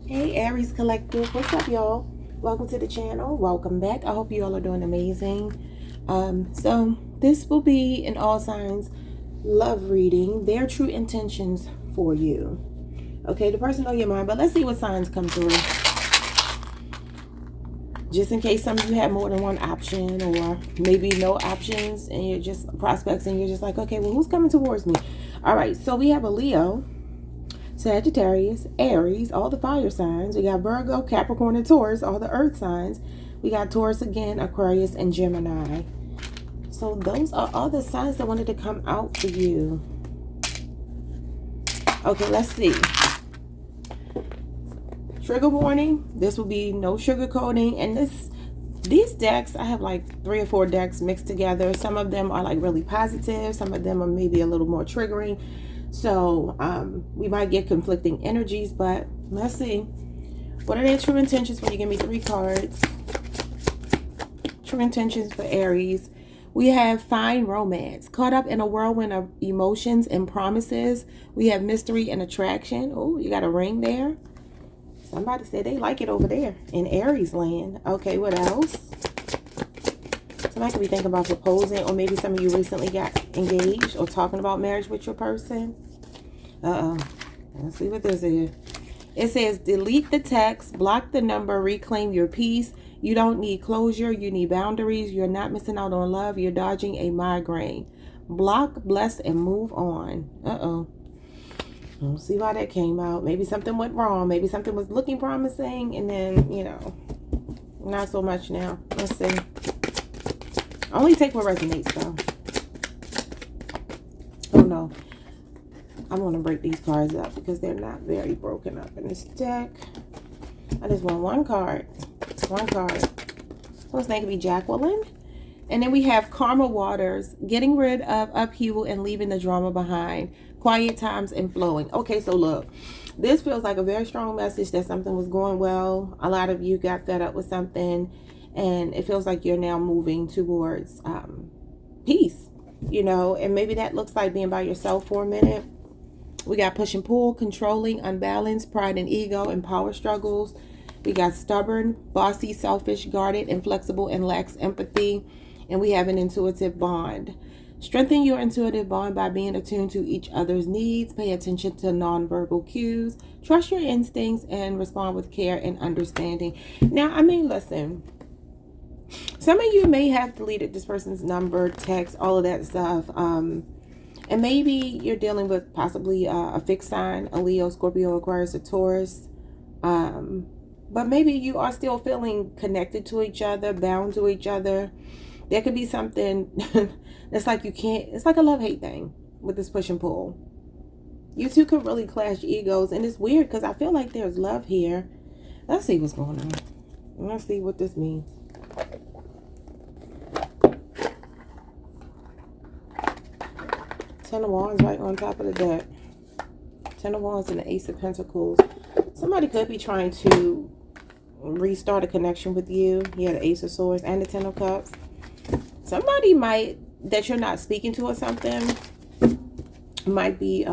Hey Aries Collective, what's up y'all? Welcome to the channel. Welcome back. I hope you all are doing amazing. So this will be an all signs love reading, their true intentions for you. Okay, the person on your mind, but let's see what signs come through. Just in case some of you have more than one option, or maybe no options and you're just prospects and you're just like, okay, well, who's coming towards me? All right, so we have a Leo, Sagittarius, Aries, all the fire signs. We got Virgo, Capricorn, and Taurus, all the earth signs. We got Taurus again, Aquarius, and Gemini. So those are all the signs that wanted to come out for you. Okay, let's see. Trigger warning. This will be no sugarcoating. And these decks, I have like 3 or 4 decks mixed together. Some of them are like really positive. Some of them are maybe a little more triggering. So we might get conflicting energies, but let's see. What are their true intentions when you give me 3 cards? True intentions for Aries. We have find romance. Caught up in a whirlwind of emotions and promises. We have mystery and attraction. Oh, you got a ring there. Somebody said they like it over there in Aries land. Okay, what else? Somebody could be thinking about proposing, or maybe some of you recently got engaged or talking about marriage with your person. Let's see what this is. It says, delete the text, block the number, reclaim your peace. You don't need closure. You need boundaries. You're not missing out on love. You're dodging a migraine. Block, bless, and move on. We'll see why that came out. Maybe something went wrong. Maybe something was looking promising, and then, you know, not so much now. Let's see. Only take what resonates, though. Oh, no. I want to break these cards up because they're not very broken up in this deck. I just want one card. One card. So it's going to be Jacqueline. And then we have Karma Waters, getting rid of upheaval and leaving the drama behind. Quiet times and flowing. Okay, so look, this feels like a very strong message that something was going well. A lot of you got fed up with something, and it feels like you're now moving towards peace, you know, and maybe that looks like being by yourself for a minute. We got push and pull, controlling, unbalanced, pride and ego, and power struggles. We got stubborn, bossy, selfish, guarded, inflexible, and lacks empathy. And we have an intuitive bond. Strengthen your intuitive bond by being attuned to each other's needs. Pay attention to nonverbal cues. Trust your instincts and respond with care and understanding. Now, I mean, listen. Some of you may have deleted this person's number, text, all of that stuff. And maybe you're dealing with possibly a fixed sign, a Leo, Scorpio, Aquarius, or Taurus. But maybe you are still feeling connected to each other, bound to each other. There could be something that's like you can't, it's like a love-hate thing with this push and pull. You two could really clash egos. And it's weird because I feel like there's love here. Let's see what's going on. Let's see what this means. Ten of Wands right on top of the deck. Ten of Wands and the Ace of Pentacles. Somebody could be trying to restart a connection with you. You had the Ace of Swords and the Ten of Cups. Somebody might, that you're not speaking to or something, might be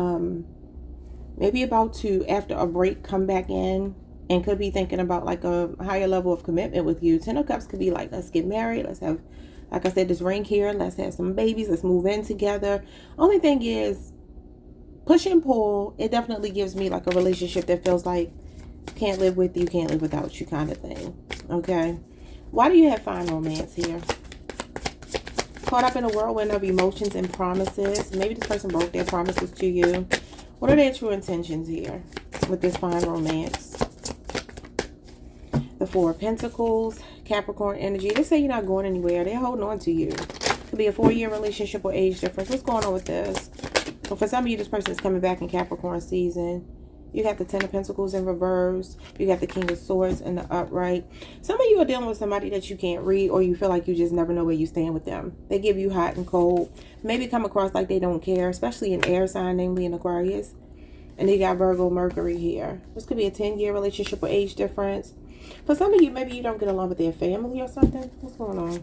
maybe about to, after a break, come back in and could be thinking about like a higher level of commitment with you. Ten of Cups could be like, let's get married. Let's have, like I said, this ring here. Let's have some babies. Let's move in together. Only thing is, push and pull, it definitely gives me like a relationship that feels like can't live with you, can't live without you kind of thing. Okay. Why do you have fine romance here? Caught up in a whirlwind of emotions and promises. Maybe this person broke their promises to you. What are their true intentions here with this fine romance? The Four of Pentacles, Capricorn energy. They say you're not going anywhere. They're holding on to you. Could be a 4-year relationship or age difference. What's going on with this? So for some of you, this person is coming back in Capricorn season. You got the Ten of Pentacles in reverse. You got the King of Swords in the upright. Some of you are dealing with somebody that you can't read, or you feel like you just never know where you stand with them. They give you hot and cold. Maybe come across like they don't care, especially an air sign, namely an Aquarius. And you got Virgo, Mercury here. This could be a 10-year relationship or age difference. For some of you, maybe you don't get along with their family or something. What's going on?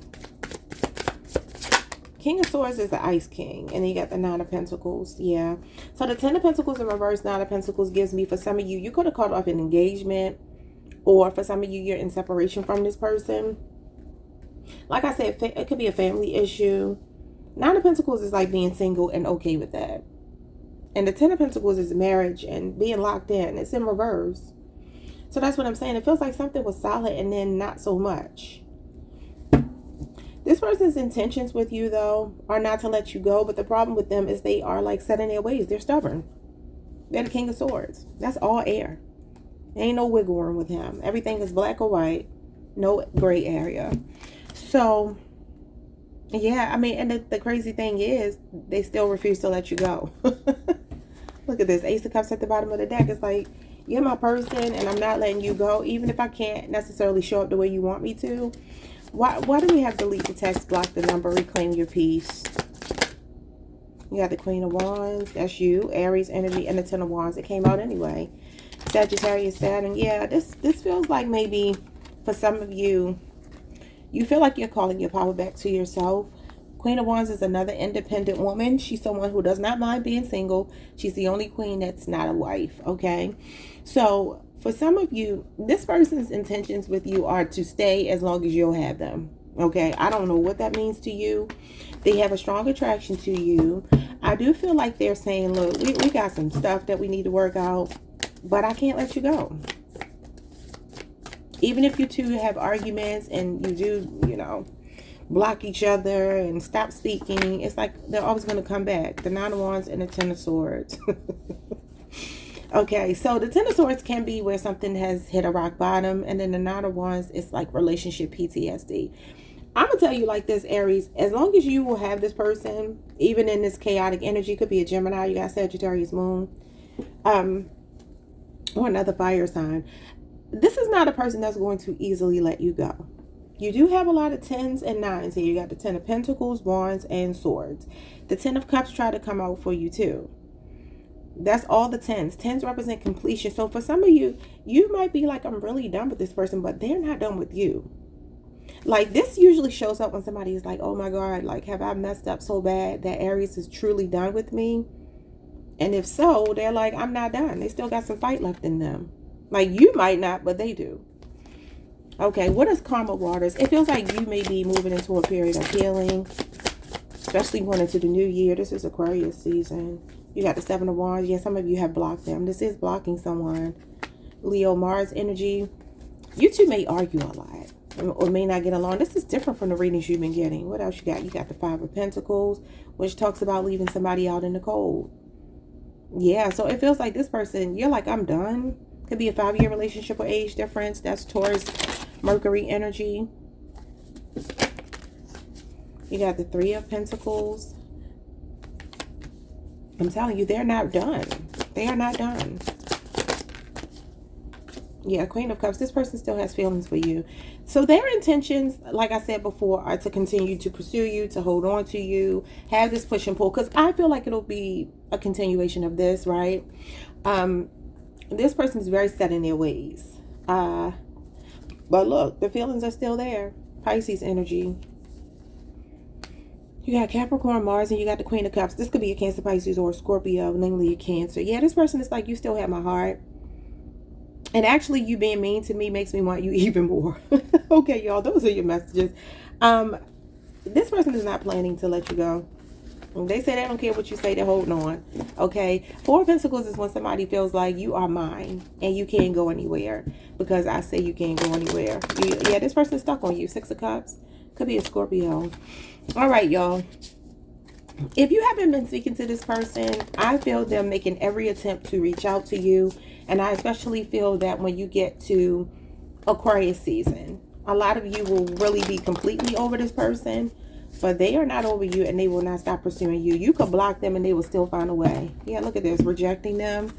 King of Swords is the Ice King. And then you got the Nine of Pentacles. Yeah. So the Ten of Pentacles in reverse, Nine of Pentacles gives me, for some of you, you could have called off an engagement. Or for some of you, you're in separation from this person. Like I said, it could be a family issue. Nine of Pentacles is like being single and okay with that. And the Ten of Pentacles is marriage and being locked in. It's in reverse. So that's what I'm saying. It feels like something was solid and then not so much. This person's intentions with you, though, are not to let you go. But the problem with them is they are like set in their ways. They're stubborn. They're the King of Swords. That's all air. Ain't no wiggle room with him. Everything is black or white. No gray area. So, yeah, I mean, and the crazy thing is, they still refuse to let you go. Look at this. Ace of Cups at the bottom of the deck. It's like, you're my person and I'm not letting you go. Even if I can't necessarily show up the way you want me to. Why do we have delete the text, block the number, reclaim your peace? You got the Queen of Wands. That's you. Aries energy and the Ten of Wands. It came out anyway. Sagittarius, Saturn. Yeah, this feels like maybe for some of you, you feel like you're calling your power back to yourself. Queen of Wands is another independent woman. She's someone who does not mind being single. She's the only queen that's not a wife, okay? So for some of you, this person's intentions with you are to stay as long as you'll have them, okay? I don't know what that means to you. They have a strong attraction to you. I do feel like they're saying, look, we got some stuff that we need to work out, but I can't let you go. Even if you two have arguments and you do, you know, block each other and stop speaking, it's like they're always going to come back. The Nine of Wands and the Ten of Swords. Okay, so the Ten of Swords can be where something has hit a rock bottom, and then the Nine of Wands is like relationship PTSD. I'm gonna tell you like this, Aries, as long as you will have this person, even in this chaotic energy, could be a Gemini, you got Sagittarius moon, or another fire sign, this is not a person that's going to easily let you go. You do have a lot of tens and nines here. You got the Ten of Pentacles, Wands, and Swords. The Ten of Cups try to come out for you too. That's all the tens. Tens represent completion. So for some of you, you might be like, I'm really done with this person, but they're not done with you. Like, this usually shows up when somebody is like, oh my God, like, have I messed up so bad that Aries is truly done with me? And if so, they're like, I'm not done. They still got some fight left in them. Like, you might not, but they do. Okay, what is karma waters? It feels like you may be moving into a period of healing, especially going into the new year. This is Aquarius season. You got the Seven of Wands. Yeah, some of you have blocked them. This is blocking someone. Leo, Mars energy. You two may argue a lot or may not get along. This is different from the readings you've been getting. What else you got? You got the Five of Pentacles, which talks about leaving somebody out in the cold. Yeah, so it feels like this person, you're like, I'm done. Could be a 5-year relationship or age difference. That's Taurus, Mercury energy. You got the Three of Pentacles. I'm telling you, they're not done. They are not done. Yeah, Queen of Cups. This person still has feelings for you. So their intentions, like I said before, are to continue to pursue you, to hold on to you, have this push and pull. Because I feel like it'll be a continuation of this, right? This person is very set in their ways. But look, the feelings are still there. Pisces energy. You got Capricorn, Mars, and you got the Queen of Cups. This could be a Cancer, Pisces, or a Scorpio, namely a Cancer. Yeah, this person is like, you still have my heart. And actually, you being mean to me makes me want you even more. Okay, y'all, those are your messages. This person is not planning to let you go. They say they don't care what you say, they're holding on. Okay, Four of Pentacles is when somebody feels like you are mine and you can't go anywhere because I say you can't go anywhere. Yeah, this person is stuck on you. Six of Cups. Could be a Scorpio. All right, y'all. If you haven't been speaking to this person, I feel them making every attempt to reach out to you. And I especially feel that when you get to Aquarius season, a lot of you will really be completely over this person. But they are not over you and they will not stop pursuing you. You could block them and they will still find a way. Yeah, look at this. Rejecting them.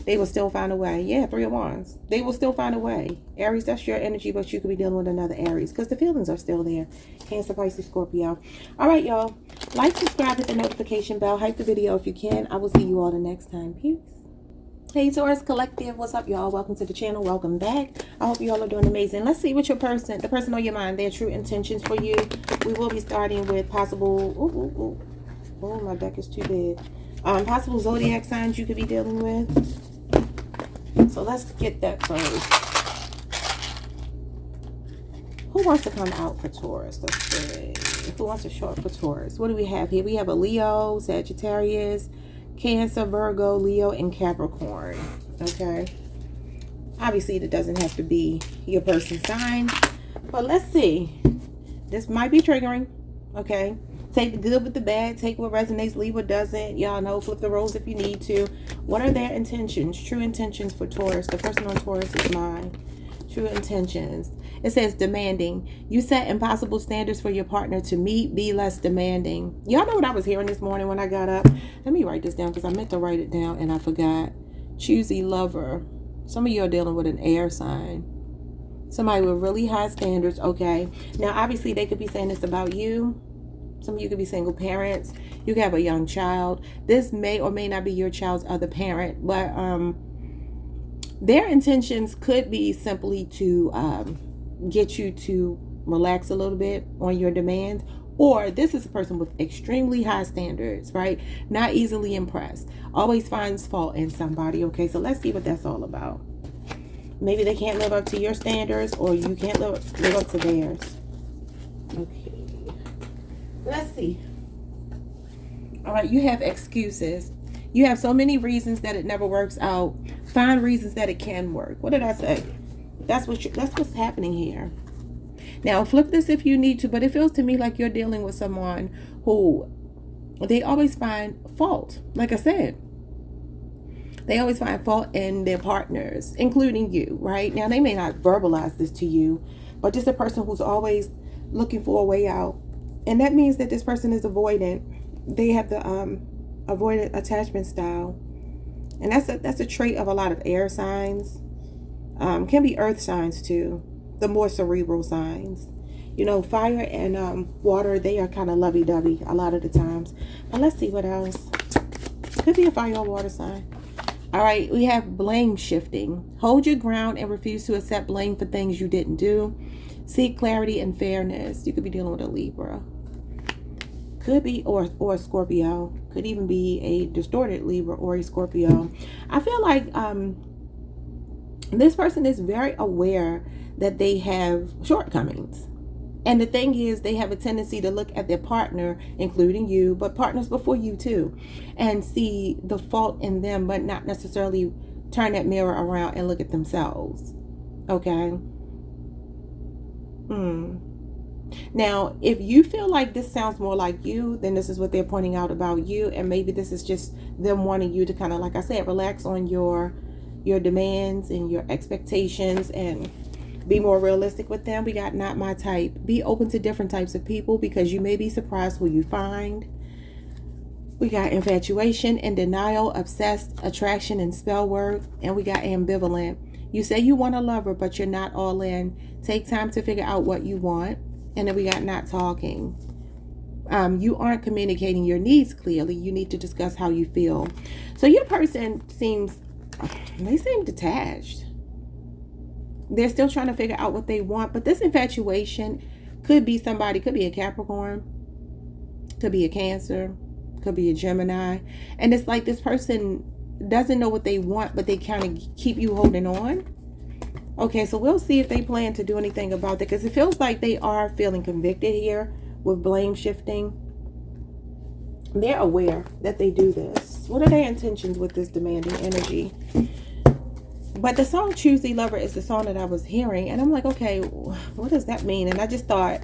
They will still find a way. Yeah, Three of Wands. They will still find a way. Aries, that's your energy, but you could be dealing with another Aries because the feelings are still there. Cancer, Pisces, Scorpio. All right, y'all. Like, subscribe, hit the notification bell. Hype the video if you can. I will see you all the next time. Peace. Hey Taurus Collective, what's up y'all? Welcome to the channel, welcome back. I hope you all are doing amazing. Let's see what your person, the person on your mind, their true intentions for you. We will be starting with possible, oh my deck is too big. Possible zodiac signs you could be dealing with. So let's get that first. Who wants to come out for Taurus? Let's see. Who wants to show up for Taurus? What do we have here? We have a Leo, Sagittarius, Cancer, Virgo, Leo, and Capricorn. Okay. Obviously, it doesn't have to be your person's sign. But let's see. This might be triggering. Okay. Take the good with the bad. Take what resonates, leave what doesn't. Y'all know, flip the roles if you need to. What are their intentions? True intentions for Taurus. The person on Taurus is mine. True intentions. It says demanding. You set impossible standards for your partner to meet. Be less demanding. Y'all know what I was hearing this morning when I got up? Let me write this down because I meant to write it down and I forgot. Choosy lover. Some of you are dealing with an air sign. Somebody with really high standards. Okay. Now, obviously, they could be saying this about you. Some of you could be single parents. You could have a young child. This may or may not be your child's other parent, but their intentions could be simply to get you to relax a little bit on your demands. Or this is a person with extremely high standards, right? Not easily impressed. Always finds fault in somebody. Okay, so let's see what that's all about. Maybe they can't live up to your standards or you can't live up to theirs. Okay. Let's see. All right, you have excuses. You have so many reasons that it never works out. Find reasons that it can work. What did I say? That's what's happening here. Now, flip this if you need to, but it feels to me like you're dealing with someone who they always find fault. Like I said, they always find fault in their partners, including you, right? Now, they may not verbalize this to you, but just a person who's always looking for a way out. And that means that this person is avoidant. They have the avoidant attachment style. And that's a trait of a lot of air signs. Can be earth signs too. The more cerebral signs. You know, fire and water, they are kind of lovey-dovey a lot of the times. But let's see what else. Could be a fire or water sign. All right, we have blame shifting. Hold your ground and refuse to accept blame for things you didn't do. Seek clarity and fairness. You could be dealing with a Libra. Could be, or a Scorpio. Could even be a distorted Libra or a Scorpio. I feel like this person is very aware that they have shortcomings. And the thing is, they have a tendency to look at their partner, including you, but partners before you too, and see the fault in them, but not necessarily turn that mirror around and look at themselves. Okay? Now, if you feel like this sounds more like you, then this is what they're pointing out about you. And maybe this is just them wanting you to kind of, like I said, relax on your demands and your expectations and be more realistic with them. We got not my type. Be open to different types of people because you may be surprised who you find. We got infatuation and denial, obsessed, attraction, and spell work. And we got ambivalent. You say you want a lover, but you're not all in. Take time to figure out what you want. And then we got not talking. You aren't communicating your needs clearly. You need to discuss how you feel. So your person they seem detached. They're still trying to figure out what they want. But this infatuation could be somebody, could be a Capricorn, could be a Cancer, could be a Gemini. And it's like this person doesn't know what they want, but they kind of keep you holding on. Okay, so we'll see if they plan to do anything about that, because it feels like they are feeling convicted here with blame shifting. They're aware that they do this. What are their intentions with this demanding energy? But the song Choosy Lover is the song that I was hearing, and I'm like, okay, what does that mean? And I just thought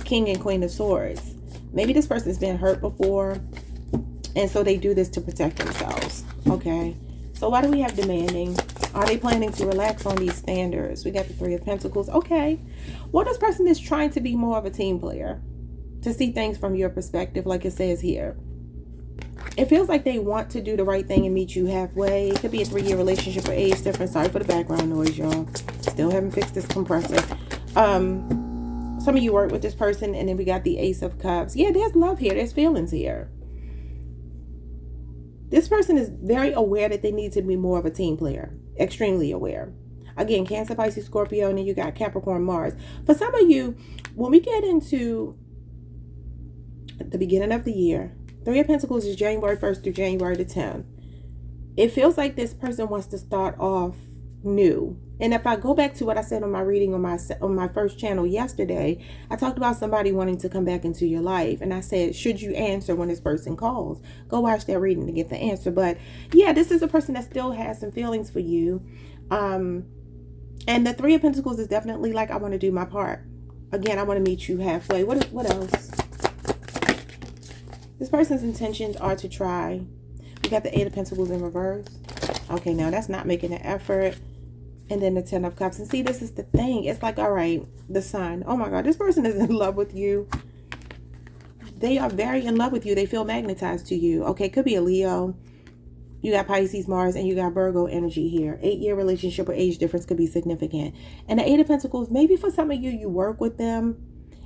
King and Queen of Swords. Maybe this person's been hurt before, and so they do this to protect themselves. Okay, so why do we have demanding? Are they planning to relax on these standards? We got the Three of Pentacles. Okay, well, this person is trying to be more of a team player, to see things from your perspective, like it says here. It feels like they want to do the right thing and meet you halfway. It could be a 3-year relationship or age difference. Sorry for the background noise, y'all. Still haven't fixed this compressor. Some of you work with this person, and then we got the Ace of Cups. Yeah, there's love here. There's feelings here. This person is very aware that they need to be more of a team player. Extremely aware. Again, Cancer, Pisces, Scorpio, and then you got Capricorn, Mars. For some of you, when we get into the beginning of the year, Three of Pentacles is January 1st through January the 10th. It feels like this person wants to start off new. And if I go back to what I said on my reading on my first channel yesterday, I talked about somebody wanting to come back into your life. And I said, should you answer when this person calls? Go watch that reading to get the answer. But yeah, this is a person that still has some feelings for you. And the Three of Pentacles is definitely like, I want to do my part. Again, I want to meet you halfway. What else? This person's intentions are to try. We got the Eight of Pentacles in reverse. Okay, now that's not making an effort. And then the Ten of Cups. And see, this is the thing. It's like, all right, the Sun. Oh my God, this person is in love with you. They are very in love with you. They feel magnetized to you. Okay, could be a Leo. You got Pisces, Mars, and you got Virgo energy here. 8-year relationship or age difference could be significant. And the Eight of Pentacles, maybe for some of you, you work with them.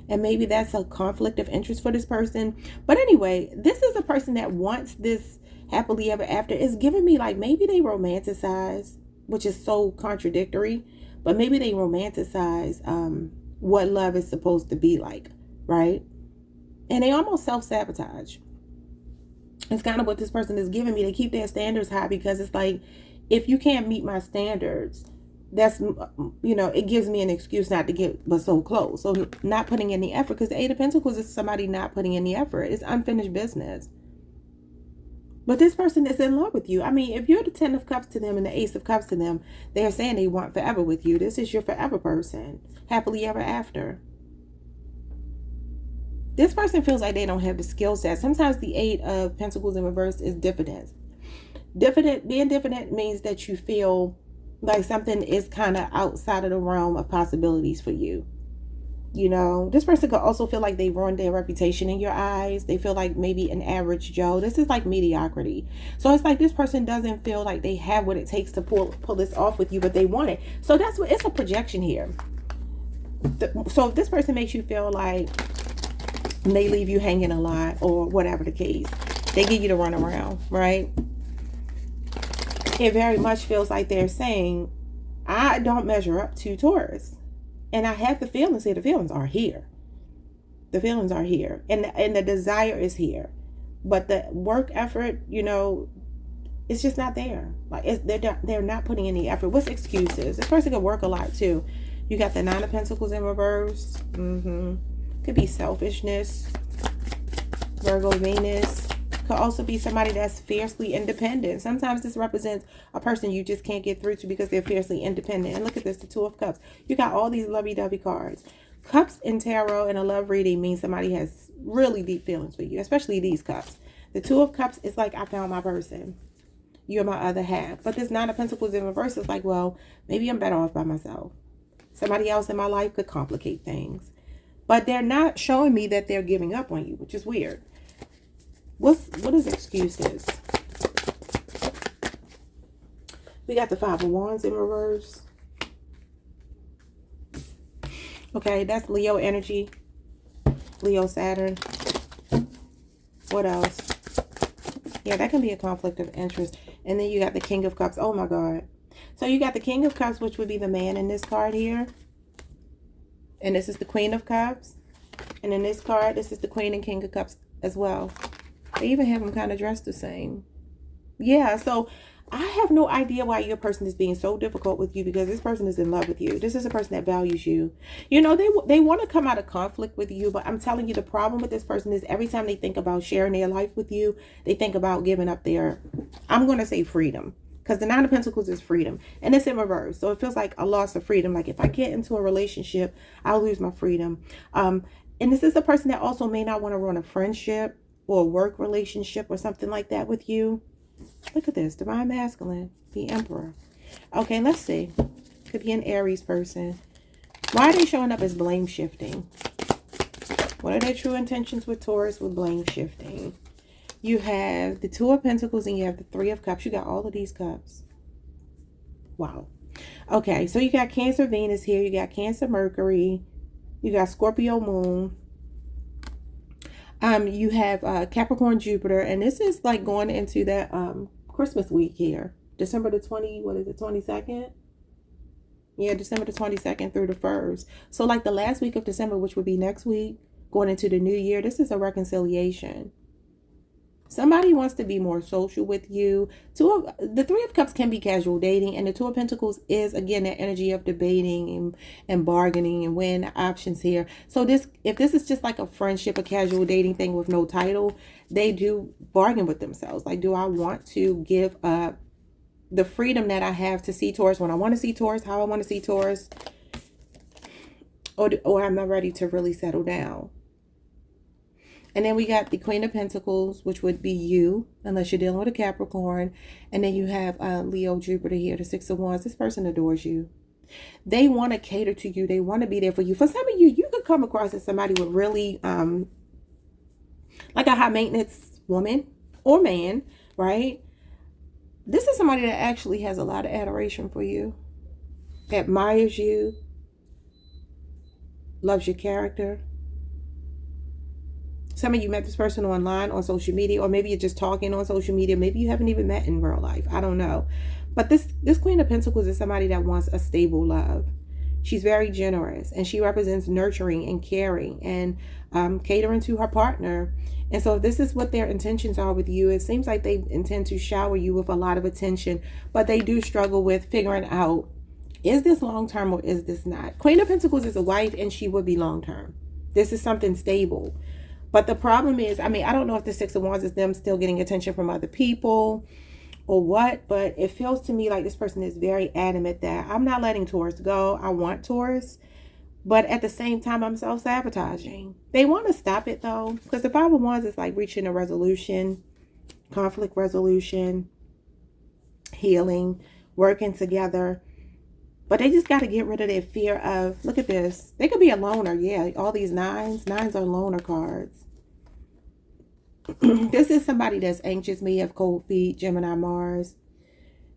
And maybe that's a conflict of interest for this person. But anyway, this is a person that wants this happily ever after. It's giving me like maybe they romanticize, which is so contradictory, but maybe they romanticize what love is supposed to be like, right? And they almost self-sabotage. It's kind of what this person is giving me. They keep their standards high because it's like, if you can't meet my standards, that's, you know, it gives me an excuse not to get but so close. So not putting in the effort, because the Eight of Pentacles is somebody not putting in the effort. It's unfinished business. But this person is in love with you. I mean, if you're the Ten of Cups to them and the Ace of Cups to them, they're saying they want forever with you. This is your forever person. Happily ever after. This person feels like they don't have the skill set. Sometimes the Eight of Pentacles in reverse is diffidence. Being diffident means that you feel like something is kind of outside of the realm of possibilities for you. You know, this person could also feel like they ruined their reputation in your eyes. They feel like maybe an average Joe. This is like mediocrity. So it's like this person doesn't feel like they have what it takes to pull this off with you, but they want it. So that's what, it's a projection here. So if this person makes you feel like they leave you hanging a lot or whatever the case, they give you the runaround, right? It very much feels like they're saying, I don't measure up to Taurus. And I have the feelings here. The feelings are here. The feelings are here. And the desire is here. But the work effort, you know, it's just not there. Like they're not putting any effort. What's excuses? This person could work a lot too. You got the Nine of Pentacles in reverse. Could be selfishness. Virgo, Venus. Could also be somebody that's fiercely independent. Sometimes this represents a person you just can't get through to because they're fiercely independent. And look at this, the Two of Cups. You got all these lovey-dovey cards. Cups in tarot and a love reading means somebody has really deep feelings for you, especially these cups. The Two of Cups is like, I found my person. You're my other half. But this Nine of Pentacles in reverse is like, well, maybe I'm better off by myself. Somebody else in my life could complicate things. But they're not showing me that they're giving up on you, which is weird. What is excuses? We got the Five of Wands in reverse. Okay, that's Leo energy. Leo, Saturn. What else? Yeah, that can be a conflict of interest. And then you got the King of Cups. Oh my God. So you got the King of Cups, which would be the man in this card here. And this is the Queen of Cups. And in this card, this is the Queen and King of Cups as well. They even have them kind of dressed the same. Yeah, so I have no idea why your person is being so difficult with you, because this person is in love with you. This is a person that values you. You know, they want to come out of conflict with you, but I'm telling you, the problem with this person is every time they think about sharing their life with you, they think about giving up their, I'm going to say freedom. Because the Nine of Pentacles is freedom. And it's in reverse. So it feels like a loss of freedom. Like if I get into a relationship, I'll lose my freedom. And this is a person that also may not want to run a friendship or a work relationship or something like that with you. Look at this. Divine Masculine. The Emperor. Okay, let's see. Could be an Aries person. Why are they showing up as blame shifting? What are their true intentions with Taurus with blame shifting? You have the Two of Pentacles and you have the Three of Cups. You got all of these cups. Wow. Okay, so you got Cancer Venus here. You got Cancer Mercury. You got Scorpio Moon. You have Capricorn Jupiter, and this is like going into that Christmas week here. December the 22nd? Yeah, December the 22nd through the 1st. So like the last week of December, which would be next week, going into the new year, this is a reconciliation. Somebody wants to be more social with you. The Three of Cups can be casual dating, and the Two of Pentacles is, again, that energy of debating and bargaining and weighing options here. So if this is just like a friendship, a casual dating thing with no title, they do bargain with themselves. Like, do I want to give up the freedom that I have to see Taurus when I want to see Taurus, how I want to see Taurus, or am I ready to really settle down? And then we got the Queen of Pentacles, which would be you, unless you're dealing with a Capricorn. And then you have Leo, Jupiter here, the Six of Wands. This person adores you. They want to cater to you. They want to be there for you. For some of you, you could come across as somebody with really, like a high maintenance woman or man, right? This is somebody that actually has a lot of adoration for you, admires you, loves your character. Some of you met this person online on social media, or maybe you're just talking on social media. Maybe you haven't even met in real life. I don't know. But this Queen of Pentacles is somebody that wants a stable love. She's very generous, and she represents nurturing and caring and catering to her partner. And so if this is what their intentions are with you, it seems like they intend to shower you with a lot of attention, but they do struggle with figuring out, is this long-term or is this not? Queen of Pentacles is a wife, and she would be long-term. This is something stable. But the problem is, I mean, I don't know if the Six of Wands is them still getting attention from other people or what, but it feels to me like this person is very adamant that I'm not letting Taurus go. I want Taurus, but at the same time, I'm self-sabotaging. They want to stop it though, because the Five of Wands is like reaching a resolution, conflict resolution, healing, working together. But they just got to get rid of their fear of, look at this. They could be a loner. Yeah, all these nines. Nines are loner cards. This is somebody that's anxious, may have cold feet, Gemini, Mars,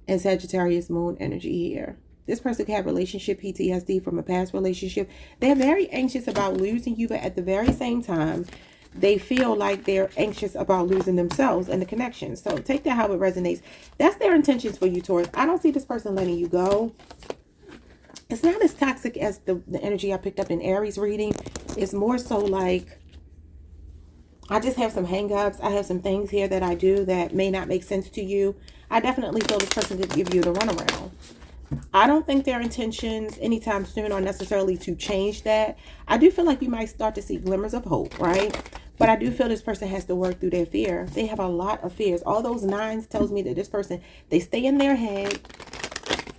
and Sagittarius moon energy here. This person could have relationship PTSD from a past relationship. They're very anxious about losing you, but at the very same time, they feel like they're anxious about losing themselves and the connection. So take that how it resonates. That's their intentions for you, Taurus. I don't see this person letting you go. It's not as toxic as the energy I picked up in Aries reading. It's more so like, I just have some hang-ups. I have some things here that I do that may not make sense to you. I definitely feel this person could give you the runaround. I don't think their intentions anytime soon are necessarily to change that. I do feel like you might start to see glimmers of hope, right? But I do feel this person has to work through their fear. They have a lot of fears. All those nines tells me that this person, they stay in their head.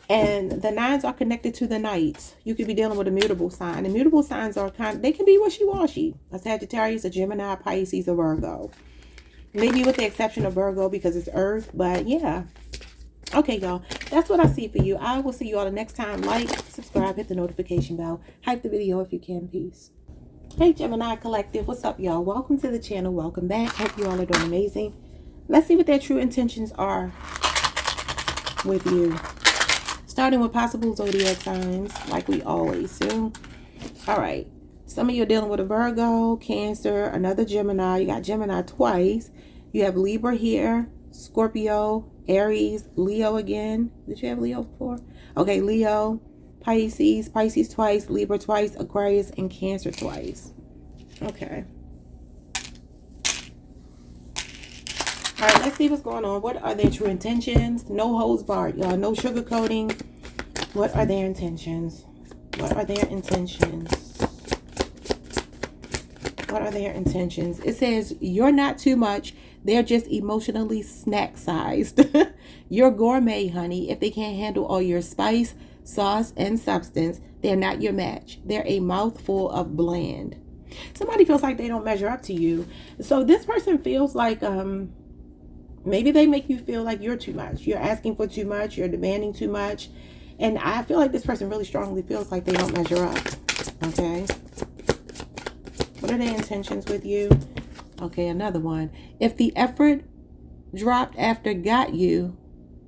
And the nines are connected to the knights. You could be dealing with a mutable sign. And mutable signs are they can be wishy-washy. A Sagittarius, a Gemini, a Pisces, a Virgo. Maybe with the exception of Virgo because it's Earth. But yeah. Okay, y'all. That's what I see for you. I will see you all the next time. Like, subscribe, hit the notification bell. Hype the video if you can. Peace. Hey, Gemini Collective. What's up, y'all? Welcome to the channel. Welcome back. Hope you all are doing amazing. Let's see what their true intentions are with you. Starting with possible zodiac signs, like we always do. All right. Some of you are dealing with a Virgo, Cancer, another Gemini. You got Gemini twice. You have Libra here, Scorpio, Aries, Leo again. Did you have Leo before? Okay, Leo, Pisces, Pisces twice, Libra twice, Aquarius, and Cancer twice. Okay. All right, let's see what's going on. What are their true intentions? No holds barred, y'all. No sugarcoating. What are their intentions? What are their intentions? What are their intentions? It says, you're not too much. They're just emotionally snack-sized. You're gourmet, honey. If they can't handle all your spice, sauce, and substance, they're not your match. They're a mouthful of bland. Somebody feels like they don't measure up to you. So this person feels like... maybe they make you feel like you're too much. You're asking for too much. You're demanding too much. And I feel like this person really strongly feels like they don't measure up. Okay. What are their intentions with you? Okay, another one. If the effort dropped after got you,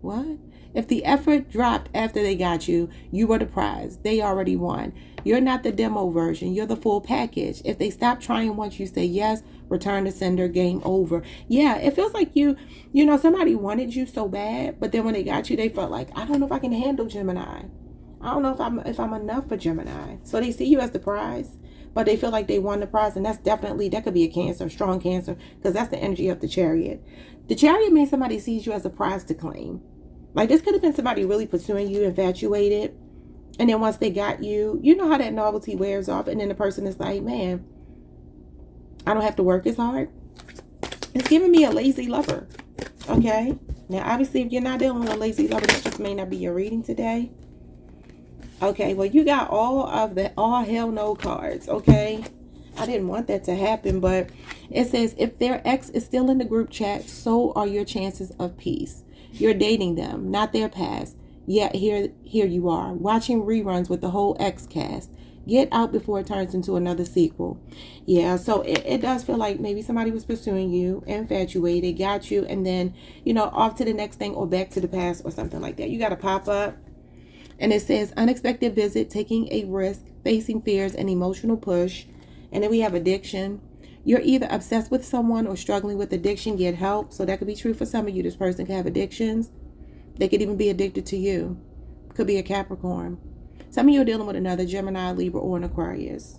what? If the effort dropped after they got you, you were the prize. They already won. You're not the demo version. You're the full package. If they stop trying once you say yes, return to sender, game over. Yeah, it feels like you know, somebody wanted you so bad, but then when they got you, they felt like, I don't know if I can handle Gemini. I don't know if I'm enough for Gemini. So they see you as the prize, but they feel like they won the prize. And that's definitely, that could be a Cancer, strong Cancer, because that's the energy of the Chariot. The Chariot means somebody sees you as a prize to claim. Like, this could have been somebody really pursuing you, infatuated. And then once they got you, you know how that novelty wears off. And then the person is like, man, I don't have to work as hard. It's giving me a lazy lover. Okay. Now, obviously, if you're not dealing with a lazy lover, that just may not be your reading today. Okay. Well, you got all of the all hell no cards. Okay. I didn't want that to happen, but it says if their ex is still in the group chat, so are your chances of peace. You're dating them, not their past. Yet here you are, watching reruns with the whole ex cast. Get out before it turns into another sequel. Yeah, so it does feel like maybe somebody was pursuing you, infatuated, got you, and then, you know, off to the next thing or back to the past or something like that. You got to pop up. And it says unexpected visit, taking a risk, facing fears, and emotional push. And then we have addiction. You're either obsessed with someone or struggling with addiction, get help. So that could be true for some of you. This person can have addictions. They could even be addicted to you. Could be a Capricorn. Some of you are dealing with another Gemini, Libra, or an Aquarius.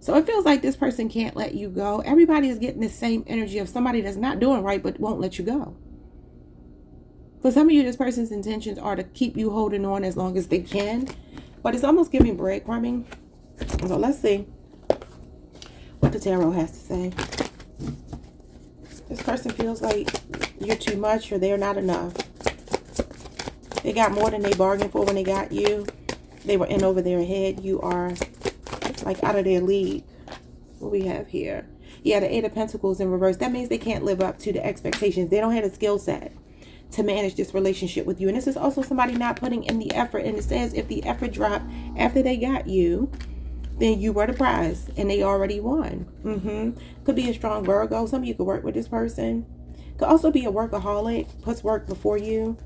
So it feels like this person can't let you go. Everybody is getting the same energy of somebody that's not doing right but won't let you go. For some of you, this person's intentions are to keep you holding on as long as they can. But it's almost giving breadcrumbing. So let's see what the tarot has to say. This person feels like you're too much or they're not enough. They got more than they bargained for when they got you. They were in over their head. You are like out of their league. What we have here? Yeah, the Eight of Pentacles in reverse. That means they can't live up to the expectations. They don't have a skill set to manage this relationship with you. And this is also somebody not putting in the effort. And it says if the effort dropped after they got you, then you were the prize and they already won. Could be a strong Virgo. Some of you could work with this person. Could also be a workaholic, puts work before you.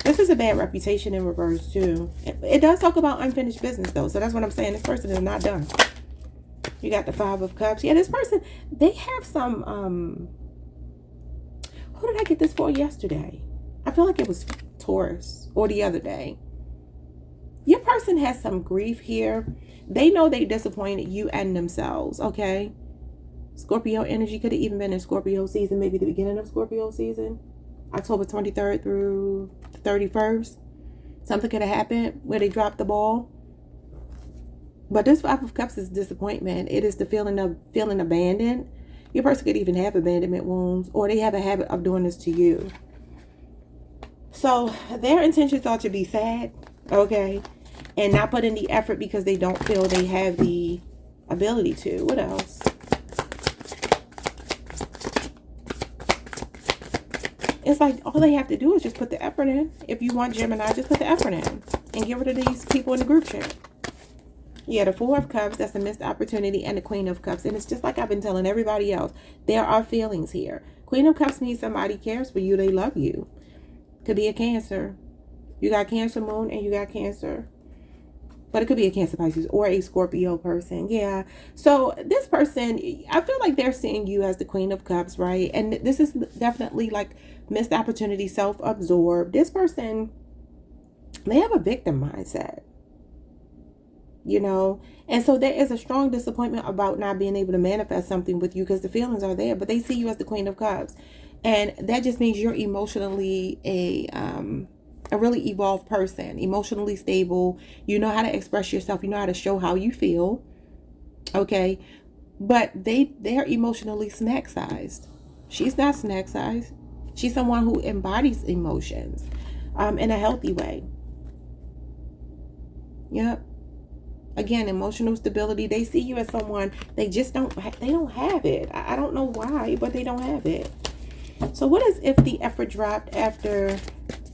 This is a bad reputation in reverse too. It does talk about unfinished business though. So that's what I'm saying. This person is not done. You got the Five of Cups. Yeah, this person, they have some, who did I get this for yesterday? I feel like it was Taurus or the other day. Your person has some grief here. They know they disappointed you and themselves, okay? Scorpio energy could have even been in Scorpio season, maybe the beginning of Scorpio season. October 23rd through the 31st. Something could have happened where they dropped the ball. But this Five of Cups is disappointment. It is the feeling of feeling abandoned. Your person could even have abandonment wounds, or they have a habit of doing this to you. So their intentions are to be sad, okay? And not put in the effort because they don't feel they have the ability to. What else? It's like all they have to do is just put the effort in. If you want Gemini, just put the effort in and get rid of these people in the group chat. Yeah, the Four of Cups, that's a missed opportunity, and the Queen of Cups. And it's just like I've been telling everybody else. There are feelings here. Queen of Cups means somebody cares for you. They love you. Could be a Cancer. You got Cancer moon and you got Cancer. But it could be a Cancer, Pisces, or a Scorpio person. Yeah. So this person, I feel like they're seeing you as the Queen of Cups, right? And this is definitely like missed opportunity, self-absorbed. This person, they have a victim mindset, you know? And so there is a strong disappointment about not being able to manifest something with you because the feelings are there, but they see you as the Queen of Cups. And that just means you're emotionally a really evolved person, emotionally stable. You know how to express yourself. You know how to show how you feel. Okay. But they're emotionally snack sized. She's not snack sized. She's someone who embodies emotions in a healthy way. Yep. Again, emotional stability. They see you as someone, they just don't have it. I don't know why, but they don't have it. So what is if the effort dropped after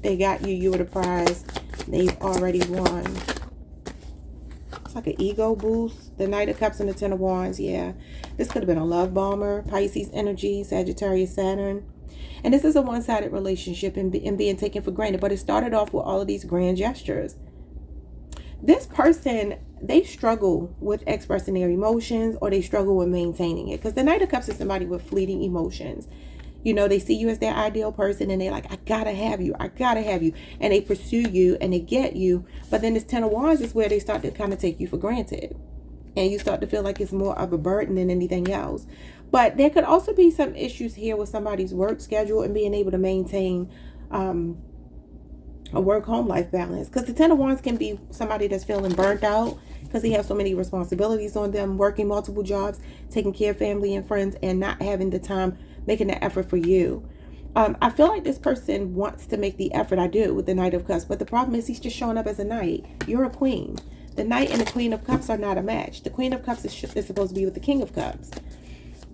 they got you, you were the prize, they've already won? It's like an ego boost. The Knight of Cups and the Ten of Wands. Yeah, this could have been a love bomber, Pisces energy, Sagittarius, Saturn. And this is a one-sided relationship and being taken for granted. But it started off with all of these grand gestures. This person, they struggle with expressing their emotions, or they struggle with maintaining it. Because the Knight of Cups is somebody with fleeting emotions. You know, they see you as their ideal person and they're like, I gotta have you. I gotta have you. And they pursue you and they get you. But then this 10 of Wands is where they start to kind of take you for granted. And you start to feel like it's more of a burden than anything else. But there could also be some issues here with somebody's work schedule and being able to maintain a work-home life balance. Because the 10 of Wands can be somebody that's feeling burnt out because they have so many responsibilities on them, working multiple jobs, taking care of family and friends, and not having the time, making the effort for you. I feel like this person wants to make the effort. I do with the Knight of Cups, but the problem is he's just showing up as a knight. You're a queen. The Knight and the Queen of Cups are not a match. The Queen of Cups is supposed to be with the King of Cups,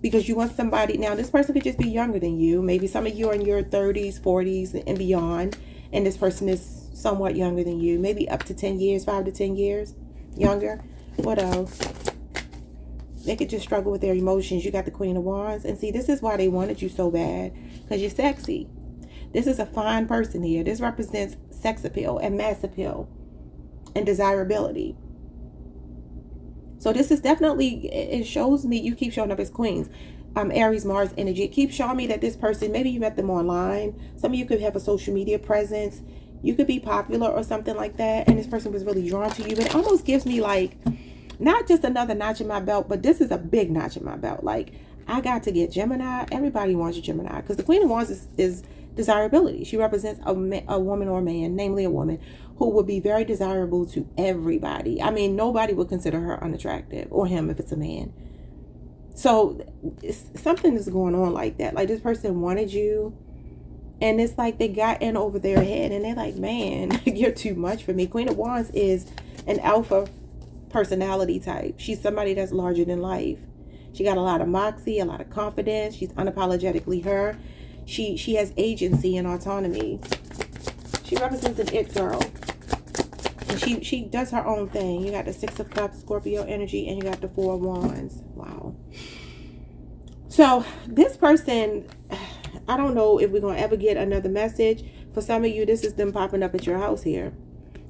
because you want somebody. Now, this person could just be younger than you. Maybe some of you are in your 30s, 40s, and beyond, and this person is somewhat younger than you. Maybe up to 10 years, 5 to 10 years younger. What else? They could just struggle with their emotions. You got the Queen of Wands. And see, this is why they wanted you so bad, because you're sexy. This is a fine person here. This represents sex appeal and mass appeal and desirability. So this is definitely, it shows me you keep showing up as queens. Aries, Mars energy. It keeps showing me that this person, maybe you met them online. Some of you could have a social media presence. You could be popular or something like that. And this person was really drawn to you. But it almost gives me like, not just another notch in my belt, but this is a big notch in my belt. Like, I got to get Gemini. Everybody wants a Gemini, because the Queen of Wands is desirability. She represents a woman or a man, namely a woman, who would be very desirable to everybody. I mean, nobody would consider her unattractive, or him if it's a man. So something is going on like that. Like, this person wanted you, and it's like they got in over their head, and they're like, man, you're too much for me. Queen of Wands is an alpha personality type. She's somebody that's larger than life. She got a lot of moxie, a lot of confidence. She's unapologetically her. She has agency and autonomy. She represents an it girl. And she does her own thing. You got the 6 of Cups, Scorpio energy, and you got the 4 of Wands. Wow. So this person, I don't know if we're going to ever get another message. For some of you, this is them popping up at your house here,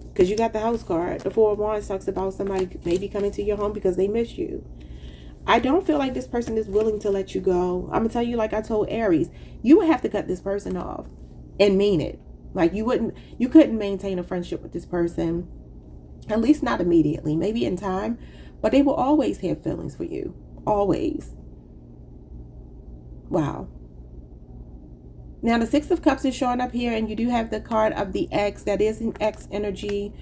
because you got the house card. The 4 of Wands talks about somebody maybe coming to your home because they miss you. I don't feel like this person is willing to let you go. I'm going to tell you, like I told Aries, you would have to cut this person off and mean it. Like, you couldn't maintain a friendship with this person, at least not immediately, maybe in time, but they will always have feelings for you. Always. Wow. Now, the 6 of Cups is showing up here, and you do have the card of the X. That is an X energy.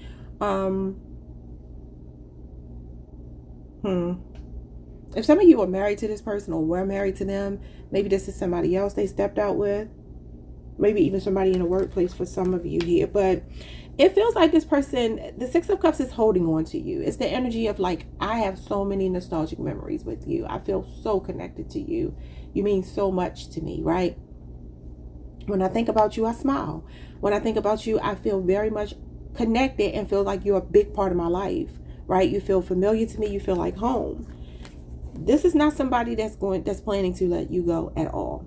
If some of you are married to this person or were married to them, maybe this is somebody else they stepped out with. Maybe even somebody in the workplace for some of you here. But it feels like this person, the 6 of Cups is holding on to you. It's the energy of like, I have so many nostalgic memories with you. I feel so connected to you. You mean so much to me, right? When I think about you, I smile. When I think about you, I feel very much connected and feel like you're a big part of my life, right? You feel familiar to me. You feel like home. This is not somebody that's planning to let you go at all.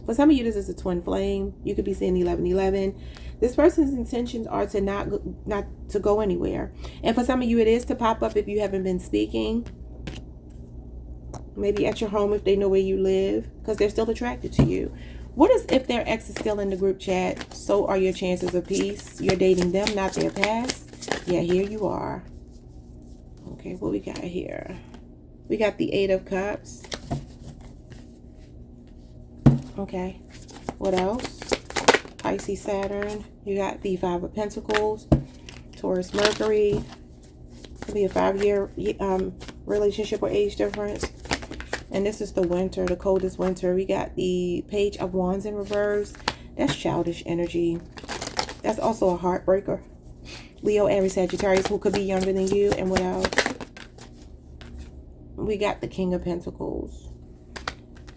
For some of you, this is a twin flame. You could be seeing 1111. This person's intentions are to not to go anywhere. And for some of you, it is to pop up if you haven't been speaking. Maybe at your home if they know where you live, because they're still attracted to you. What is if their ex is still in the group chat? So are your chances of peace. You're dating them, not their past. Yeah, here you are. Okay, what we got here? We got the 8 of Cups. Okay, what else? Pisces, Saturn. You got the 5 of Pentacles. Taurus, Mercury. Could be a 5-year relationship or age difference. And this is the winter, the coldest winter. We got the Page of Wands in reverse. That's childish energy. That's also a heartbreaker. Leo, Aries, Sagittarius, who could be younger than you. And what else? We got the King of Pentacles.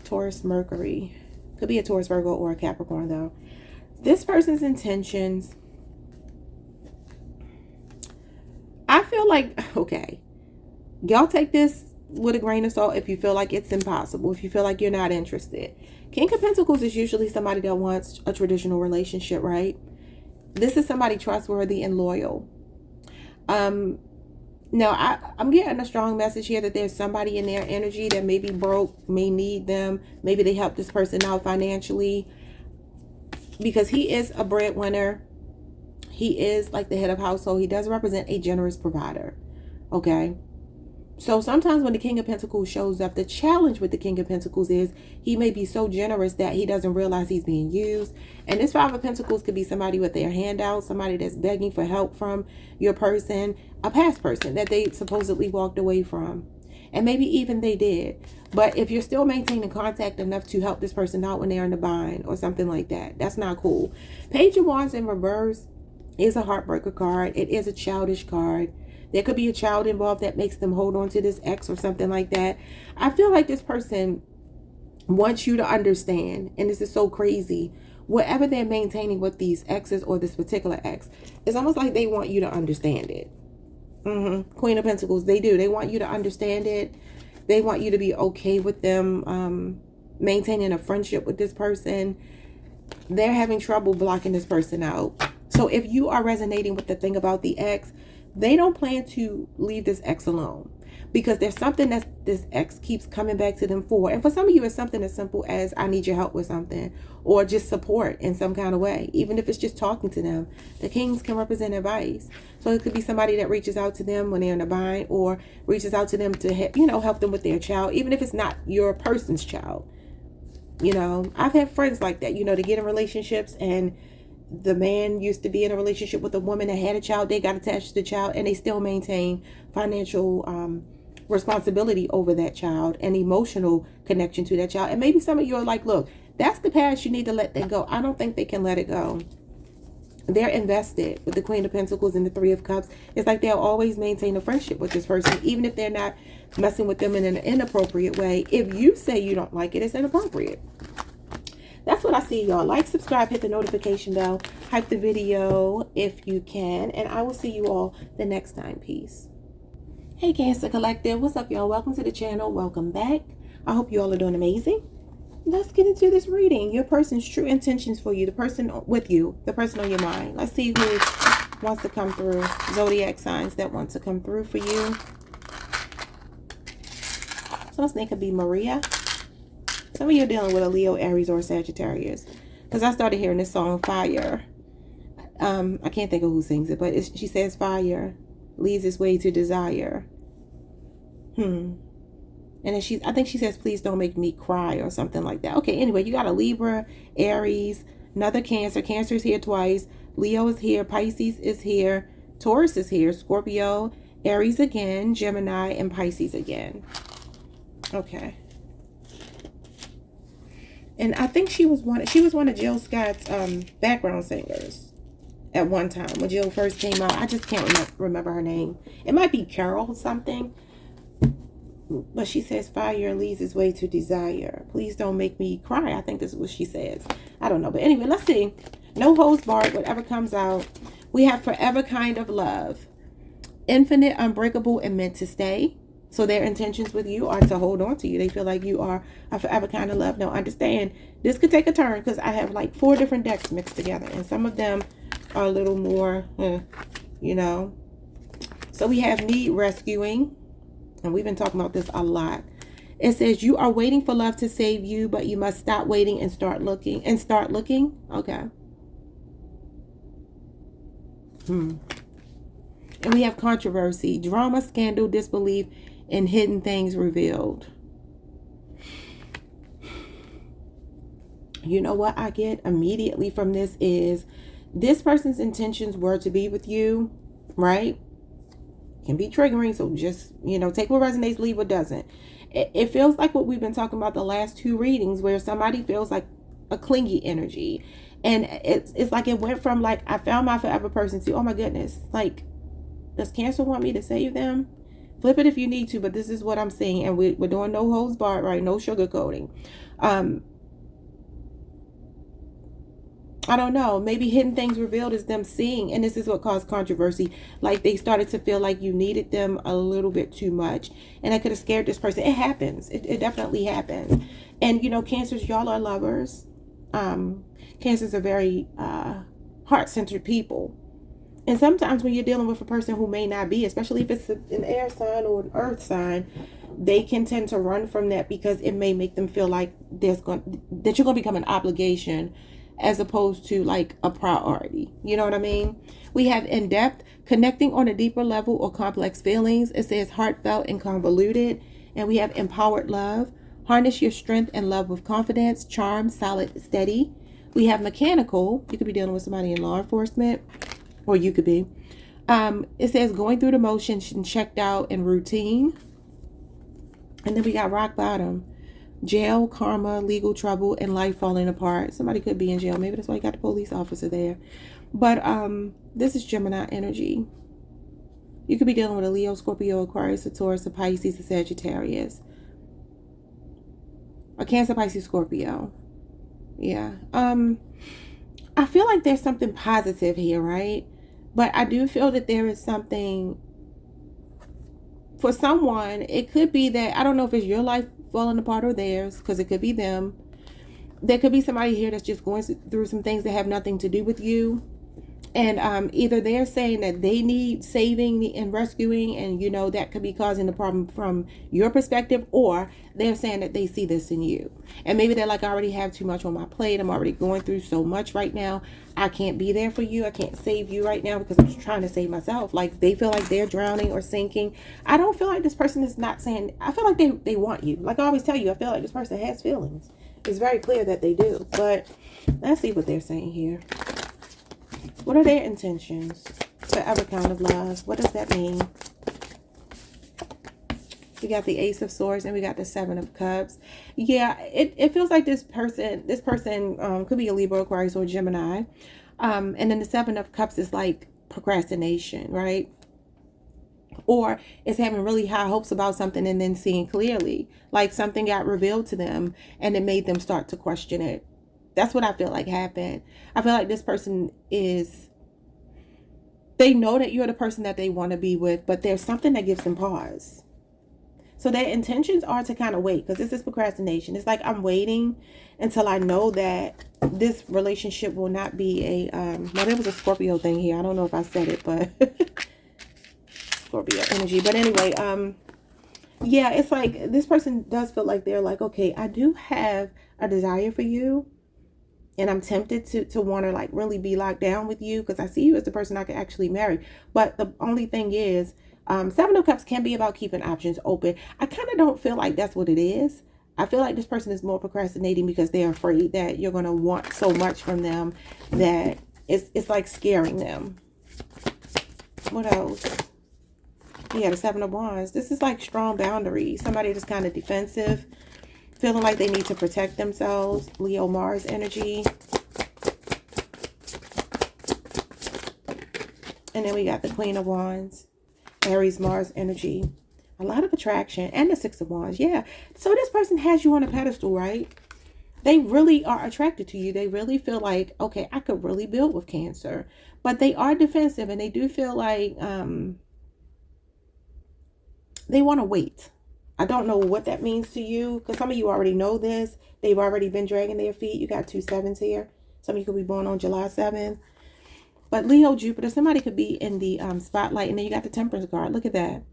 Taurus, Mercury. Could be a Taurus, Virgo, or a Capricorn, though. This person's intentions, I feel like, okay, y'all take this with a grain of salt if you feel like it's impossible, if you feel like you're not interested. King of Pentacles is usually somebody that wants a traditional relationship, right? This is somebody trustworthy and loyal. Now, I'm getting a strong message here that there's somebody in their energy that may be broke, may need them. Maybe they help this person out financially, because he is a breadwinner. He is like the head of household. He does represent a generous provider. Okay. So sometimes when the King of Pentacles shows up, the challenge with the King of Pentacles is he may be so generous that he doesn't realize he's being used. And this Five of Pentacles could be somebody with their hand out, somebody that's begging for help from your person, a past person that they supposedly walked away from. And maybe even they did. But if you're still maintaining contact enough to help this person out when they're in the bind or something like that, that's not cool. Page of Wands in reverse is a heartbreaker card. It is a childish card. There could be a child involved that makes them hold on to this ex or something like that. I feel like this person wants you to understand, and this is so crazy, whatever they're maintaining with these exes or this particular ex, it's almost like they want you to understand it. Queen of Pentacles, they do. They want you to understand it. They want you to be okay with them maintaining a friendship with this person. They're having trouble blocking this person out. So if you are resonating with the thing about the ex, they don't plan to leave this ex alone, because there's something that this ex keeps coming back to them for. And for some of you, it's something as simple as I need your help with something, or just support in some kind of way. Even if it's just talking to them, the kings can represent advice. So it could be somebody that reaches out to them when they're in a bind, or reaches out to them to help them with their child, even if it's not your person's child. I've had friends like that, they get in relationships, and the man used to be in a relationship with a woman that had a child. They got attached to the child, and they still maintain financial responsibility over that child and emotional connection to that child. And maybe some of you are like, look, that's the past. You need to let that go. I don't think they can let it go. They're invested with the Queen of Pentacles and the Three of Cups. It's like they'll always maintain a friendship with this person, even if they're not messing with them in an inappropriate way. If you say you don't like it, it's inappropriate. That's what I see, y'all. Like, subscribe, hit the notification bell, hype the video if you can, and I will see you all the next time. Peace. Hey, Cancer Collective. What's up, y'all? Welcome to the channel. Welcome back. I hope you all are doing amazing. Let's get into this reading. Your person's true intentions for you, the person with you, the person on your mind. Let's see who wants to come through. Zodiac signs that want to come through for you. So this name could be Maria. Some of you are dealing with a Leo, Aries, or Sagittarius. Because I started hearing this song, Fire. I can't think of who sings it, but she says fire leads its way to desire. And then I think she says, please don't make me cry or something like that. Okay, anyway, you got a Libra, Aries, another Cancer. Cancer is here twice. Leo is here. Pisces is here. Taurus is here. Scorpio, Aries again, Gemini, and Pisces again. Okay. And I think she was one of Jill Scott's background singers at one time when Jill first came out. I just can't remember her name. It might be Carol something. But she says fire leads its way to desire. Please don't make me cry. I think this is what she says. I don't know. But anyway, let's see. No holds barred, whatever comes out. We have forever kind of love. Infinite, unbreakable, and meant to stay. So their intentions with you are to hold on to you. They feel like you are a forever kind of love. Now, understand, this could take a turn because I have like 4 different decks mixed together. And some of them are a little more, So we have need rescuing. And we've been talking about this a lot. It says you are waiting for love to save you, but you must stop waiting and start looking. Okay. And we have controversy, drama, scandal, disbelief, and hidden things revealed. You know what I get immediately from this is this person's intentions were to be with you, right? Can be triggering, so just, take what resonates, leave what doesn't. It feels like what we've been talking about the last 2 readings, where somebody feels like a clingy energy. And it's like it went from like, I found my forever person to, oh my goodness, like, does Cancer want me to save them? Flip it if you need to, but this is what I'm saying. And we're doing no holds barred, right? No sugarcoating. I don't know, maybe hidden things revealed is them seeing, and this is what caused controversy. Like they started to feel like you needed them a little bit too much, and that could have scared this person. It happens. It definitely happens. And you know, Cancers, y'all are lovers. Cancers are very heart-centered people. And sometimes when you're dealing with a person who may not be, especially if it's an air sign or an earth sign, they can tend to run from that because it may make them feel like that you're going to become an obligation as opposed to like a priority. You know what I mean? We have in depth, connecting on a deeper level or complex feelings. It says heartfelt and convoluted. And we have empowered love. Harness your strength and love with confidence, charm, solid, steady. We have mechanical. You could be dealing with somebody in law enforcement, or you could be. It says going through the motions and checked out and routine. And then we got rock bottom. Jail, karma, legal trouble, and life falling apart. Somebody could be in jail. Maybe that's why you got the police officer there. But this is Gemini energy. You could be dealing with a Leo, Scorpio, Aquarius, a Taurus, a Pisces, a Sagittarius. A Cancer, Pisces, Scorpio. Yeah. I feel like there's something positive here, right? But I do feel that there is something for someone. It could be that, I don't know if it's your life falling apart or theirs, because it could be them. There could be somebody here that's just going through some things that have nothing to do with you. And either they're saying that they need saving and rescuing, and you know that could be causing the problem from your perspective, or they're saying that they see this in you. And maybe they're like, I already have too much on my plate. I'm already going through so much right now. I can't be there for you. I can't save you right now because I'm trying to save myself. Like they feel like they're drowning or sinking. I don't feel like this person is not saying, I feel like they want you. Like I always tell you, I feel like this person has feelings. It's very clear that they do. But let's see what they're saying here. What are their intentions? Forever kind of love. What does that mean? We got the Ace of Swords and we got the Seven of Cups. Yeah, it feels like this person could be a Libra, Aquarius, or Gemini. And then the Seven of Cups is like procrastination, right? Or it's having really high hopes about something and then seeing clearly. Like something got revealed to them and it made them start to question it. That's what I feel like happened. I feel like this person they know that you're the person that they want to be with, but there's something that gives them pause. So their intentions are to kind of wait, because this is procrastination. It's like, I'm waiting until I know that this relationship will not be a, now there was a Scorpio thing here. I don't know if I said it, but Scorpio energy. But anyway, yeah, it's like this person does feel like they're like, okay, I do have a desire for you. And I'm tempted to want to like really be locked down with you because I see you as the person I could actually marry. But the only thing is, Seven of Cups can be about keeping options open. I kind of don't feel like that's what it is. I feel like this person is more procrastinating because they're afraid that you're going to want so much from them that it's like scaring them. What else? Yeah, the Seven of Wands. This is like strong boundaries. Somebody that's kind of defensive, feeling like they need to protect themselves. Leo, Mars energy. And then we got the Queen of Wands. Aries, Mars energy. A lot of attraction. And the Six of Wands. Yeah. So this person has you on a pedestal, right? They really are attracted to you. They really feel like, okay, I could really build with Cancer. But they are defensive and they do feel like they want to wait. I don't know what that means to you, because some of you already know this. They've already been dragging their feet. You got 2 7s here. Some of you could be born on July 7th. But Leo, Jupiter, somebody could be in the spotlight. And then you got the Temperance card. Look at that.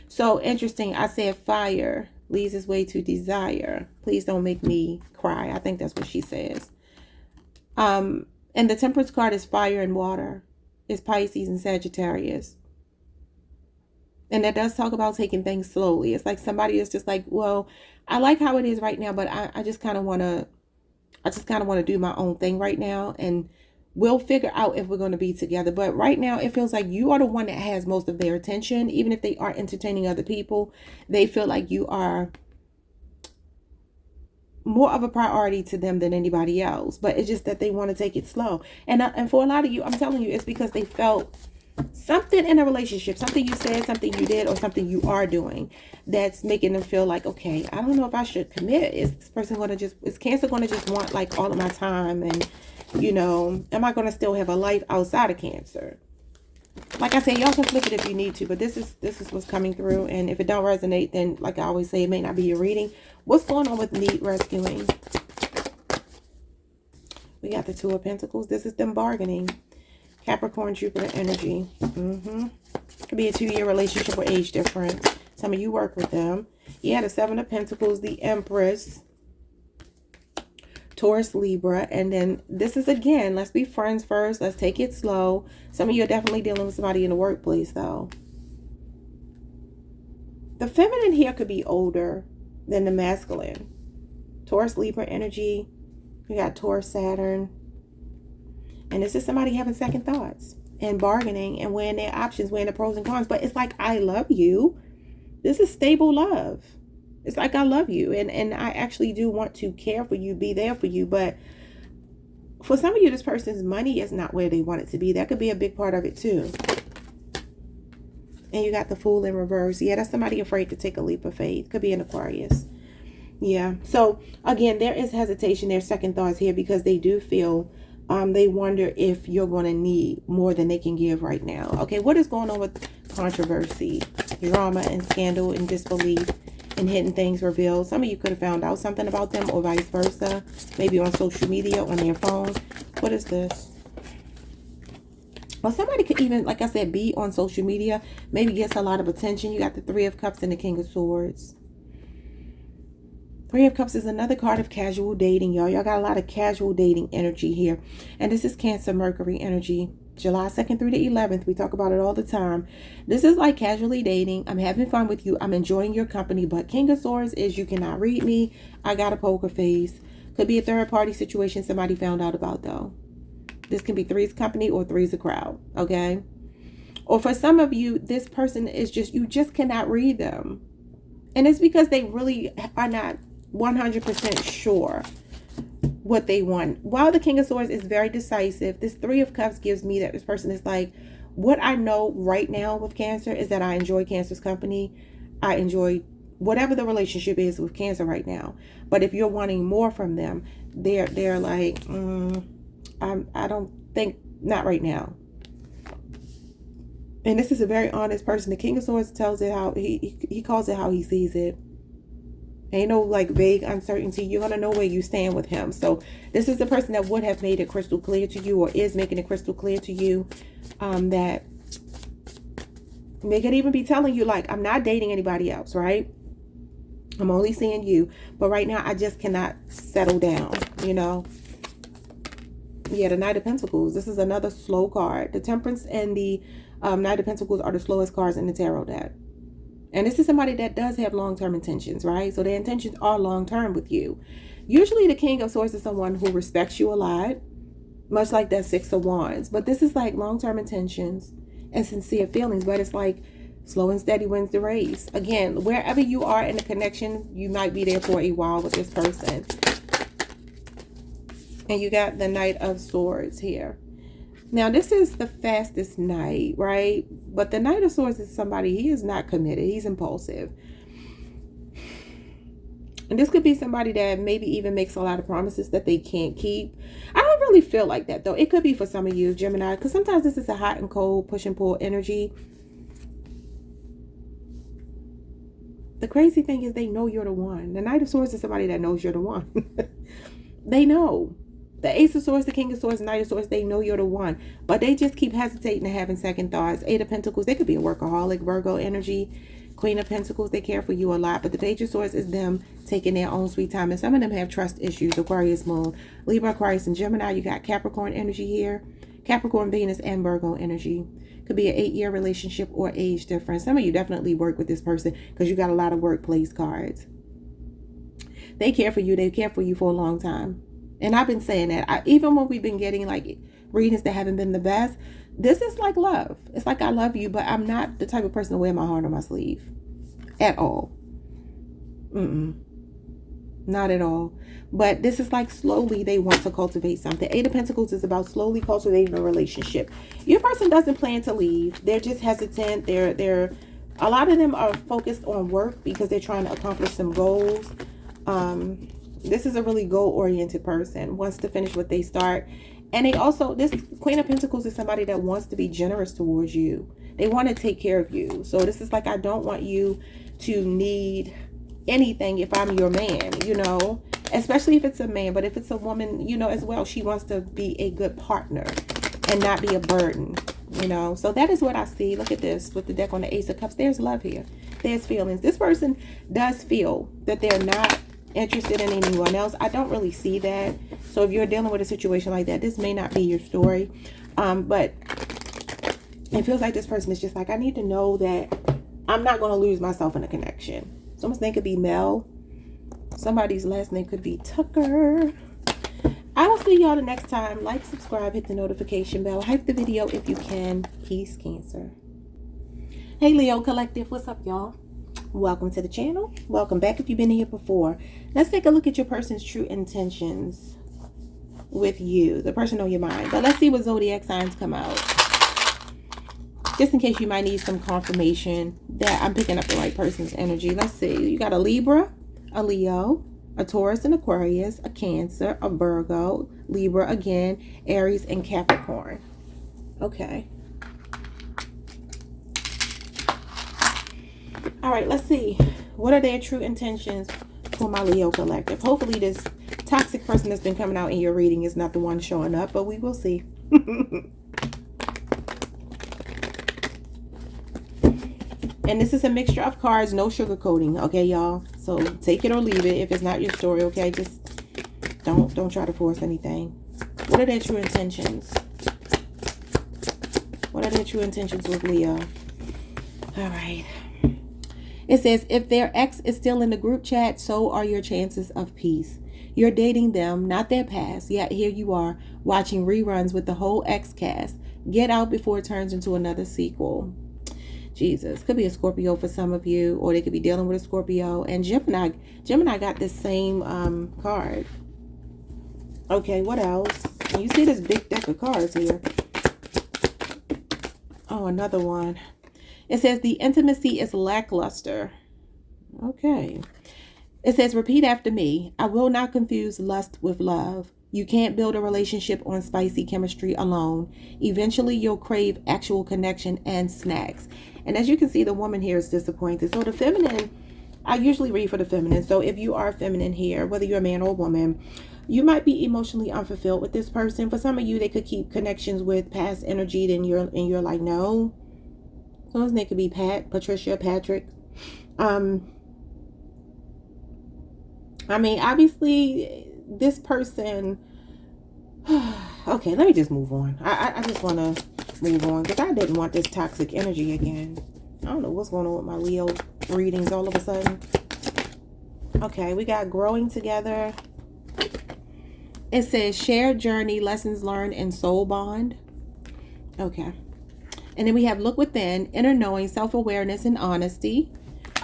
So interesting. I said fire leads its way to desire. Please don't make me cry. I think that's what she says. And the Temperance card is fire and water. It's Pisces and Sagittarius. And that does talk about taking things slowly. It's like somebody is just like, well, I like how it is right now, but I just kind of want to do my own thing right now. And we'll figure out if we're going to be together. But right now, it feels like you are the one that has most of their attention. Even if they are entertaining other people, they feel like you are more of a priority to them than anybody else. But it's just that they want to take it slow. And for a lot of you, I'm telling you, it's because they felt Something in a relationship, something you said, something you did, or something you are doing that's making them feel like, okay, I don't know if I should commit. Is this person going to just, is Cancer going to just want like all of my time? And, you know, am I going to still have a life outside of Cancer? Like I said, y'all can flip it if you need to, but this is what's coming through. And if it don't resonate, then like I always say, it may not be your reading. What's going on with need rescuing? We got the Two of Pentacles. This is them bargaining. Capricorn, Jupiter energy. Could be a 2-year relationship or age difference. Some of you work with them. You had a Seven of Pentacles, the Empress, Taurus, Libra. And then this is, again, let's be friends first. Let's take it slow. Some of you are definitely dealing with somebody in the workplace, though. The feminine here could be older than the masculine. Taurus, Libra energy. We got Taurus, Saturn. And this is somebody having second thoughts and bargaining and weighing their options, weighing the pros and cons. But it's like, I love you. This is stable love. It's like, I love you. And I actually do want to care for you, be there for you. But for some of you, this person's money is not where they want it to be. That could be a big part of it too. And you got the Fool in reverse. Yeah, that's somebody afraid to take a leap of faith. Could be an Aquarius. Yeah. So again, there is hesitation. There's second thoughts here because they do feel they wonder if you're going to need more than they can give right now. Okay, what is going on with controversy, drama, and scandal, and disbelief, and hidden things revealed? Some of you could have found out something about them or vice versa. Maybe on social media, on their phone. What is this? Well, somebody could even, like I said, be on social media. Maybe gets a lot of attention. You got the Three of Cups and the King of Swords. Three of Cups is another card of casual dating, y'all. Y'all got a lot of casual dating energy here. And this is Cancer, Mercury energy. July 2nd through the 11th. We talk about it all the time. This is like casually dating. I'm having fun with you. I'm enjoying your company. But King of Swords is you cannot read me. I got a poker face. Could be a third party situation somebody found out about, though. This can be three's company or three's a crowd. Okay? Or for some of you, this person is just, you just cannot read them. And it's because they really are not 100% sure what they want. While the King of Swords is very decisive, this Three of Cups gives me that this person is like, what I know right now with Cancer is that I enjoy Cancer's company. I enjoy whatever the relationship is with Cancer right now. But if you're wanting more from them, they're like, I don't think, not right now. And this is a very honest person. The King of Swords tells it how he calls it how he sees it. Ain't no like vague uncertainty. You're going to know where you stand with him. So this is the person that would have made it crystal clear to you, or is making it crystal clear to you, that they could even be telling you like, I'm not dating anybody else, right? I'm only seeing you. But right now, I just cannot settle down, you know? Yeah, the Knight of Pentacles. This is another slow card. The Temperance and the Knight of Pentacles are the slowest cards in the tarot deck. And this is somebody that does have long-term intentions, right? So their intentions are long-term with you. Usually the King of Swords is someone who respects you a lot, much like that Six of Wands. But this is like long-term intentions and sincere feelings. But it's like slow and steady wins the race. Again, wherever you are in the connection, you might be there for a while with this person. And you got the Knight of Swords here. Now, this is the fastest knight, right? But the Knight of Swords is somebody, he is not committed. He's impulsive. And this could be somebody that maybe even makes a lot of promises that they can't keep. I don't really feel like that, though. It could be for some of you, Gemini, because sometimes this is a hot and cold, push and pull energy. The crazy thing is they know you're the one. The Knight of Swords is somebody that knows you're the one. They know. The Ace of Swords, the King of Swords, Knight of Swords, they know you're the one. But they just keep hesitating and having second thoughts. Eight of Pentacles, they could be a workaholic, Virgo energy. Queen of Pentacles, they care for you a lot. But the Page of Swords is them taking their own sweet time. And some of them have trust issues. Aquarius, Moon, Libra, Aquarius, and Gemini. You got Capricorn energy here. Capricorn, Venus, and Virgo energy. Could be an 8-year relationship or age difference. Some of you definitely work with this person because you got a lot of workplace cards. They care for you. They care for you for a long time. And I've been saying that. Even when we've been getting like readings that haven't been the best, this is like love. It's like I love you, but I'm not the type of person to wear my heart on my sleeve. At all. Not at all. But this is like slowly they want to cultivate something. Eight of Pentacles is about slowly cultivating a relationship. Your person doesn't plan to leave. They're just hesitant. A lot of them are focused on work because they're trying to accomplish some goals. This is a really goal-oriented person, wants to finish what they start. And they also, this Queen of Pentacles is somebody that wants to be generous towards you. They want to take care of you. So this is like, I don't want you to need anything if I'm your man, you know, especially if it's a man. But if it's a woman, you know, as well, she wants to be a good partner and not be a burden, you know. So that is what I see. Look at this with the deck on the Ace of Cups. There's love here. There's feelings. This person does feel that they're not interested in anyone else. I don't really see that. So if you're dealing with a situation like that, this may not be your story. But it feels like this person is just like, I need to know that I'm not going to lose myself in a connection. Someone's name could be Mel. Somebody's last name could be Tucker. I will see y'all the next time. Like, subscribe, hit the notification bell. Hype the video if you can. Peace, Cancer. Hey, Leo Collective. What's up, y'all? Welcome to the channel. Welcome back if you've been here before. Let's take a look at your person's true intentions with you. The person on your mind. But let's see what zodiac signs come out. Just in case you might need some confirmation that I'm picking up the right person's energy. Let's see. You got a Libra, a Leo, a Taurus and Aquarius, a Cancer, a Virgo, Libra again, Aries, and Capricorn. Okay. All right, let's see. What are their true intentions for my Leo Collective? Hopefully this toxic person that's been coming out in your reading is not the one showing up, but we will see. And this is a mixture of cards, no sugarcoating, okay, y'all? So take it or leave it if it's not your story, okay? Just don't try to force anything. What are their true intentions? What are their true intentions with Leo? All right. It says, if their ex is still in the group chat, so are your chances of peace. You're dating them, not their past, yet here you are watching reruns with the whole ex cast. Get out before it turns into another sequel. Jesus. Could be a Scorpio for some of you, or they could be dealing with a Scorpio. And Gemini got this same card. Okay, what else? And you see this big deck of cards here. Oh, another one. It says the intimacy is lackluster. Okay. It says, repeat after me. I will not confuse lust with love. You can't build a relationship on spicy chemistry alone. Eventually, you'll crave actual connection and snacks. And as you can see, the woman here is disappointed. So the feminine, I usually read for the feminine. So if you are feminine here, whether you're a man or a woman, you might be emotionally unfulfilled with this person. For some of you, they could keep connections with past energy. Then you're like, no. Someone's name could be Pat, Patricia, Patrick. I mean, obviously, this person... Okay, let me just move on. I just want to move on because I didn't want this toxic energy again. I don't know what's going on with my Leo readings all of a sudden. Okay, we got growing together. It says shared journey, lessons learned, and soul bond. Okay. And then we have look within, inner knowing, self-awareness, and honesty.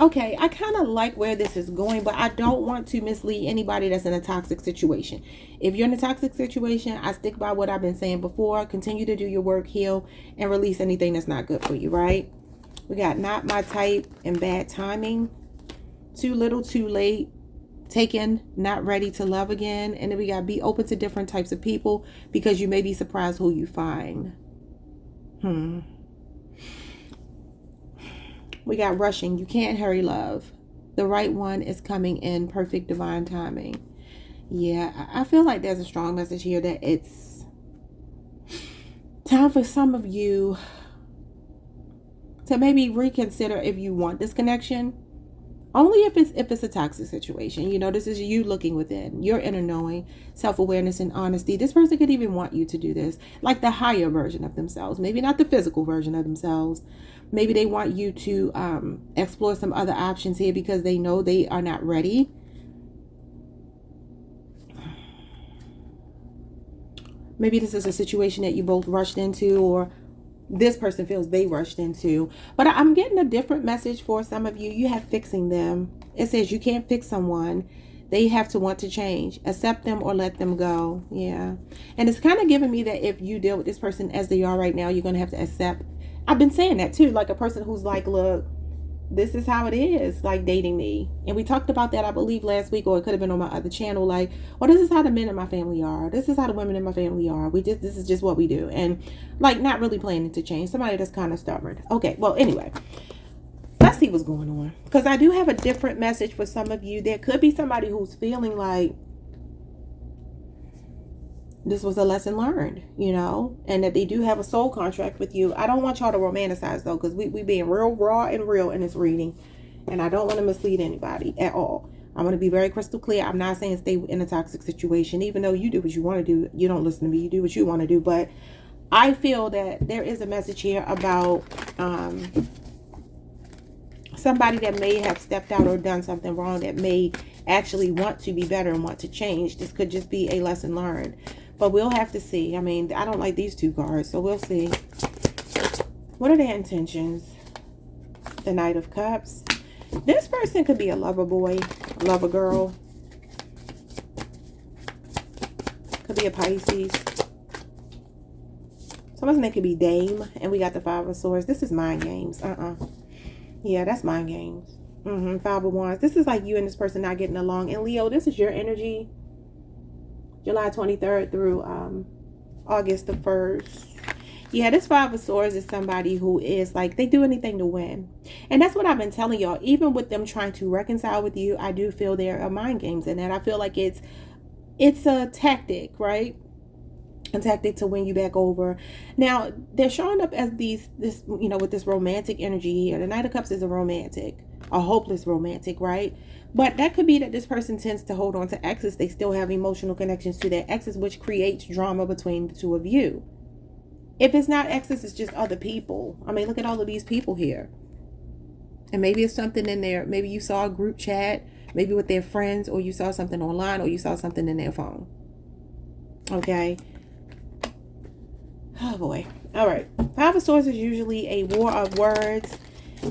Okay, I kind of like where this is going, but I don't want to mislead anybody that's in a toxic situation. If you're in a toxic situation, I stick by what I've been saying before. Continue to do your work, heal, and release anything that's not good for you, right? We got not my type and bad timing. Too little, too late. Taken, not ready to love again. And then we got be open to different types of people because you may be surprised who you find. We got rushing. You can't hurry love. The right one is coming in perfect divine timing. Yeah, I feel like there's a strong message here that it's time for some of you to maybe reconsider if you want this connection. Only if it's a toxic situation. You know, this is you looking within, your inner knowing, self-awareness, and honesty. This person could even want you to do this, like the higher version of themselves. Maybe not the physical version of themselves. Maybe they want you to explore some other options here because they know they are not ready. Maybe this is a situation that you both rushed into, or this person feels they rushed into. But I'm getting a different message for some of you. You have fixing them. It says you can't fix someone. They have to want to change. Accept them or let them go. Yeah. And it's kind of giving me that if you deal with this person as they are right now, you're going to have to accept. I've been saying that too. Like a person who's like, look, this is how it is, like dating me. And we talked about that, I believe, last week, or it could have been on my other channel. Like, well, this is how the men in my family are. This is how the women in my family are. This is just what we do. And like, not really planning to change. Somebody that's kind of stubborn. Okay. Well, anyway. Let's see what's going on, because I do have a different message for some of you. There could be somebody who's feeling like this was a lesson learned, you know, and that they do have a soul contract with you. I don't want y'all to romanticize though, because we being real raw and real in this reading, and I don't want to mislead anybody at all. I want to be very crystal clear. I'm not saying stay in a toxic situation, even though you do what you want to do. You don't listen to me. You do what you want to do. But I feel that there is a message here about somebody that may have stepped out or done something wrong that may actually want to be better and want to change. This could just be a lesson learned, but we'll have to see. I mean, I don't like these two cards, so we'll see. What are their intentions? The Knight of Cups. This person could be a lover boy, a lover girl. Could be a Pisces. Someone's name could be Dame, and we got the Five of Swords. This is mind games. Yeah, that's mind games. Five of Wands. This is like you and this person not getting along. And Leo, this is your energy. July 23rd through August the 1st. Yeah, this Five of Swords is somebody who is like, they do anything to win. And that's what I've been telling y'all. Even with them trying to reconcile with you, I do feel there are mind games in that. I feel like it's a tactic, right? A tactic to win you back over. Now, they're showing up as this, you know, with this romantic energy here. The Knight of Cups is a romantic, a hopeless romantic, right? But that could be that this person tends to hold on to exes. They still have emotional connections to their exes, which creates drama between the two of you. If it's not exes, it's just other people. I mean, look at all of these people here. And maybe it's something in there. Maybe you saw a group chat, maybe with their friends, or you saw something online, or you saw something in their phone. Okay. Oh boy. All right. Five of Swords is usually a war of words,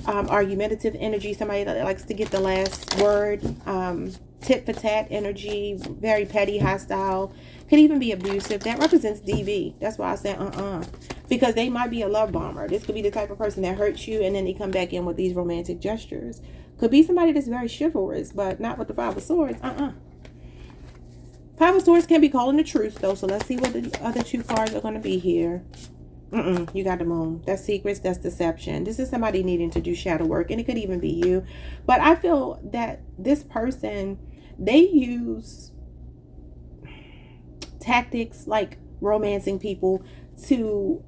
argumentative energy, somebody that likes to get the last word, tit for tat energy, very petty, hostile, could even be abusive. That represents DV. That's why I said because they might be a love bomber. This could be the type of person that hurts you and then they come back in with these romantic gestures. Could be somebody that's very chivalrous, but not with the Five of Swords. Five of Swords can be calling the truce, though. So let's see what the other two cards are going to be here. You got the Moon. That's secrets. That's deception. This is somebody needing to do shadow work. And it could even be you. But I feel that this person, they use tactics like romancing people to,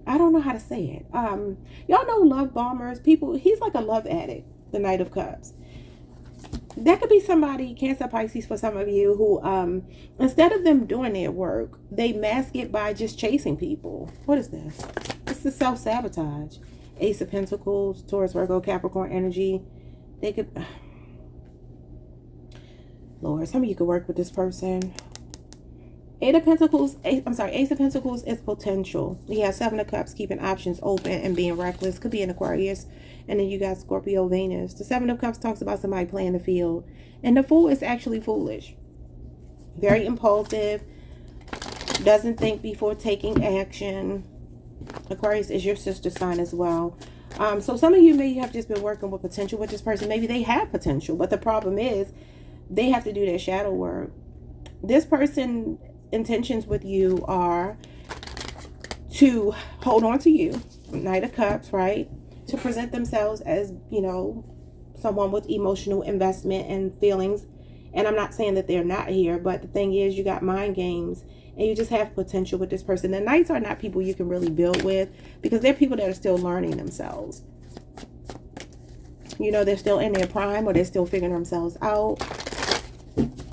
I don't know how to say it. Y'all know love bombers. People, he's like a love addict, the Knight of Cups. That could be somebody, Cancer, Pisces, for some of you, who instead of them doing their work, they mask it by just chasing people. What is this? This is self-sabotage. Ace of Pentacles, Taurus, Virgo, Capricorn energy. They could, Lord, some of you could work with this person. Ace of Pentacles is potential. You have Seven of Cups, keeping options open and being reckless. Could be an Aquarius. And then you got Scorpio, Venus. The Seven of Cups talks about somebody playing the field. And the Fool is actually foolish. Very impulsive. Doesn't think before taking action. Aquarius is your sister sign as well. So some of you may have just been working with potential with this person. Maybe they have potential. But the problem is they have to do their shadow work. This person's intentions with you are to hold on to you. Knight of Cups, right? To present themselves as, you know, someone with emotional investment and feelings. And I'm not saying that they're not here, but the thing is, you got mind games and you just have potential with this person. The Knights are not people you can really build with, because they're people that are still learning themselves. You know, they're still in their prime, or they're still figuring themselves out.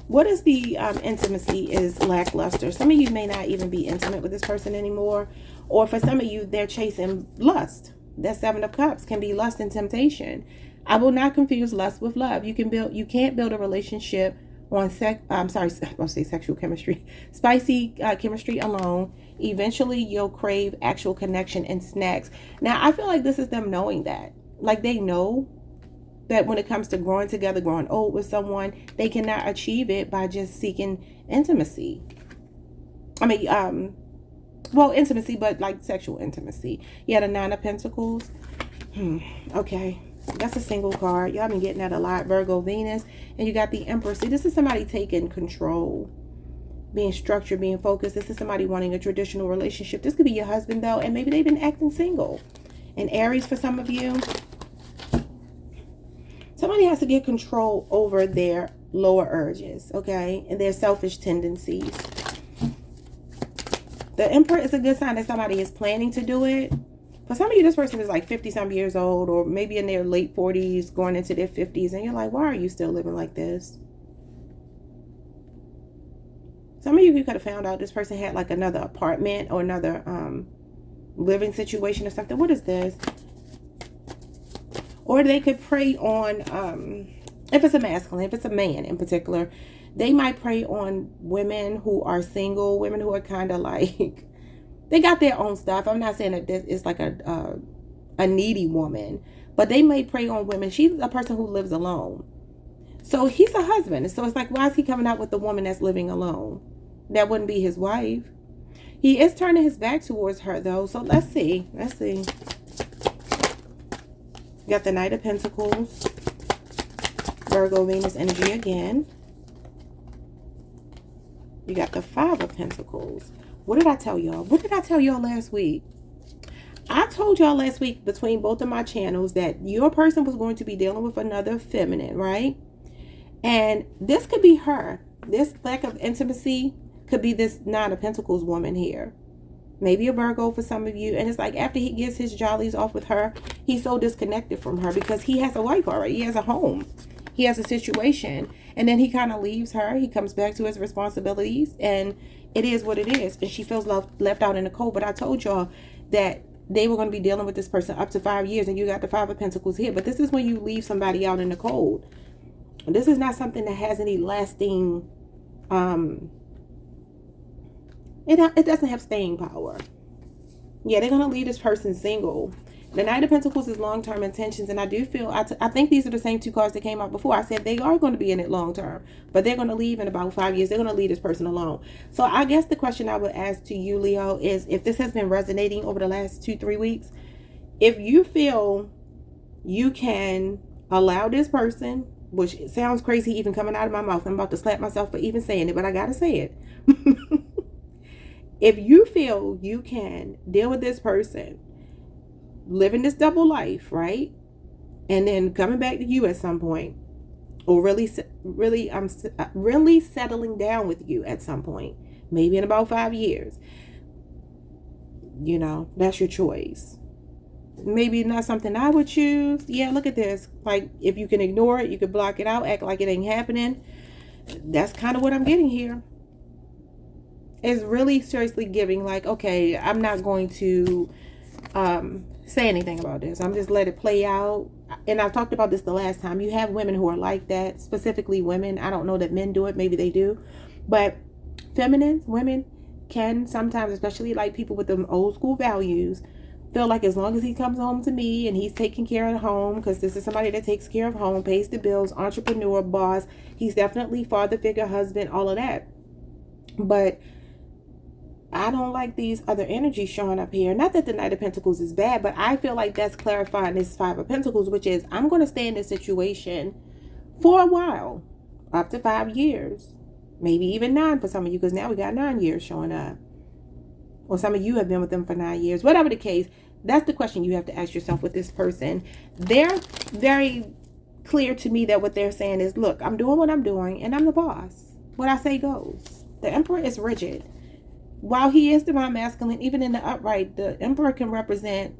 What is the intimacy is lackluster. Some of you may not even be intimate with this person anymore. Or for some of you, they're chasing lust. That Seven of Cups can be lust and temptation. I will not confuse lust with love. You can't build a relationship on sexual chemistry, spicy chemistry alone. Eventually you'll crave actual connection and snacks. Now I feel like this is them knowing that, like they know that when it comes to growing together, growing old with someone, they cannot achieve it by just seeking intimacy. I mean, well, intimacy, but like sexual intimacy. Yeah, the Nine of Pentacles. Okay. That's a single card. Y'all been getting that a lot. Virgo, Venus. And you got the Emperor. See, this is somebody taking control. Being structured, being focused. This is somebody wanting a traditional relationship. This could be your husband, though. And maybe they've been acting single. And Aries for some of you. Somebody has to get control over their lower urges, okay? And their selfish tendencies. The Emperor is a good sign that somebody is planning to do it. For some of you, this person is like 50-some years old, or maybe in their late 40s, going into their 50s, and you're like, why are you still living like this? Some of you could have found out this person had like another apartment or another living situation or something. What is this? Or they could prey on, if it's a masculine, if it's a man in particular, they might prey on women who are single, women who are kind of like, they got their own stuff. I'm not saying that this is like a needy woman, but they may prey on women. She's a person who lives alone. So he's a husband. So it's like, why is he coming out with the woman that's living alone? That wouldn't be his wife. He is turning his back towards her, though. So let's see. Let's see. You got the Knight of Pentacles. Virgo, Venus energy again. You got the Five of Pentacles. What did I tell y'all? What did I tell y'all last week? I told y'all last week between both of my channels that your person was going to be dealing with another feminine, right? And this could be her. This lack of intimacy could be this Nine of Pentacles woman here. Maybe a Virgo for some of you. And it's like after he gets his jollies off with her, he's so disconnected from her because he has a wife already. He has a home. He has a situation. And then he kind of leaves her. He comes back to his responsibilities. And it is what it is. And she feels left out in the cold. But I told y'all that they were going to be dealing with this person up to 5 years. And you got the Five of Pentacles here. But this is when you leave somebody out in the cold. This is not something that has any lasting... It doesn't have staying power. Yeah, they're going to leave this person single. The Knight of Pentacles is long-term intentions. And I do feel, I think these are the same two cards that came out before. I said they are going to be in it long-term. But they're going to leave in about 5 years. They're going to leave this person alone. So I guess the question I would ask to you, Leo, is if this has been resonating over the last 2-3 weeks, if you feel you can allow this person, which sounds crazy even coming out of my mouth. I'm about to slap myself for even saying it, but I got to say it. If you feel you can deal with this person, living this double life, right? And then coming back to you at some point, or really settling down with you at some point, maybe in about 5 years, you know, that's your choice. Maybe not something I would choose. Yeah, look at this. Like, if you can ignore it, you could block it out, act like it ain't happening. That's kind of what I'm getting here. It's really seriously giving like, okay, I'm not going to say anything about this. I'm just let it play out. And I've talked about this the last time. You have women who are like that, specifically women. I don't know that men do it. Maybe they do. But feminine women can sometimes, especially like people with them old school values, feel like as long as he comes home to me and he's taking care of the home, because this is somebody that takes care of home, pays the bills, entrepreneur, boss, he's definitely father figure, husband, all of that. But I don't like these other energies showing up here. Not that the Knight of Pentacles is bad, but I feel like that's clarifying this Five of Pentacles, which is I'm going to stay in this situation for a while, up to 5 years, maybe even 9 for some of you, because now we got 9 years showing up. Or some of you have been with them for 9 years. Whatever the case, that's the question you have to ask yourself with this person. They're very clear to me that what they're saying is, look, I'm doing what I'm doing and I'm the boss. What I say goes. The Emperor is rigid. While he is divine masculine, even in the upright, the Emperor can represent,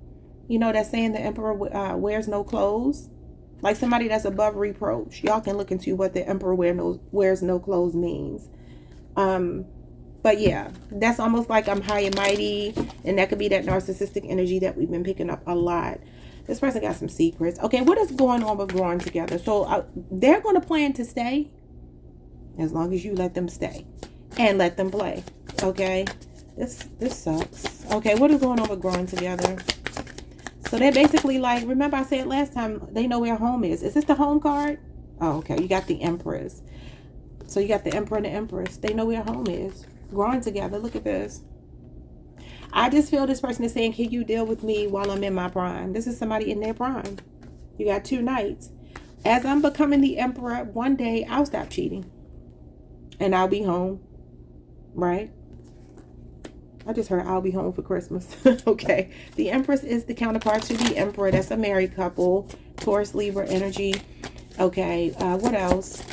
you know, that saying the Emperor wears no clothes. Like somebody that's above reproach. Y'all can look into what the Emperor wears no clothes means. But yeah, that's almost like I'm high and mighty. And that could be that narcissistic energy that we've been picking up a lot. This person got some secrets. Okay, what is going on with growing together? So they're going to plan to stay as long as you let them stay and let them play. Okay, this sucks. Okay, what is going on with growing together? So they're basically like, remember I said last time, they know where home is. Is this the home card? Oh, okay. You got the Empress. So you got the Emperor and the Empress. They know where home is. Growing together. Look at this. I just feel this person is saying, can you deal with me while I'm in my prime? This is somebody in their prime. You got 2 knights. As I'm becoming the Emperor, one day I'll stop cheating. And I'll be home. Right? I just heard I'll be home for Christmas. Okay. The Empress is the counterpart to the Emperor. That's a married couple. Taurus, Libra energy. Okay. What else?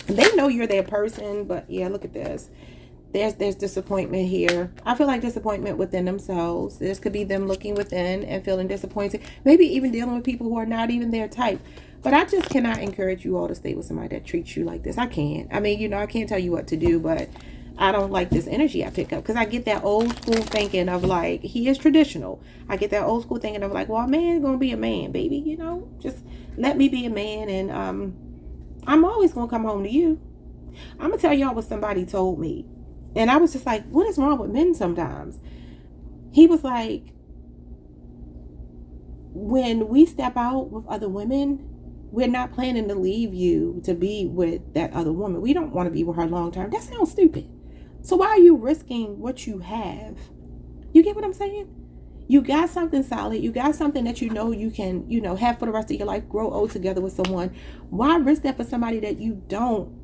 They know you're their person, but yeah, look at this. There's disappointment here. I feel like disappointment within themselves. This could be them looking within and feeling disappointed. Maybe even dealing with people who are not even their type. But I just cannot encourage you all to stay with somebody that treats you like this. I can't. I mean, you know, I can't tell you what to do, but I don't like this energy I pick up. Because I get that old school thinking of like, he is traditional. I get that old school thinking of like, well, a man gonna be a man, baby. You know, just let me be a man. And I'm always gonna come home to you. I'm gonna tell y'all what somebody told me. And I was just like, what is wrong with men sometimes? He was like, when we step out with other women, we're not planning to leave you to be with that other woman. We don't want to be with her long term. That sounds stupid. So why are you risking what you have? You get what I'm saying? You got something solid. You got something that you know you can, you know, have for the rest of your life, grow old together with someone. Why risk that for somebody that you don't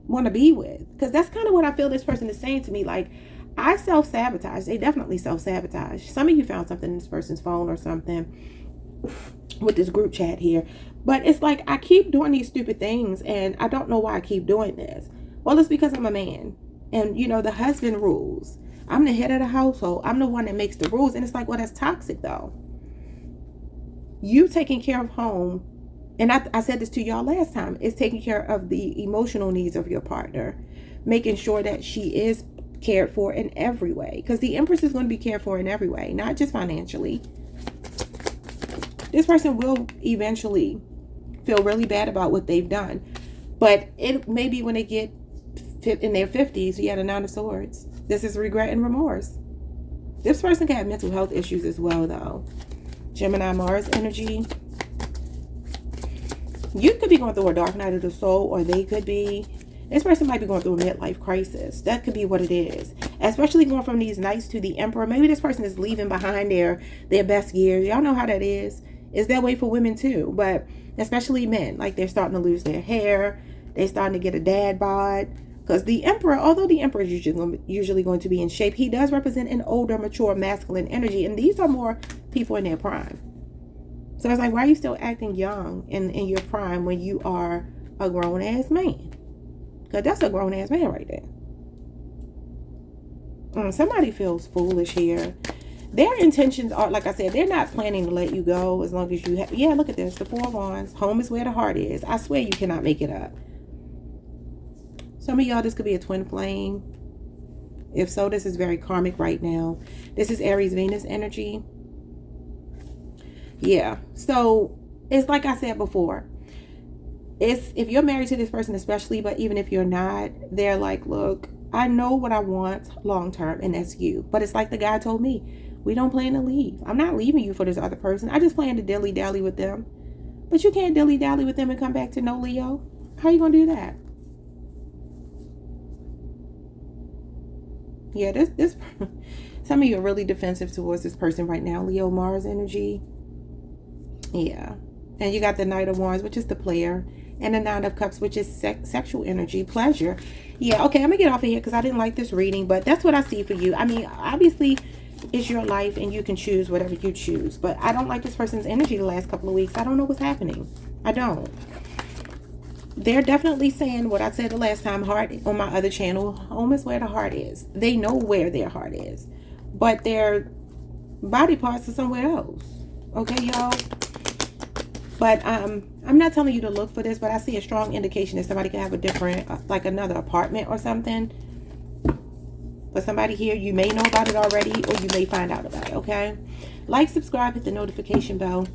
want to be with? Because that's kind of what I feel this person is saying to me. Like, I self-sabotage. They definitely self-sabotage. Some of you found something in this person's phone or something with this group chat here. But it's like, I keep doing these stupid things and I don't know why I keep doing this. Well, it's because I'm a man. And, you know, the husband rules. I'm the head of the household. I'm the one that makes the rules. And it's like, well, that's toxic, though. You taking care of home. And I said this to y'all last time. It's taking care of the emotional needs of your partner. Making sure that she is cared for in every way. Because the Empress is going to be cared for in every way. Not just financially. This person will eventually feel really bad about what they've done. But it may be when they get in their 50s, you had a 9 of Swords. This is regret and remorse. This person can have mental health issues as well, though. Gemini, Mars energy. You could be going through a dark night of the soul, or they could be. This person might be going through a midlife crisis. That could be what it is. Especially going from these knights to the Emperor. Maybe this person is leaving behind their best years. Y'all know how that is. It's that way for women too. But especially men. Like, they're starting to lose their hair. They're starting to get a dad bod. Because the Emperor, although the Emperor is usually going to be in shape, he does represent an older, mature, masculine energy. And these are more people in their prime. So it's like, why are you still acting young in your prime when you are a grown-ass man? Because that's a grown-ass man right there. Somebody feels foolish here. Their intentions are, like I said, they're not planning to let you go as long as you have. Yeah, look at this. The 4 of Wands. Home is where the heart is. I swear you cannot make it up. Some of y'all, this could be a twin flame. If so, this is very karmic right now. This is Aries, Venus energy. Yeah. So it's like I said before. It's if you're married to this person especially, but even if you're not, they're like, look, I know what I want long term, and that's you. But it's like the guy told me, we don't plan to leave. I'm not leaving you for this other person. I just plan to dilly-dally with them. But you can't dilly-dally with them and come back to no Leo. How are you going to do that? Yeah, this some of you are really defensive towards this person right now. Leo, Mars energy. Yeah. And you got the Knight of Wands, which is the player. And the 9 of Cups, which is sexual energy, pleasure. Yeah, okay, I'm going to get off of here because I didn't like this reading. But that's what I see for you. I mean, obviously, it's your life and you can choose whatever you choose. But I don't like this person's energy the last couple of weeks. I don't know what's happening. I don't. They're definitely saying what I said the last time, heart on my other channel. Home is where the heart is. They know where their heart is. But their body parts are somewhere else. Okay, y'all? But I'm not telling you to look for this, but I see a strong indication that somebody could have a different, like another apartment or something. For somebody here, you may know about it already, or you may find out about it, okay? Like, subscribe, hit the notification bell.